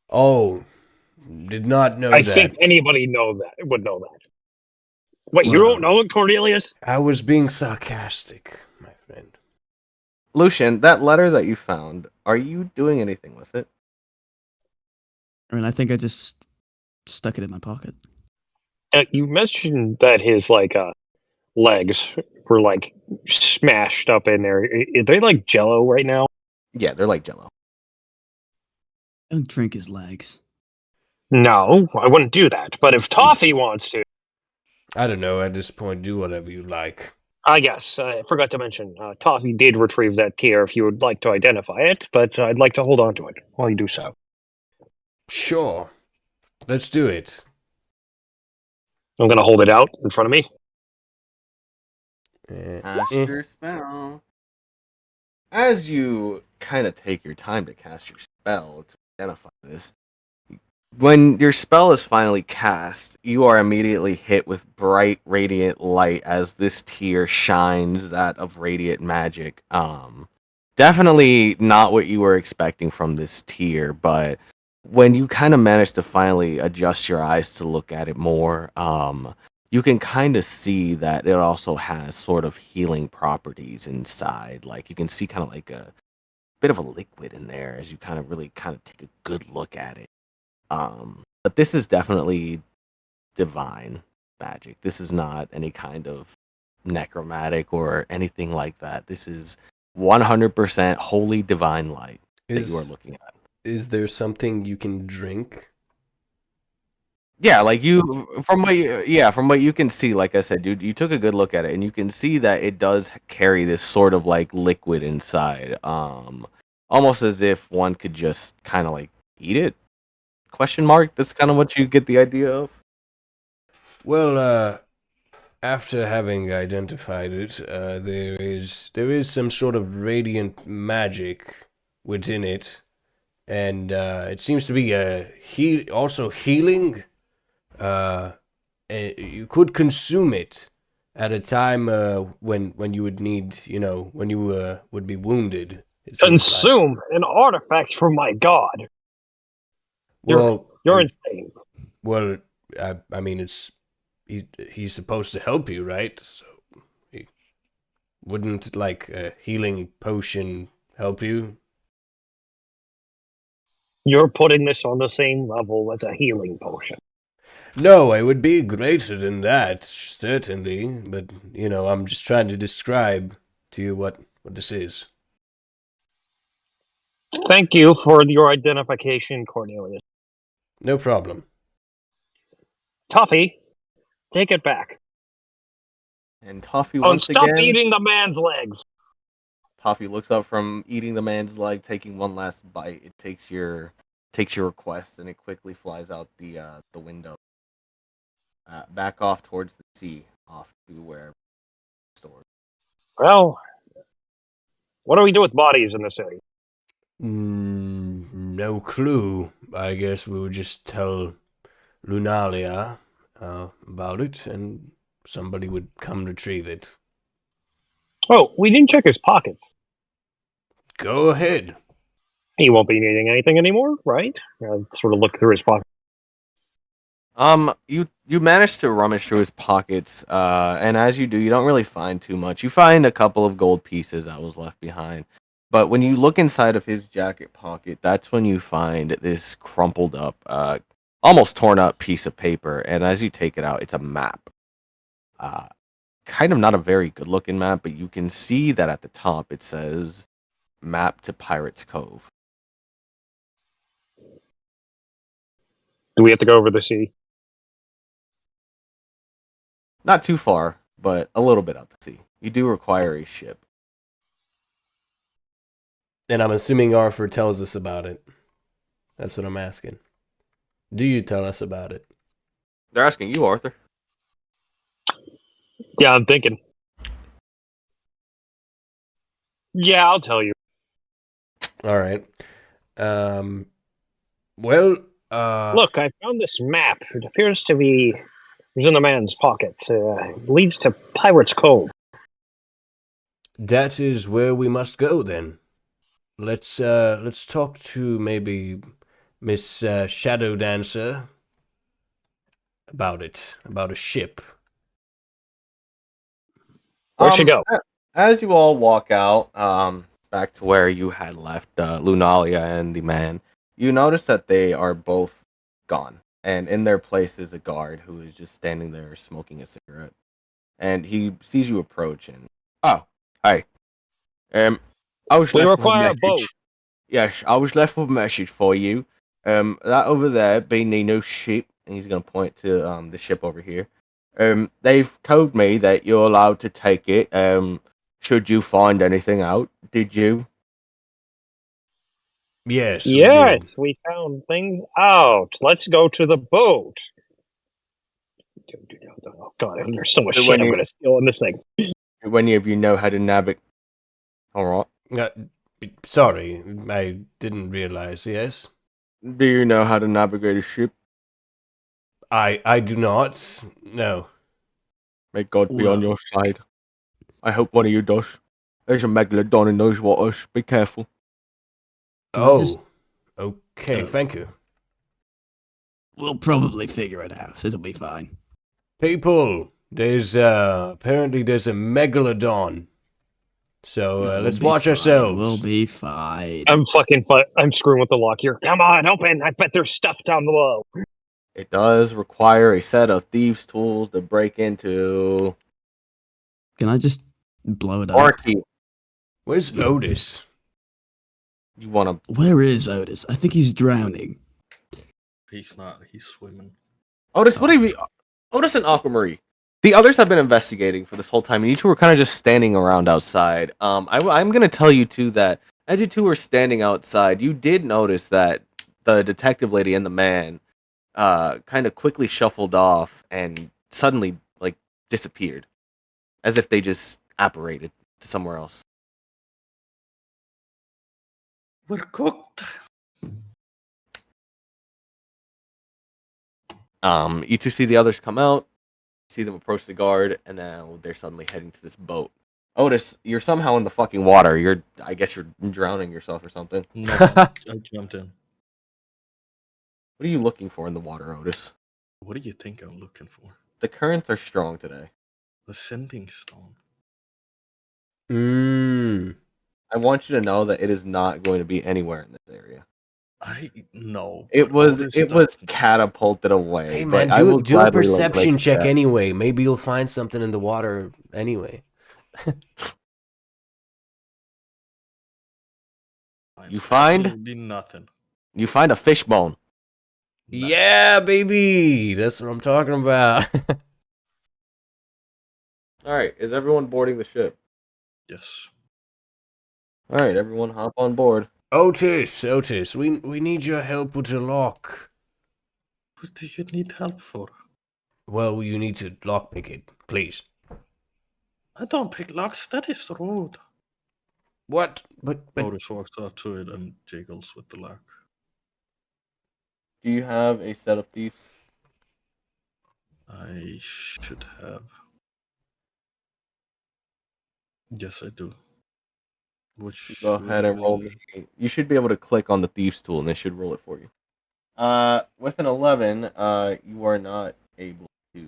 [SPEAKER 4] Oh, did not know
[SPEAKER 10] I
[SPEAKER 4] that.
[SPEAKER 10] think anybody would know that. What, you don't know it, Cornelius?
[SPEAKER 4] I was being sarcastic, my friend.
[SPEAKER 1] Lucian, that letter that you found, are you doing anything with it?
[SPEAKER 5] I mean, I think I just stuck it in my pocket.
[SPEAKER 10] You mentioned that his legs were like smashed up in there. Are they like Jello right now?
[SPEAKER 1] Yeah, they're like Jello.
[SPEAKER 5] Don't drink his legs.
[SPEAKER 10] No, I wouldn't do that. But if Toffee wants to,
[SPEAKER 4] I don't know. At this point, do whatever you like.
[SPEAKER 10] I guess. I forgot to mention, Toffee did retrieve that tier if you would like to identify it, but I'd like to hold on to it while you do so.
[SPEAKER 4] Sure. Let's do it.
[SPEAKER 10] I'm going to hold it out in front of me.
[SPEAKER 1] Cast your spell. As you kind of take your time to cast your spell to identify this, when your spell is finally cast, you are immediately hit with bright, radiant light as this tier shines that of radiant magic. Definitely not what you were expecting from this tier, but when you kind of manage to finally adjust your eyes to look at it more, you can kind of see that it also has sort of healing properties inside. Like you can see kind of like a bit of a liquid in there as you kind of really kind of take a good look at it. But this is definitely divine magic. This is not any kind of necromantic or anything like that. This is 100% holy divine light that you are looking at.
[SPEAKER 4] Is there something you can drink?
[SPEAKER 1] Yeah, like from what you can see, like I said, dude, you took a good look at it and you can see that it does carry this sort of like liquid inside. Almost as if one could just kind of like eat it. Question mark? That's kind of what you get the idea of.
[SPEAKER 4] Well, after having identified it, there is some sort of radiant magic within it, and it seems to be also healing. You could consume it at a time when you would need, when you would be wounded. It seems like.
[SPEAKER 10] Consume an artifact from my god.
[SPEAKER 4] Well,
[SPEAKER 10] you're insane.
[SPEAKER 4] Well, I mean, he's supposed to help you, right? So, wouldn't like a healing potion help you?
[SPEAKER 10] You're putting this on the same level as a healing potion.
[SPEAKER 4] No, it would be greater than that, certainly. But I'm just trying to describe to you what this is.
[SPEAKER 10] Thank you for your identification, Cornelius.
[SPEAKER 4] No problem.
[SPEAKER 10] Toffee, take it back.
[SPEAKER 1] And Toffee once
[SPEAKER 10] stop
[SPEAKER 1] again.
[SPEAKER 10] eating the man's legs.
[SPEAKER 1] Toffee looks up from eating the man's leg, taking one last bite. It takes your request, and it quickly flies out the window, back off towards the sea, off to where stored.
[SPEAKER 10] Well, what do we do with bodies in the city?
[SPEAKER 4] No clue. I guess we would just tell Lunalia about it, and somebody would come retrieve it.
[SPEAKER 10] Oh, we didn't check his pockets.
[SPEAKER 4] Go ahead.
[SPEAKER 10] He won't be needing anything anymore, right? Sort of look through his pocket.
[SPEAKER 1] You manage to rummage through his pockets, and as you do, you don't really find too much. You find a couple of gold pieces that was left behind, but when you look inside of his jacket pocket, that's when you find this crumpled up, almost torn up piece of paper. And as you take it out, it's a map. Kind of not a very good looking map, but you can see that at the top it says "Map to Pirates Cove."
[SPEAKER 10] Do we have to go over the sea?
[SPEAKER 1] Not too far, but a little bit out to sea. You do require a ship.
[SPEAKER 4] And I'm assuming Arthur tells us about it. That's what I'm asking. Do you tell us about it?
[SPEAKER 1] They're asking you, Arthur.
[SPEAKER 10] Yeah, I'm thinking. Yeah, I'll tell you.
[SPEAKER 4] All right.
[SPEAKER 8] Well,
[SPEAKER 10] Look, I found this map. It appears to be it was in the man's pocket. It leads to Pirate's Cove.
[SPEAKER 4] that is where we must go then. Let's talk to maybe Miss Shadow Dancer about a ship.
[SPEAKER 10] Where'd she go?
[SPEAKER 1] As you all walk out, back to where you had left Lunalia and the man, you notice that they are both gone, and in their place is a guard who is just standing there smoking a cigarette. And he sees you approach, and hi. I was
[SPEAKER 10] We
[SPEAKER 1] left with a
[SPEAKER 10] require a
[SPEAKER 1] message.
[SPEAKER 10] boat.
[SPEAKER 1] Yes, I was left with a message for you. That over there being the new ship, and he's gonna point to the ship over here. They've told me that you're allowed to take it. Should you find anything out? Did you?
[SPEAKER 4] Yes, we
[SPEAKER 10] Yes,
[SPEAKER 4] did.
[SPEAKER 10] we found things out. Let's go to the boat. Oh God, there's so much
[SPEAKER 1] So
[SPEAKER 10] shit I'm gonna steal in this thing.
[SPEAKER 1] When any of you know how to navigate? All right.
[SPEAKER 4] Sorry, I didn't realize. Yes,
[SPEAKER 1] Do you know how to navigate a ship?
[SPEAKER 4] I do not. No.
[SPEAKER 1] May God be on
[SPEAKER 5] Well-
[SPEAKER 1] your side. I hope one of you does. There's a megalodon in those waters. Be careful.
[SPEAKER 5] Can I just-
[SPEAKER 4] Okay. Thank you.
[SPEAKER 5] We'll probably figure it out. It'll be fine.
[SPEAKER 4] People, there's apparently there's a megalodon. So
[SPEAKER 5] No, we'll
[SPEAKER 4] let's
[SPEAKER 5] be
[SPEAKER 4] watch
[SPEAKER 5] fine.
[SPEAKER 4] ourselves.
[SPEAKER 5] We'll be fine.
[SPEAKER 10] I'm screwing with the lock here. Come on, open! I bet there's stuff down below.
[SPEAKER 1] It does require a set of thieves' tools to break into.
[SPEAKER 5] Can I just blow it up?
[SPEAKER 1] Barkeep.
[SPEAKER 4] Where's Otis?
[SPEAKER 1] You want to?
[SPEAKER 5] Where is Otis? I think he's drowning.
[SPEAKER 6] He's not. He's swimming.
[SPEAKER 1] Otis, what have you? Otis and Aquamarine. The others have been investigating for this whole time, and you two were kind of just standing around outside. I'm going to tell you two that as you two were standing outside, you did notice that the detective lady and the man kind of quickly shuffled off and suddenly like disappeared, as if they just apparated to somewhere else.
[SPEAKER 11] We're cooked.
[SPEAKER 1] You two see the others come out, see them approach the guard, and now they're suddenly heading to this boat. Otis, you're somehow in the fucking water. I guess you're drowning yourself or something.
[SPEAKER 6] No, I jumped in.
[SPEAKER 1] What are you looking for in the water, Otis?
[SPEAKER 6] What do you think I'm looking for?
[SPEAKER 1] The currents are strong today.
[SPEAKER 6] The sending stone.
[SPEAKER 1] I want you to know that it is not going to be anywhere in this area.
[SPEAKER 6] I know.
[SPEAKER 1] It was catapulted away.
[SPEAKER 4] Hey man, do a perception check anyway. Maybe you'll find something in the water anyway.
[SPEAKER 1] You find
[SPEAKER 6] absolutely nothing.
[SPEAKER 1] You find a fish bone.
[SPEAKER 4] Yeah, baby, that's what I'm talking about.
[SPEAKER 1] All right, is everyone boarding the ship?
[SPEAKER 6] Yes.
[SPEAKER 1] All right, everyone, hop on board.
[SPEAKER 4] Otis, we need your help with the lock.
[SPEAKER 11] What do you need help for?
[SPEAKER 4] Well, you need to lockpick it, please.
[SPEAKER 11] I don't pick locks. That is rude.
[SPEAKER 4] What? But
[SPEAKER 6] Otis walks up to it and jiggles with the lock.
[SPEAKER 1] Do you have a set of thieves?
[SPEAKER 6] I should have. Yes, I do. Which
[SPEAKER 1] Go ahead and roll me. You should be able to click on the thieves tool, and it should roll it for you. With an 11, you are not able to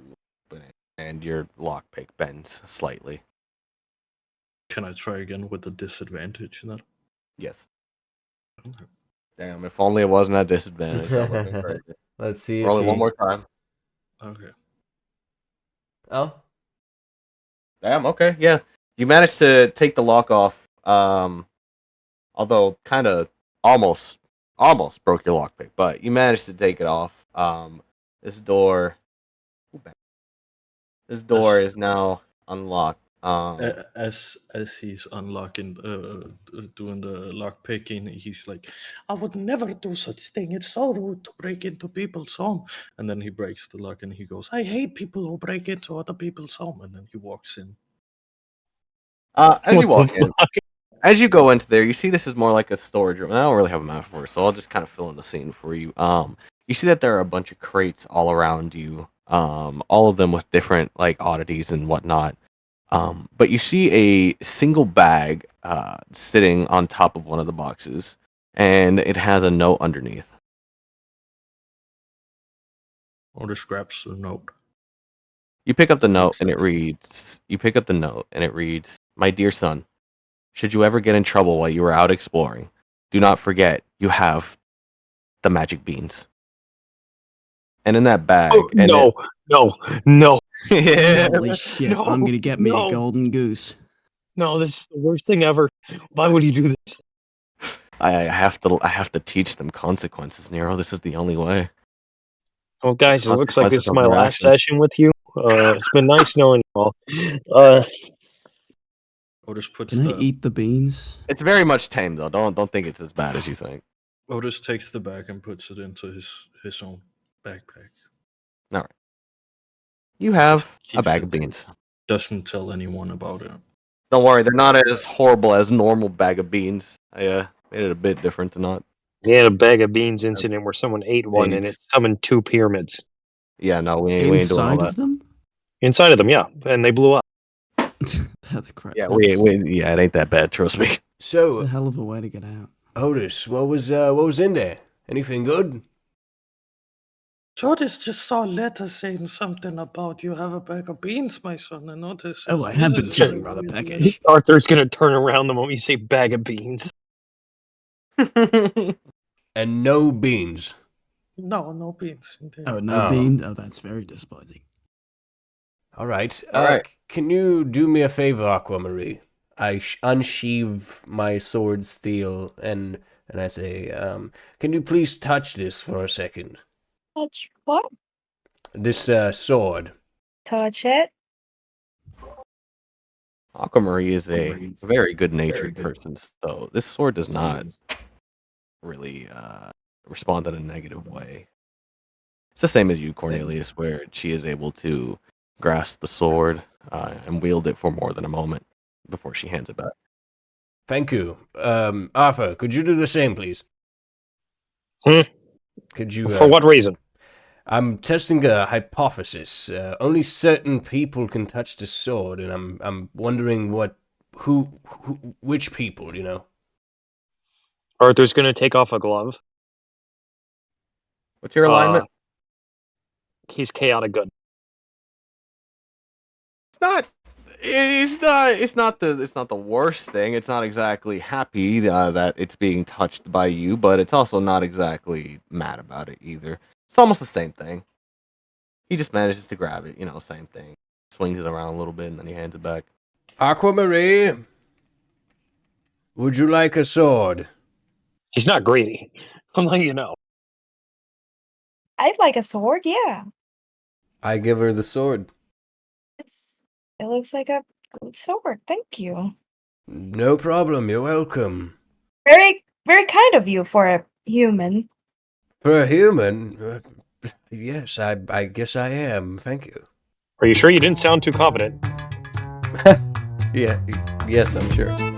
[SPEAKER 1] open it, and your lockpick bends slightly.
[SPEAKER 6] Can I try again with the disadvantage then?
[SPEAKER 1] Yes.
[SPEAKER 6] Okay.
[SPEAKER 1] Damn, if only it wasn't at disadvantage. That would have been crazy.
[SPEAKER 8] Let's see.
[SPEAKER 1] Roll it one more time.
[SPEAKER 6] Okay.
[SPEAKER 8] Oh.
[SPEAKER 1] Damn, okay, yeah. You managed to take the lock off, although kind of almost broke your lockpick, but you managed to take it off. This door is now unlocked.
[SPEAKER 6] As he's unlocking, doing the lock picking, he's like,
[SPEAKER 11] I would never do such thing. It's so rude to break into people's home.
[SPEAKER 6] and then he breaks the lock and he goes,
[SPEAKER 11] I hate people who break into other people's home.
[SPEAKER 6] and then he walks in.
[SPEAKER 1] As you walk in, as you go into there, you see this is more like a storage room. I don't really have a map for it, so I'll just kind of fill in the scene for you. You see that there are a bunch of crates all around you, all of them with different like oddities and whatnot. But you see a single bag sitting on top of one of the boxes, and it has a note underneath.
[SPEAKER 6] Otis grabs the note.
[SPEAKER 1] You pick up the note, and it reads. You pick up the note, and it reads, "My dear son, should you ever get in trouble while you are out exploring, do not forget you have the magic beans." And in that bag,
[SPEAKER 10] Oh,
[SPEAKER 1] and
[SPEAKER 10] no.
[SPEAKER 1] yeah,
[SPEAKER 5] Holy shit!
[SPEAKER 10] No,
[SPEAKER 5] I'm gonna get me
[SPEAKER 10] no.
[SPEAKER 5] a golden goose.
[SPEAKER 10] No, this is the worst thing ever. Why would you do this?
[SPEAKER 1] I have to teach them consequences, Nero. This is the only way.
[SPEAKER 10] Well, guys, it looks like this
[SPEAKER 1] Consequences
[SPEAKER 10] is
[SPEAKER 1] of
[SPEAKER 10] my
[SPEAKER 1] their
[SPEAKER 10] last
[SPEAKER 1] actions.
[SPEAKER 10] session with you. It's been nice knowing you all.
[SPEAKER 6] Otis puts
[SPEAKER 5] Can I
[SPEAKER 6] the
[SPEAKER 5] eat the beans?
[SPEAKER 1] It's very much tame though. Don't think it's as bad as you think.
[SPEAKER 6] Otis takes the bag and puts it into his own backpack.
[SPEAKER 1] All right. You have a
[SPEAKER 6] Keeps
[SPEAKER 1] bag
[SPEAKER 6] it
[SPEAKER 1] of beans.
[SPEAKER 6] Doesn't tell anyone about it.
[SPEAKER 1] Don't worry, they're not as horrible as normal bag of beans. I made it a bit different to not.
[SPEAKER 10] He had a bag of beans incident where someone ate one and it
[SPEAKER 1] AIDS.
[SPEAKER 10] summoned 2 pyramids.
[SPEAKER 1] Yeah, no, we ain't doing all
[SPEAKER 5] Inside
[SPEAKER 1] that.
[SPEAKER 5] of them?
[SPEAKER 10] Inside of them, yeah, and they blew up.
[SPEAKER 5] That's crap.
[SPEAKER 1] Yeah,
[SPEAKER 5] That's,
[SPEAKER 1] yeah, it ain't that bad. Trust me.
[SPEAKER 5] that's a
[SPEAKER 4] So,
[SPEAKER 5] hell of a way to get out.
[SPEAKER 4] Otis, what was in there? Anything good?
[SPEAKER 11] Otis just saw a letter saying something about you have a bag of beans, my son, and Otis says,
[SPEAKER 5] Oh, I have
[SPEAKER 11] "This
[SPEAKER 5] been
[SPEAKER 11] is
[SPEAKER 5] feeling
[SPEAKER 11] very
[SPEAKER 5] rather
[SPEAKER 11] weird."
[SPEAKER 5] peckish.
[SPEAKER 10] Arthur's gonna turn around the moment you say bag of beans.
[SPEAKER 4] And no beans.
[SPEAKER 11] No, no beans. Indeed.
[SPEAKER 5] Oh, no
[SPEAKER 4] Oh.
[SPEAKER 5] bean? Oh, that's very disappointing.
[SPEAKER 4] All right.
[SPEAKER 1] All right.
[SPEAKER 4] Can you do me a favor, Aquamarie? I unsheath my sword steel and I say, can you please touch this for a second?
[SPEAKER 7] Touch what?
[SPEAKER 4] This sword.
[SPEAKER 7] Touch it.
[SPEAKER 1] Aquamarie is a very good-natured person, so this sword does not really respond in a negative way. It's the same as you, Cornelius, where she is able to grasp the sword and wield it for more than a moment before she hands it back.
[SPEAKER 4] Thank you. Arthur, could you do the same, please? Could you?
[SPEAKER 10] For what reason?
[SPEAKER 4] I'm testing a hypothesis. Only certain people can touch the sword, and I'm wondering which people, you know?
[SPEAKER 10] Arthur's gonna take off a glove.
[SPEAKER 1] What's your alignment?
[SPEAKER 10] He's chaotic good.
[SPEAKER 1] It's not the worst thing. It's not exactly happy that it's being touched by you, but it's also not exactly mad about it either. It's almost the same thing. He just manages to grab it, same thing. Swings it around a little bit and then he hands it back.
[SPEAKER 4] Aquamarie, would you like a sword?
[SPEAKER 10] He's not greedy. I'm letting you know.
[SPEAKER 7] I'd like a sword, yeah.
[SPEAKER 4] I give her the sword.
[SPEAKER 7] It looks like a good sword. Thank you.
[SPEAKER 4] No problem. You're welcome.
[SPEAKER 7] Very, very kind of you for a human.
[SPEAKER 4] For a human, yes, I guess I am. Thank you.
[SPEAKER 10] Are you sure you didn't sound too confident?
[SPEAKER 4] Yeah, yes, I'm sure.